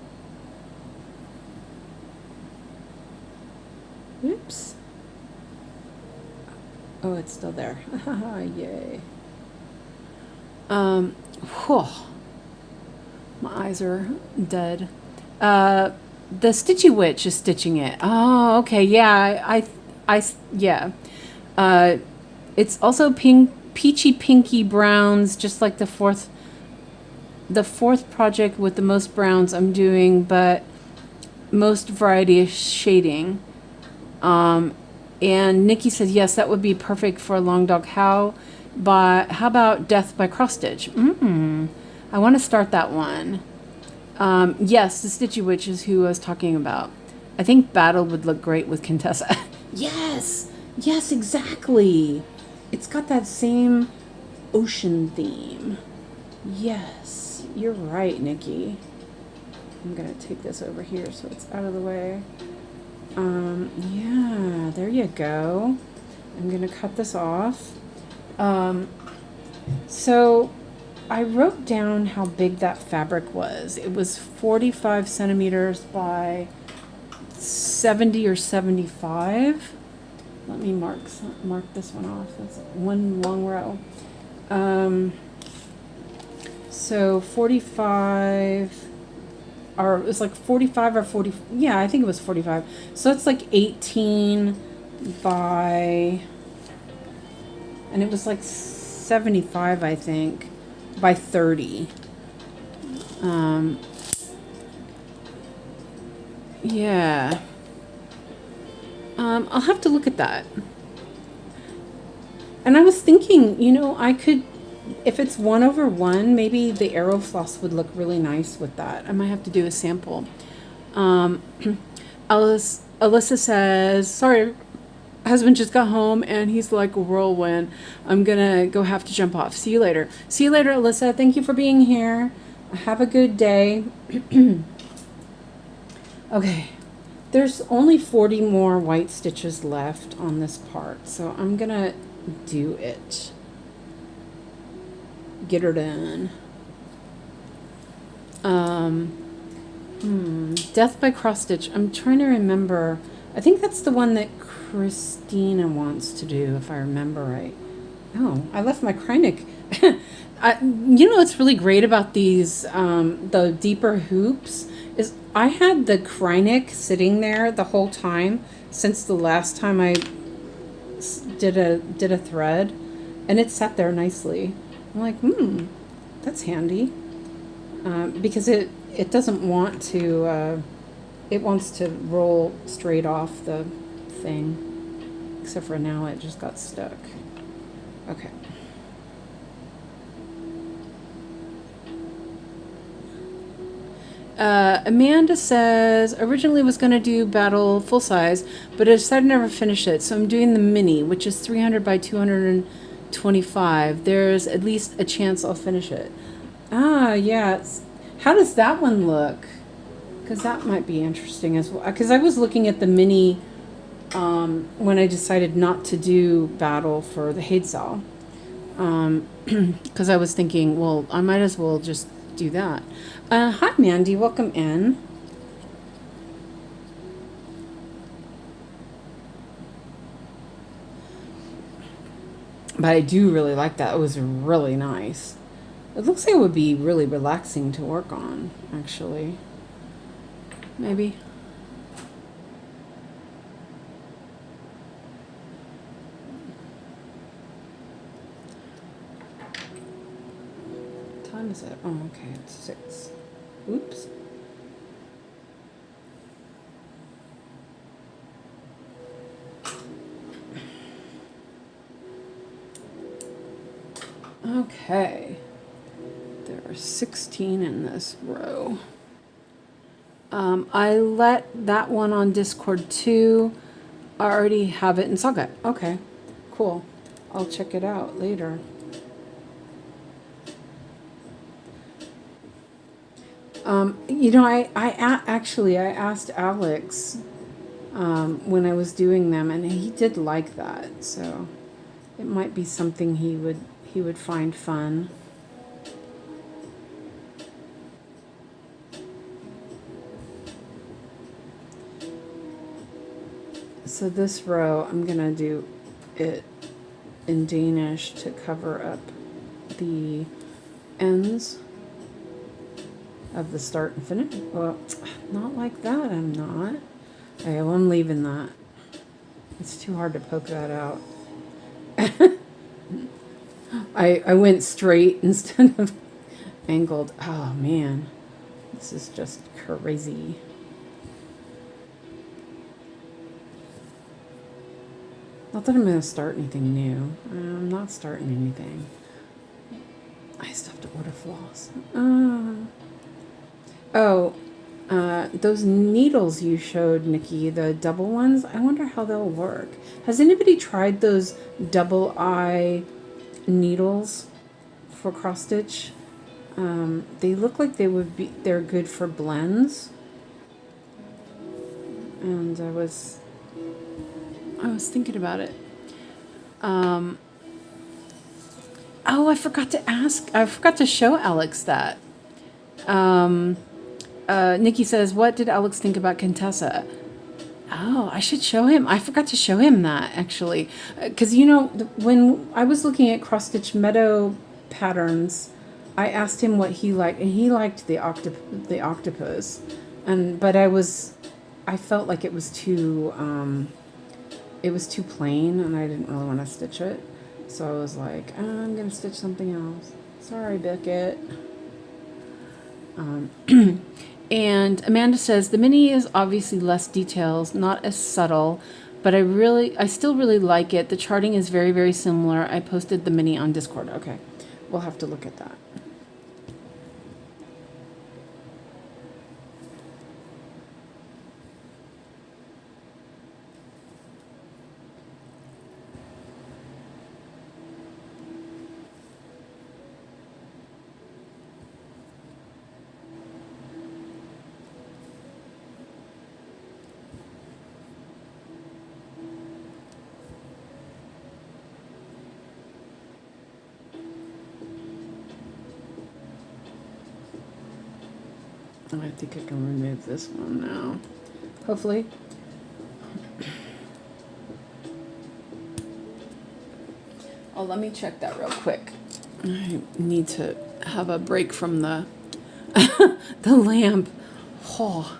S1: Oops. Oh, it's still there. Yay. Whew. My eyes are dead. The Stitchy Witch is stitching it. Oh, okay. Yeah, yeah. It's also peachy pinky browns, just like the fourth project with the most browns I'm doing, but most variety of shading. And Nikki says yes, that would be perfect for a long dog. How about Death by Cross Stitch? I want to start that one. Yes, the Stitchy Witch is who I was talking about. I think Battle would look great with Contessa. Yes, exactly. It's got that same ocean theme. Yes, you're right, Nikki. I'm going to take this over here so it's out of the way. Yeah, there you go. I'm going to cut this off. So I wrote down how big that fabric was. It was 45 centimeters by 70 or 75. Let me mark this one off. That's one long row. So 45, or it was like 45 or 40. Yeah, I think it was 45. So it's like 18 by, and it was like 75, I think, by 30. Yeah. I'll have to look at that. And I was thinking, you know, I could, if it's 1/1, maybe the Aerofloss would look really nice with that. I might have to do a sample. Alyssa says, sorry, husband just got home and he's like a whirlwind. I'm gonna go have to jump off. See you later. See you later, Alyssa. Thank you for being here. Have a good day. Okay. There's only 40 more white stitches left on this part, so I'm gonna do it. Get her done. Death by cross stitch. I'm trying to remember. I think that's the one that Christina wants to do, if I remember right. Oh, I left my 𝐒𝐀𝐋. You know what's really great about these, the deeper hoops, is I had the 𝐒𝐀𝐋 sitting there the whole time since the last time I did a thread, and it sat there nicely. I'm like, that's handy, because it doesn't want to. It wants to roll straight off the thing, except for now it just got stuck. Okay. Amanda says, originally was going to do Battle full size, but I decided never finish it, so I'm doing the mini, which is 300 by 225. There's at least a chance I'll finish it. Ah, yeah. How does that one look? Because that might be interesting as well. Because I was looking at the mini when I decided not to do Battle for the HAED SAL. Because I was thinking, well, I might as well just do that. Hi, Mandy. Welcome in. But I do really like that. It was really nice. It looks like it would be really relaxing to work on, actually. Maybe. What time is it? Oh, okay. It's 6. Oops. Okay. There are 16 in this row. I let that one on Discord too. I already have it in Saga. Okay, cool. I'll check it out later. You know, I actually asked Alex when I was doing them, and he did like that, so it might be something he would find fun. So this row, I'm gonna do it in Danish to cover up the ends of the start and finish. Well, not like that, I'm not. Okay, well, I'm leaving that. It's too hard to poke that out. I went straight instead of angled. Oh man, this is just crazy. Not that I'm going to start anything new. I'm not starting anything. I still have to order floss. Those needles you showed, Nikki, the double ones, I wonder how they'll work. Has anybody tried those double eye needles for cross stitch? They look like they're good for blends. And I was thinking about it. Oh, I forgot to ask. I forgot to show Alex that. Nikki says, what did Alex think about Contessa? Oh, I should show him. I forgot to show him that, actually. Because, you know, when I was looking at cross-stitch meadow patterns, I asked him what he liked, and he liked the octopus. But I felt like it was too plain, and I didn't really want to stitch it. So I was like, I'm going to stitch something else. Sorry, Beckett. And Amanda says, the mini is obviously less details, not as subtle, but I still really like it. The charting is very, very similar. I posted the mini on Discord. Okay, we'll have to look at that. I think I can remove this one now. Hopefully. Oh, let me check that real quick. I need to have a break from the the lamp. Oh.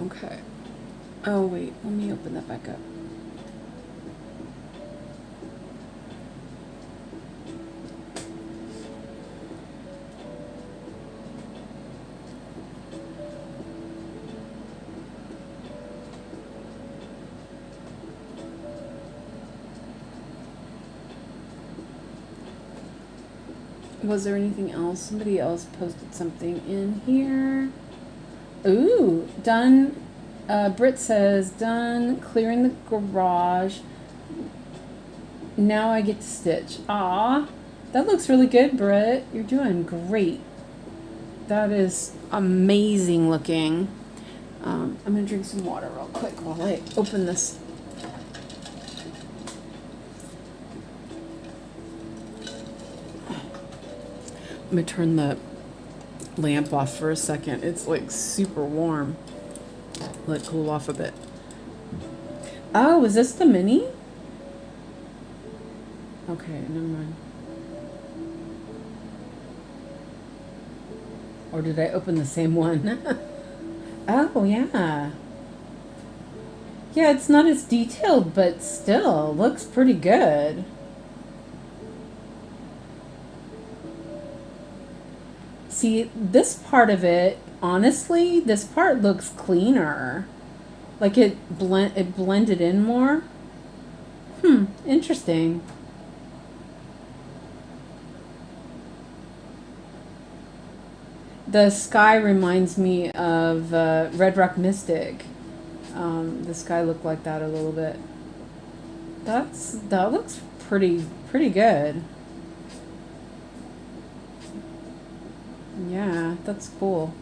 S1: Okay. Oh, wait. Let me open that back up. Was there anything else? Somebody else posted something in here. Ooh, done. Britt says, done clearing the garage. Now I get to stitch. Ah, that looks really good, Britt. You're doing great. That is amazing looking. I'm going to drink some water real quick while I open this. I'm going to turn the lamp off for a second. It's like super warm. Let it cool off a bit. Oh, is this the mini? Okay, never mind. Or did I open the same one? Oh, yeah. Yeah, it's not as detailed, but still looks pretty good. See, this part of it, honestly, this part looks cleaner. Like it blended in more. Interesting. The sky reminds me of Red Rock Mystic. The sky looked like that a little bit. That looks pretty good. Yeah, that's cool.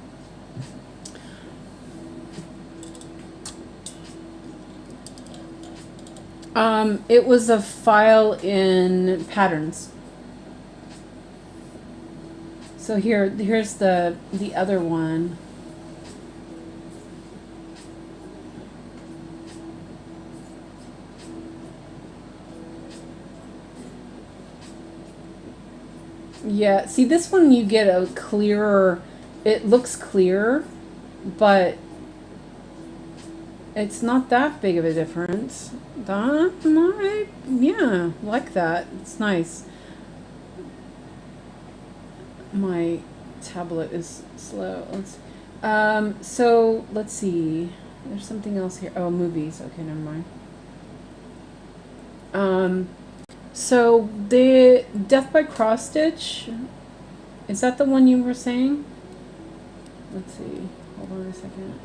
S1: It was a file in patterns. So here's the other one. Yeah, see this one you get a clearer, it looks clear, but it's not that big of a difference. Yeah, like that. It's nice. My tablet is slow. So let's see. There's something else here. Oh, movies. Okay, never mind. So the Death by Cross Stitch, is that the one you were saying? Let's see. Hold on a second.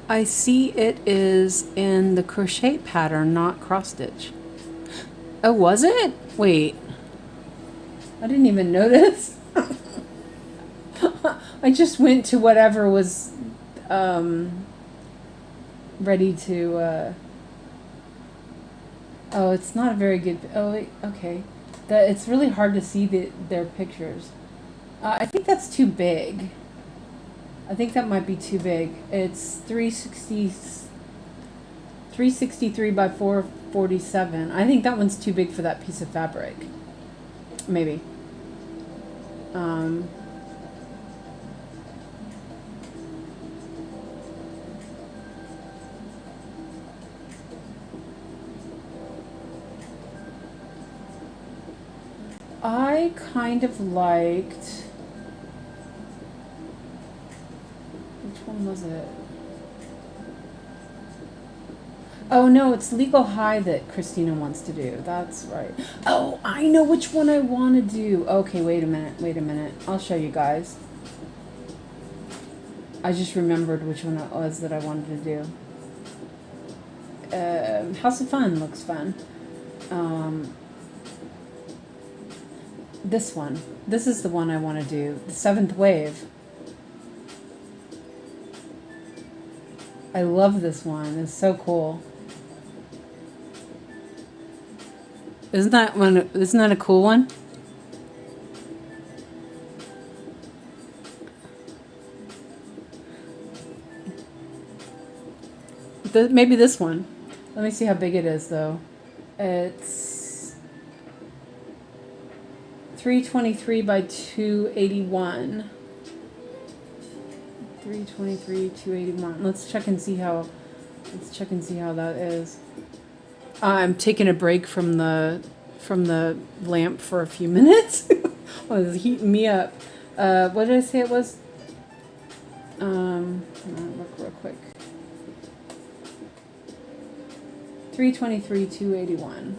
S1: I see it is in the crochet pattern, not cross stitch. Oh, was it? Wait. I didn't even notice. I just went to whatever was ready to... oh, it's not a very good... oh, wait, okay. It's really hard to see their pictures. I think that's too big. I think that might be too big. It's 363 by 447. I think that one's too big for that piece of fabric. Maybe. I kind of liked... which one was it? Oh no, it's Legal High that Christina wants to do. That's right. Oh, I know which one I want to do. Okay, wait a minute. I'll show you guys. I just remembered which one it was that I wanted to do. House of Fun looks fun. This one. This is the one I want to do. The Seventh Wave. I love this one. It's so cool. Isn't that a cool one? Maybe this one. Let me see how big it is though. It's 323 by 281. 323, 281. Let's check and see how that is. I'm taking a break from the lamp for a few minutes. Oh, it's heating me up. What did I say it was? Look real quick. 323, 281.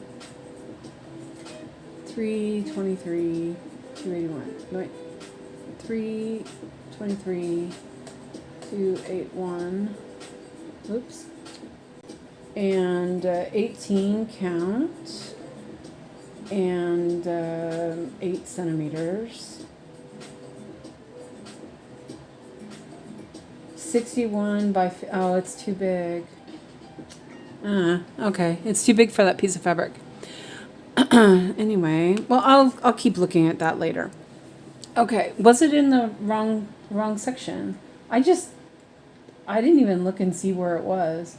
S1: 323, 281. Wait. 323, 281. Oops. And 18 count. And 8 centimeters. 61 by... oh, it's too big. Okay. It's too big for that piece of fabric. Anyway, well, I'll keep looking at that later. Okay. Was it in the wrong section? I didn't even look and see where it was.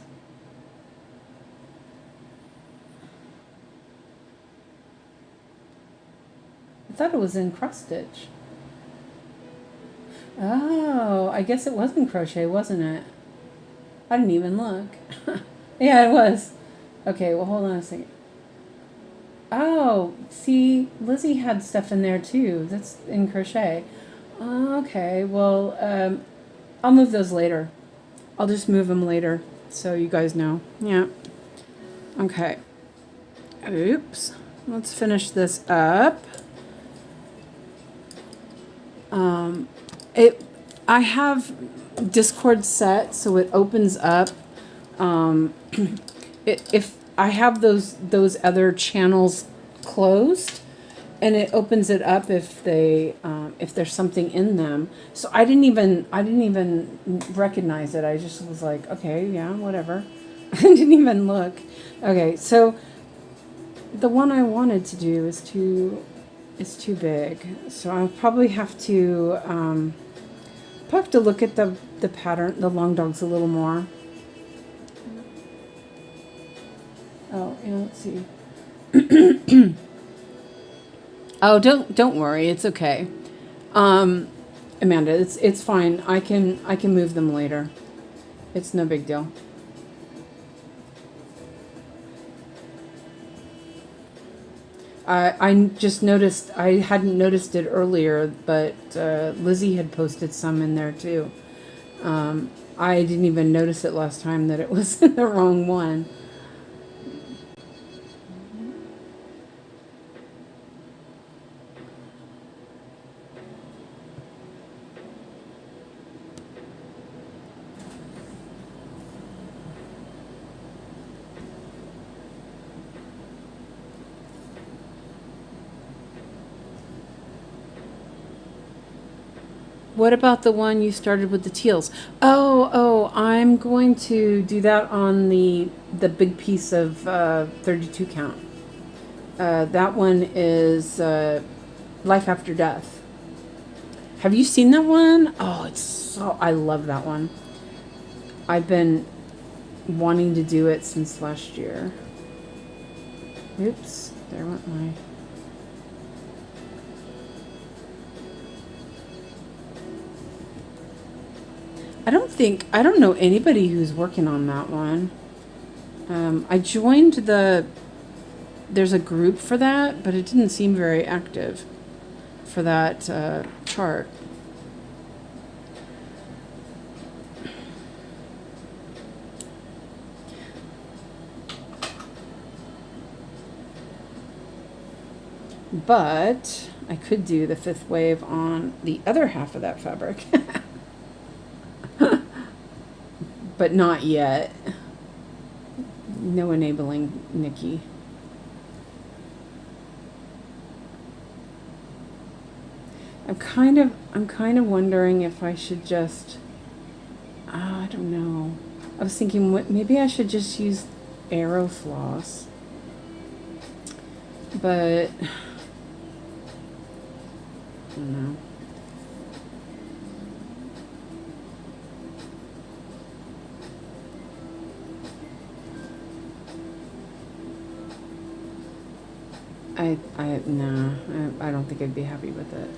S1: I thought it was in cross stitch. Oh, I guess it was in crochet, wasn't it? I didn't even look. Yeah, it was. Okay, well, hold on a second. Oh, see, Lizzie had stuff in there too. That's in crochet. Okay, well, I'll move those later. I'll just move them later so you guys know. Yeah. Okay. Oops. Let's finish this up. I have Discord set so it opens up. If I have those other channels closed, and it opens it up if there's something in them. So I didn't even recognize it. I just was like, okay, yeah, whatever. I didn't even look. Okay, so the one I wanted to do is too big. So I'll probably have to look at the pattern, the long dogs a little more. Oh, yeah, let's see. Oh, don't worry, it's okay. Amanda, it's fine. I can move them later. It's no big deal. I just noticed, I hadn't noticed it earlier, but Lizzie had posted some in there too. I didn't even notice it last time that it was the wrong one. What about the one you started with the teals? Oh, I'm going to do that on the big piece of 32 count. That one is Life After Death. Have you seen that one? Oh, I love that one. I've been wanting to do it since last year. Oops, there went my... I don't know anybody who's working on that one. I joined there's a group for that, but it didn't seem very active for that chart. But I could do the 5th wave on the other half of that fabric. But not yet. No enabling, Nikki. I'm kind of wondering if I should just, I don't know. I was thinking maybe I should just use Arrow Floss. But I don't know. No, I don't think I'd be happy with it.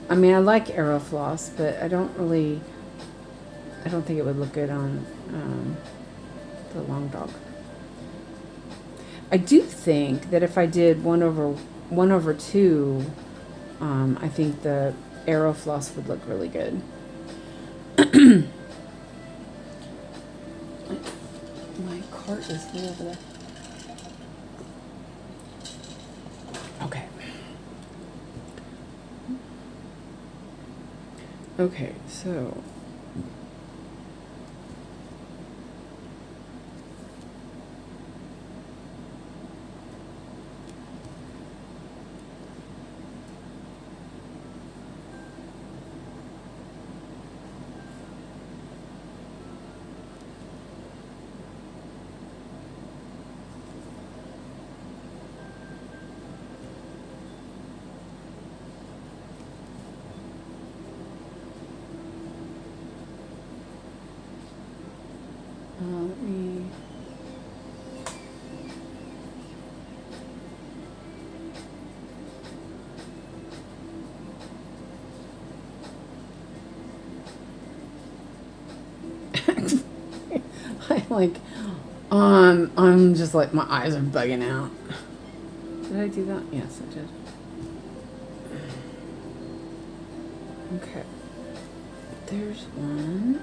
S1: I mean, I like Arrow Floss, but I don't think it would look good on the long dog. I do think that if I did 1/2, I think the Arrow Floss would look really good. My cart is way over there. Okay. Okay, so let me... I'm just like, my eyes are bugging out. Did I do that? Yes, I did. Okay. There's one.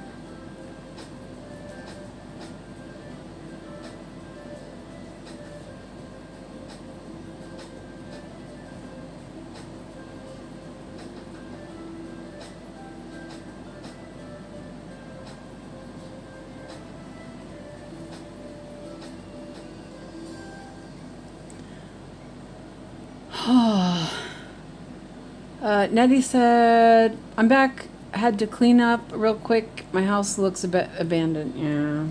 S1: Nettie said, I'm back. I had to clean up real quick. My house looks a bit abandoned. Yeah,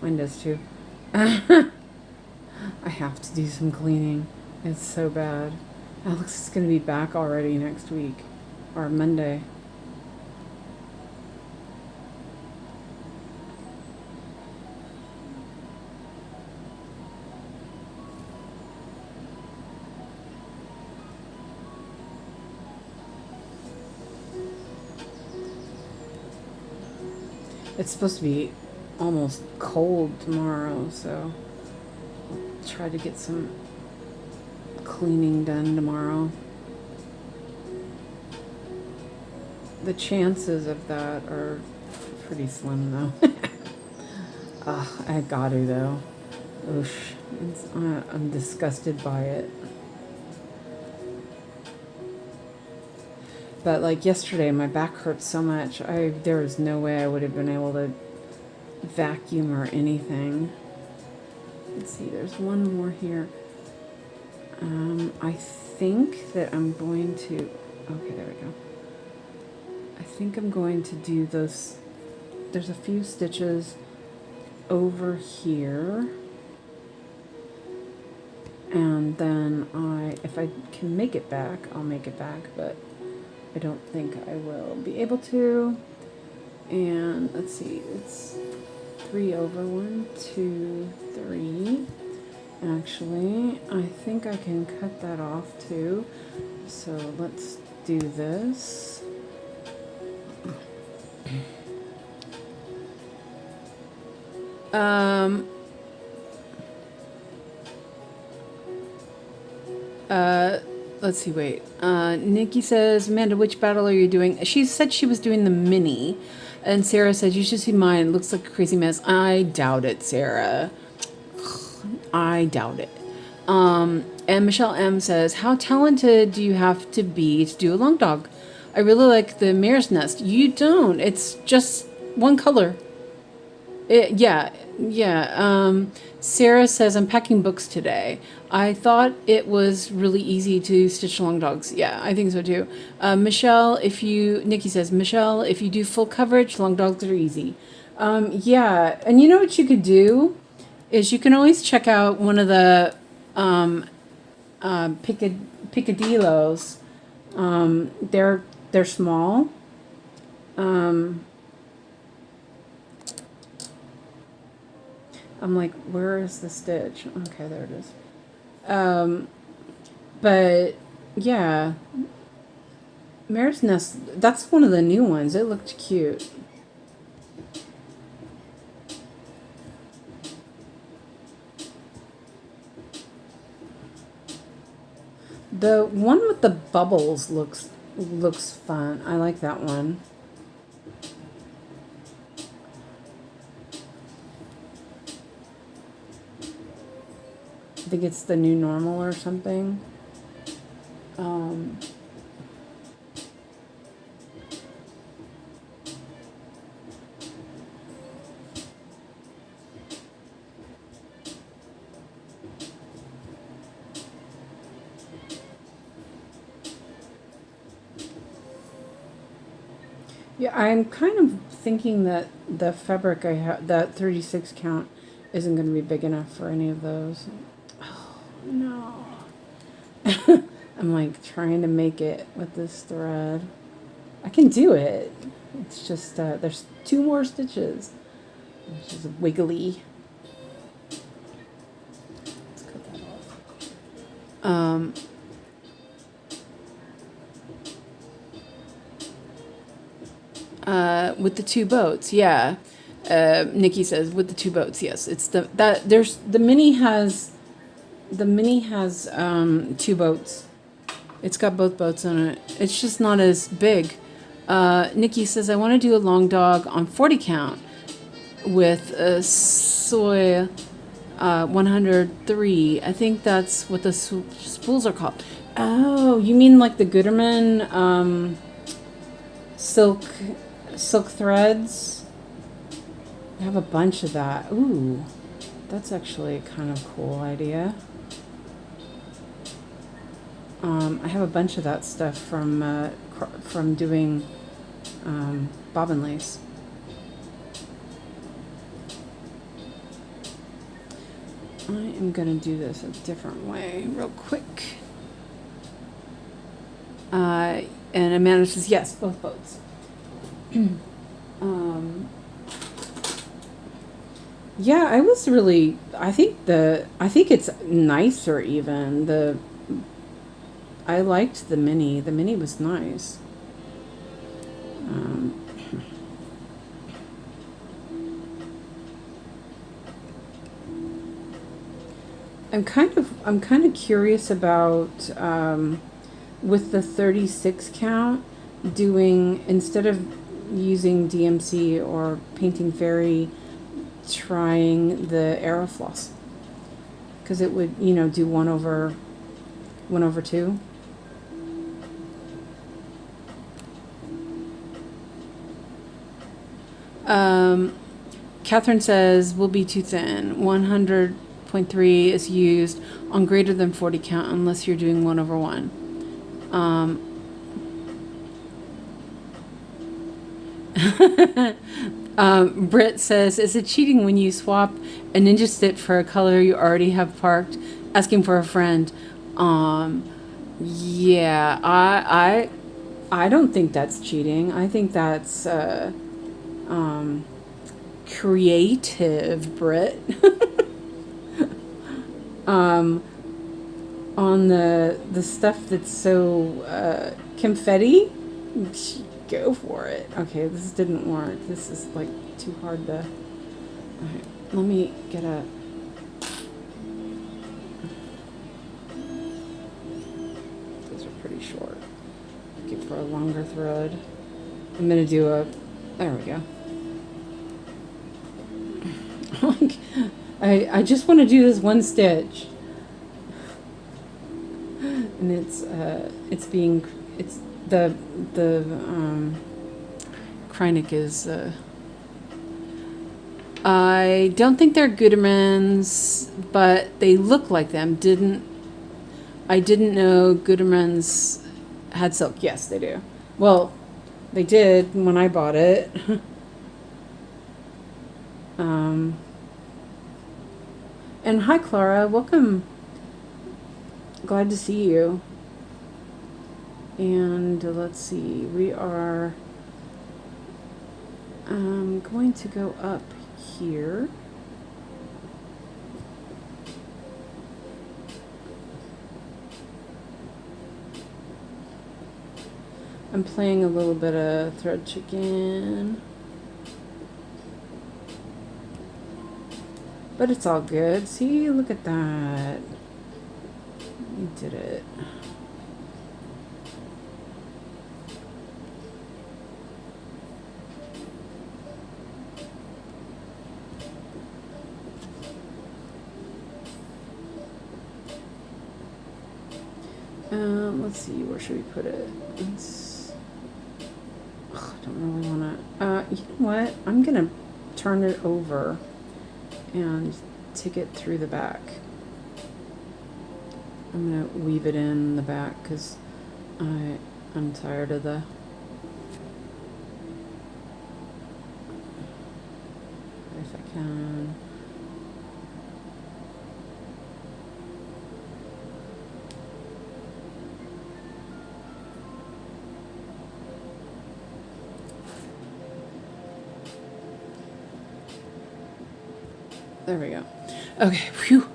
S1: mine does too. I have to do some cleaning. It's so bad. Alex is going to be back already next week. Or Monday. It's supposed to be almost cold tomorrow, so I'll try to get some cleaning done tomorrow. The chances of that are pretty slim, though. I got to, though. Oosh. I'm disgusted by it. But like yesterday, my back hurt so much. There was no way I would have been able to vacuum or anything. Let's see, there's one more here. I think that I'm going to... Okay, there we go. I think I'm going to do those. There's a few stitches over here. And then if I can make it back, I'll make it back, but I don't think I will be able to. And let's see, it's 3 over 1, 2, 3. Actually, I think I can cut that off too. So let's do this. Let's see, wait. Nikki says, Amanda, which battle are you doing? She said she was doing the mini. And Sarah said, you should see mine. It looks like a crazy mess. I doubt it, Sarah. I doubt it. And Michelle M says, how talented do you have to be to do a long dog? I really like the mare's nest. You don't. It's just one color. Yeah. Sarah says, I'm packing books today. I thought it was really easy to stitch long dogs. Yeah, I think so too. Nikki says, Michelle, if you do full coverage, long dogs are easy. Yeah, and you know what you could do is you can always check out one of the picadillos. They're small. I'm like, where is the stitch? Okay, there it is. But yeah, Mare's Nest, that's one of the new ones. It looked cute. The one with the bubbles looks fun. I like that one. I think it's the new normal or something. Yeah, I'm kind of thinking that the fabric I have, that 36 count, isn't going to be big enough for any of those. No. I'm like trying to make it with this thread. I can do it. It's just there's 2 more stitches, which is wiggly. Let's cut that off. With the 2 boats, yeah. Nikki says with the 2 boats, yes. It's the mini has 2 boats. It's got both boats on it. It's just not as big. Nikki says, I want to do a long dog on 40 count with a soy 103. I think that's what the spools are called. Oh, you mean like the Gooderman silk threads? I have a bunch of that. Ooh, that's actually a kind of cool idea. I have a bunch of that stuff from doing bobbin lace. I am gonna do this a different way, real quick. And Amanda says yes, both boats. Yeah, I think it's nicer even. I liked the mini. The mini was nice. I'm kind of curious about with the 36 count doing, instead of using DMC or Painting Fairy, trying the Aerofloss, because it would, do 1 over 2. Catherine says will be too thin. 100.3 is used on greater than 40 count unless you're doing 1 over 1. Britt says, is it cheating when you swap a ninja stitch for a color you already have parked? Asking for a friend. Yeah, I don't think that's cheating. I think that's creative, Britt. On the stuff that's so confetti, go for it. Okay, this didn't work. This is like too hard to. Alright, let me get a. Those are pretty short. Looking for a longer thread. I'm gonna do a. There we go. I just want to do this one stitch, and it's the 𝐒𝐀𝐋 is. I don't think they're 𝐒𝐀𝐋, but they look like them. I didn't know 𝐒𝐀𝐋 had silk. Yes, they do. Well, they did when I bought it. And hi, Clara. Welcome. Glad to see you. And let's see. We are going to go up here. I'm playing a little bit of thread chicken. But it's all good. See, look at that. You did it. Let's see, where should we put it? I don't really want to. You know what? I'm gonna turn it over and take it through the back. I'm gonna weave it in the back because I'm tired of the. If I can. There we go. Okay. Phew.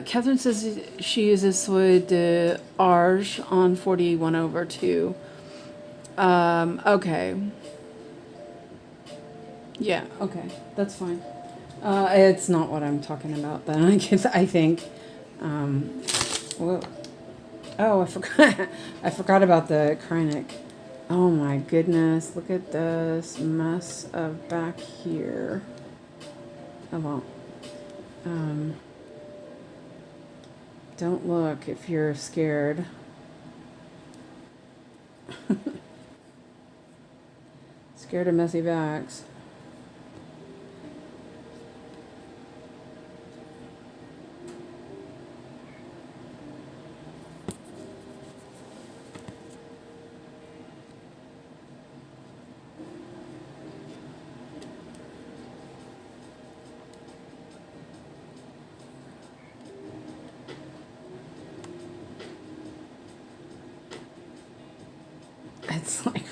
S1: Catherine says she uses soy de Arge on 41/2. Okay. Yeah, okay. That's fine. It's not what I'm talking about then. I think. Whoa. Oh, I forgot. I forgot about the 𝐒𝐀𝐋. Oh my goodness! Look at this mess of back here. Oh well. Don't look if you're scared. Scared of messy backs. It's like,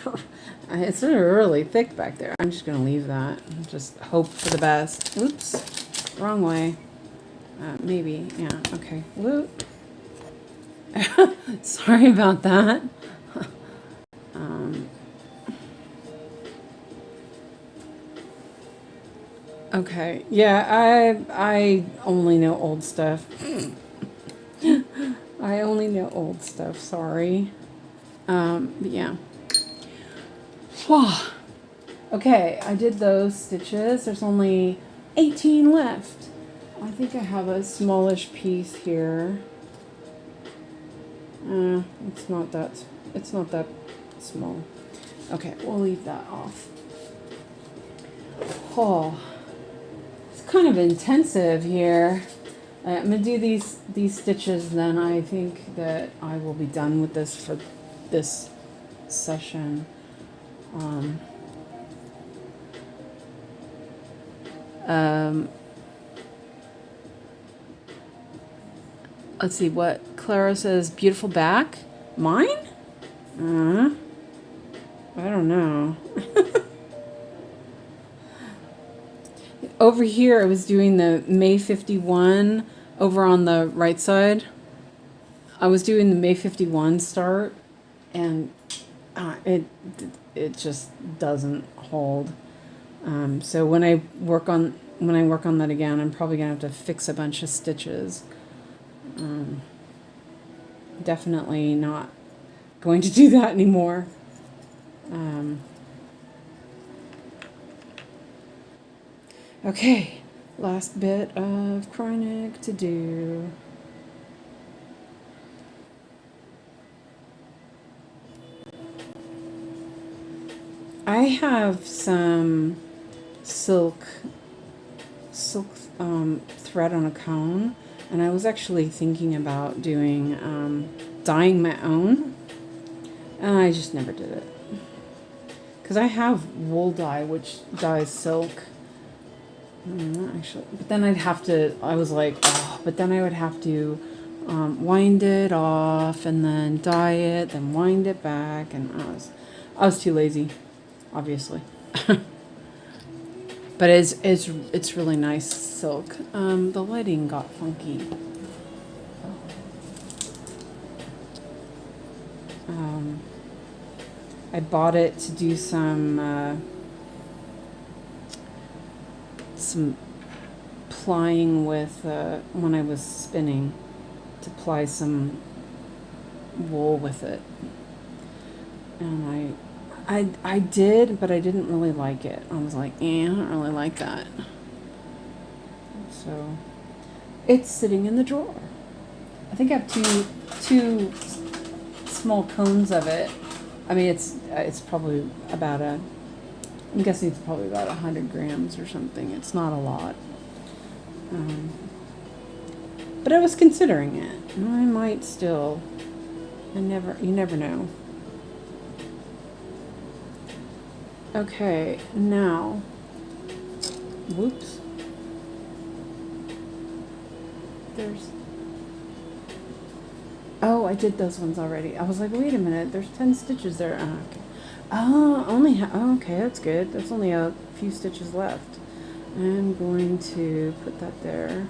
S1: it's really thick back there. I'm just gonna leave that. Just hope for the best. Oops, wrong way. Maybe, yeah, okay. Whoop. Sorry about that. Okay, yeah, I only know old stuff. I only know old stuff, sorry. But yeah. Whew. Okay, I did those stitches. There's only 18 left. I think I have a smallish piece here. It's not that small. Okay, we'll leave that off. Oh, it's kind of intensive here. I'm gonna do these stitches, then I think that I will be done with this for this session. Let's see what Clara says. Beautiful back. Mine? I don't know. Over here, I was doing the May 51 over on the right side. I was doing the May 51 start, and it just doesn't hold. So when I work on that again, I'm probably gonna have to fix a bunch of stitches. Definitely not going to do that anymore. Okay, last bit of 𝐒𝐀𝐋 to do. I have some silk thread on a cone, and I was actually thinking about doing dyeing my own, and I just never did it because I have wool dye which dyes silk. Actually, but then I'd have to. I was like, oh, but then I would have to wind it off and then dye it, then wind it back, and I was too lazy, obviously. But it's really nice silk. The lighting got funky. I bought it to do some plying with when I was spinning, to ply some wool with it, and I did, but I didn't really like it. I was like, I don't really like that. So it's sitting in the drawer. I think I have two small cones of it. I mean, it's probably about I'm guessing it's probably about 100 grams or something. It's not a lot. But I was considering it. I might still. You never know. Okay, now, whoops. Oh, I did those ones already. I was like, wait a minute, there's 10 stitches there. Oh, okay. Oh, okay, that's good. There's only a few stitches left. I'm going to put that there.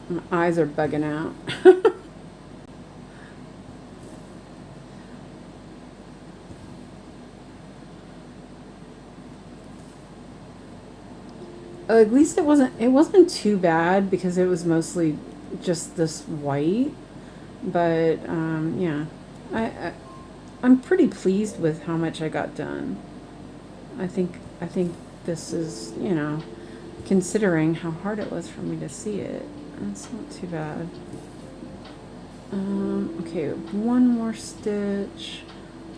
S1: My eyes are bugging out. At least it wasn't too bad because it was mostly just this white. But yeah, I'm pretty pleased with how much I got done. I think this is, considering how hard it was for me to see it, it's not too bad. Okay, one more stitch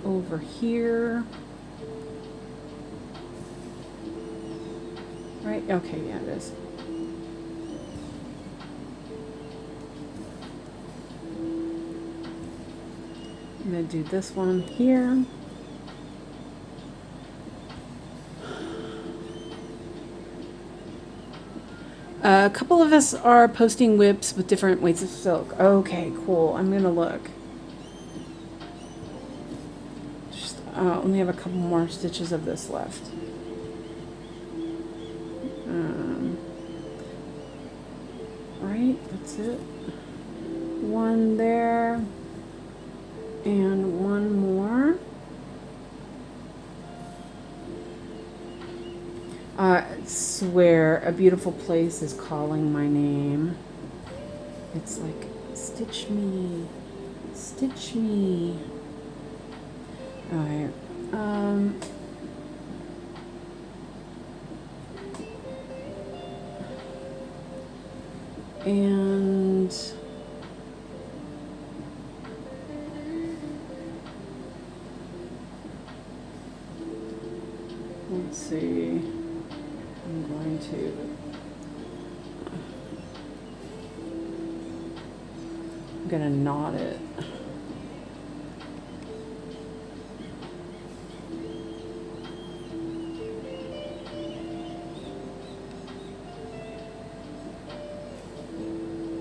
S1: over here. Right? Okay, yeah, it is. I'm going to do this one here. A couple of us are posting whips with different weights of silk. Okay, cool. I'm going to look. Just only have a couple more stitches of this left. Right, that's it. One there, and one more. I swear, a beautiful place is calling my name. It's like, stitch me, stitch me. All right. And let's see, I'm going to knot it.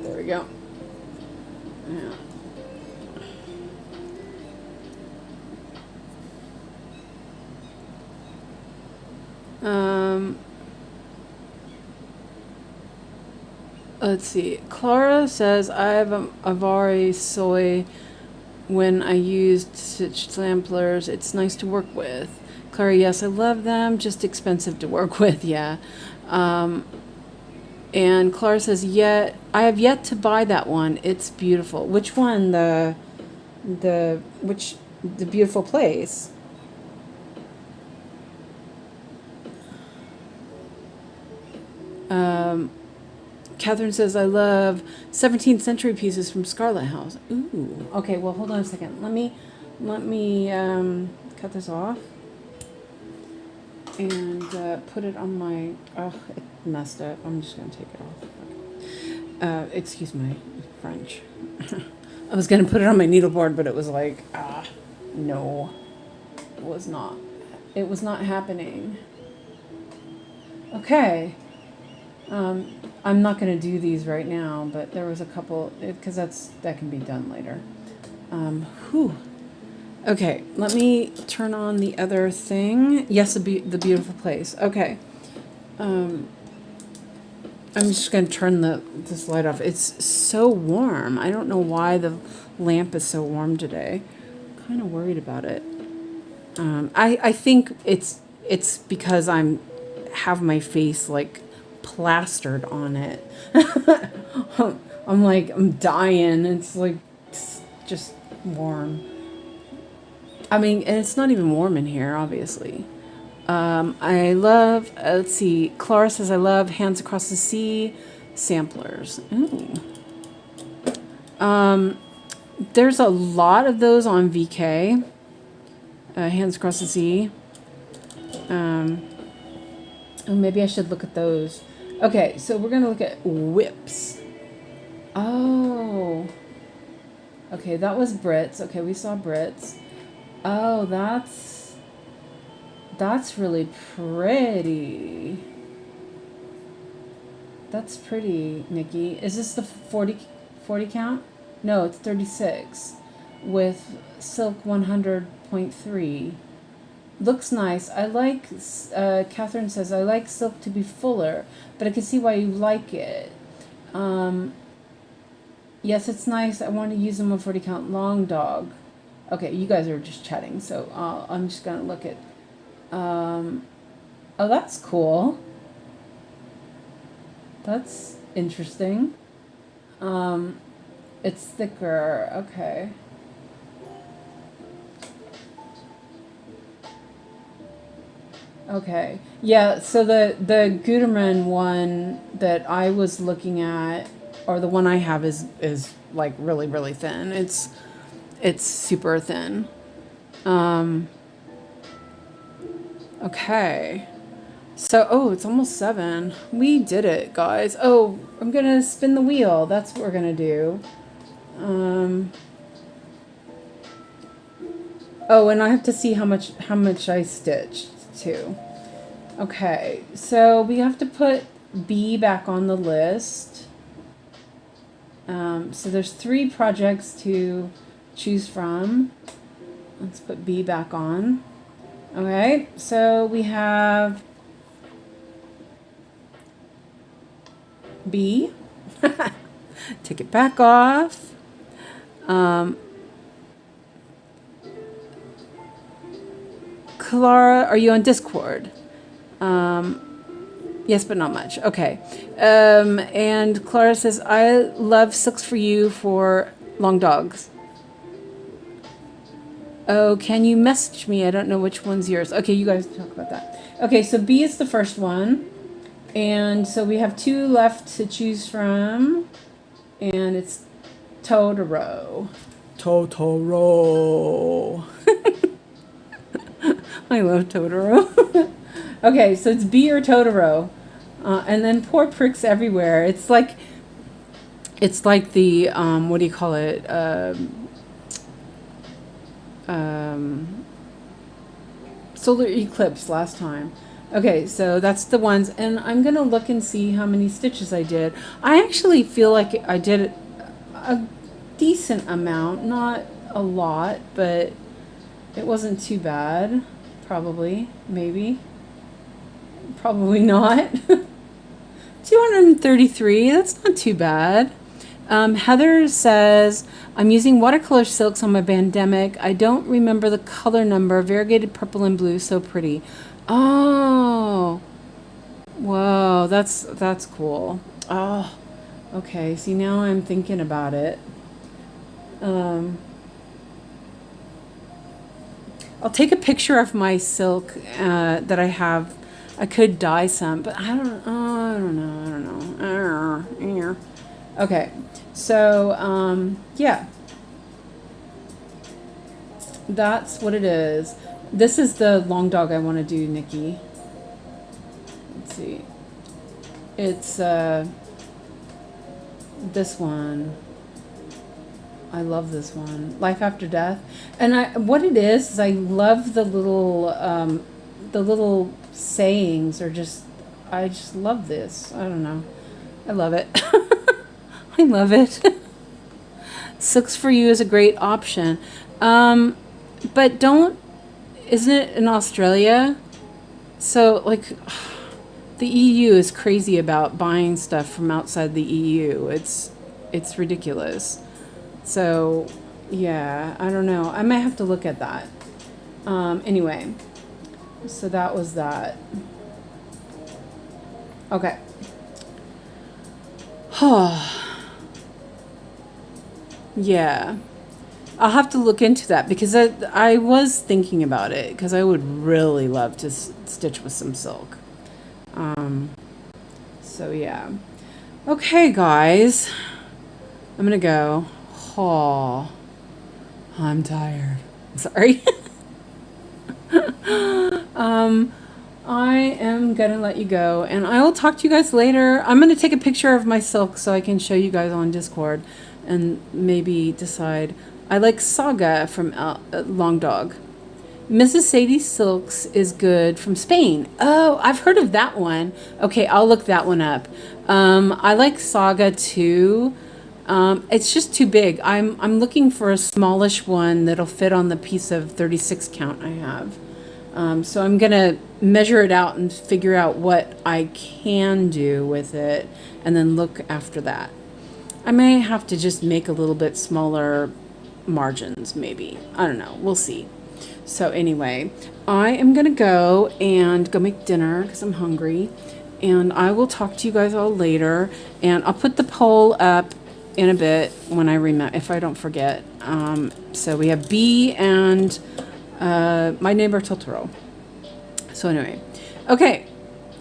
S1: There we go. Yeah. Let's see. Clara says, I have a 𝐒𝐓𝐈𝐊𝐾 when I used stitch samplers. It's nice to work with. Clara, yes, I love them. Just expensive to work with, yeah. And Clara says, I have yet to buy that one. It's beautiful. Which one? The beautiful place? Catherine says, I love 17th century pieces from Scarlet House. Ooh. Okay, well, hold on a second. Let me cut this off and put it on my... Oh, it messed up. I'm just going to take it off. Okay. Excuse my French. I was going to put it on my needleboard, but it was like, no. It was not. It was not happening. Okay. I'm not going to do these right now, but there was a couple, because that can be done later. Okay, let me turn on the other thing. Yes, the beautiful place. Okay. I'm just going to turn this light off. It's so warm. I don't know why the lamp is so warm today. I'm kind of worried about it. I think it's because have my face like plastered on it. I'm dying. It's like just warm. I mean, and it's not even warm in here, obviously. I love, let's see, Clara says, I love Hands Across the Sea samplers. Ooh. There's a lot of those on VK. Hands Across the Sea. Oh, maybe I should look at those. Okay, so we're going to look at whips. Oh. Okay, that was Brits. Okay, we saw Brits. Oh, that's really pretty. That's pretty, Nikki. Is this the 40 count? No, it's 36 with silk 100.3. Looks nice. I like, Catherine says, I like silk to be fuller, but I can see why you like it. Yes, it's nice. I want to use them on 40 count long dog. Okay, you guys are just chatting, so I'm just going to look at... oh, that's cool. That's interesting. It's thicker. Okay. Okay. Yeah, so the 𝐒𝐬𝐷 one that I was looking at, or the one I have, is like really, really thin. It's super thin. Okay. So, oh, it's almost 7. We did it, guys. Oh, I'm going to spin the wheel. That's what we're going to do. Oh, and I have to see how much I stitched too. Okay. So, we have to put B back on the list. So there's 3 projects to choose from. Let's put B back on. Okay, so we have B. Take it back off. Clara, are you on Discord? Yes, but not much. Okay. And Clara says, I love Silks for You for long dogs. Oh, can you message me? I don't know which one's yours. Okay, you guys talk about that. Okay, so B is the first one. And so we have 2 left to choose from, and it's Totoro. Totoro. I love Totoro. Okay, so it's B or Totoro. And then poor pricks everywhere. It's like the, what do you call it? Solar eclipse last time. Okay, so that's the ones, and I'm gonna look and see how many stitches I did. I actually feel like I did a decent amount, not a lot, but it wasn't too bad. Probably, maybe, probably not. 233, that's not too bad. Heather says, I'm using watercolor silks on my bandemic. I don't remember the color number. Variegated purple and blue, so pretty. Oh, whoa, that's cool. Oh, okay, see, now I'm thinking about it. I'll take a picture of my silk that I have. I could dye some, but I don't know. Okay, so yeah, that's what it is. This is the long dog I want to do, Nikki. Let's see. It's this one. I love this one, Life After Death. And what it is I love the little sayings, or I just love this. I don't know. I love it. I love it. Silks for You is a great option. But isn't it in Australia? So, like, the EU is crazy about buying stuff from outside the EU. It's ridiculous. So, yeah, I don't know. I might have to look at that. Anyway, so that was that. Okay. Yeah. I'll have to look into that, because I was thinking about it, because I would really love to stitch with some silk. So yeah. Okay, guys. I'm going to go. Oh, I'm tired. Sorry. I am going to let you go, and I will talk to you guys later. I'm going to take a picture of my silk so I can show you guys on Discord and maybe decide. I like Saga from Long Dog. Mrs. Sadie Silks is good from Spain. Oh, I've heard of that one. Okay, I'll look that one up. I like Saga too. It's just too big. I'm looking for a smallish one that'll fit on the piece of 36 count I have. So I'm gonna measure it out and figure out what I can do with it, and then look after that. I may have to just make a little bit smaller margins, maybe. I don't know. We'll see. So anyway, I am gonna go make dinner because I'm hungry, and I will talk to you guys all later, and I'll put the poll up in a bit when I remember, if I don't forget. So we have B and My Neighbor Totoro. So anyway, okay.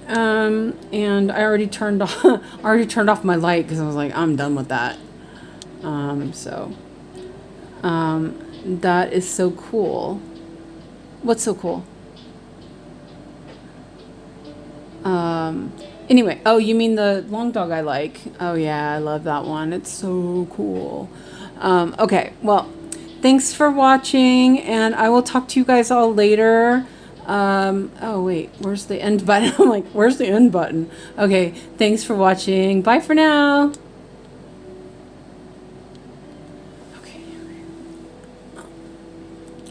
S1: And I already turned off my light because I was like, I'm done with that. That is so cool. What's so cool? Anyway, oh, you mean the long dog I like? Oh yeah, I love that one. It's so cool. Okay, well, thanks for watching, and I will talk to you guys all later. Oh wait, where's the end button? I'm like, where's the end button? Okay, thanks for watching. Bye for now.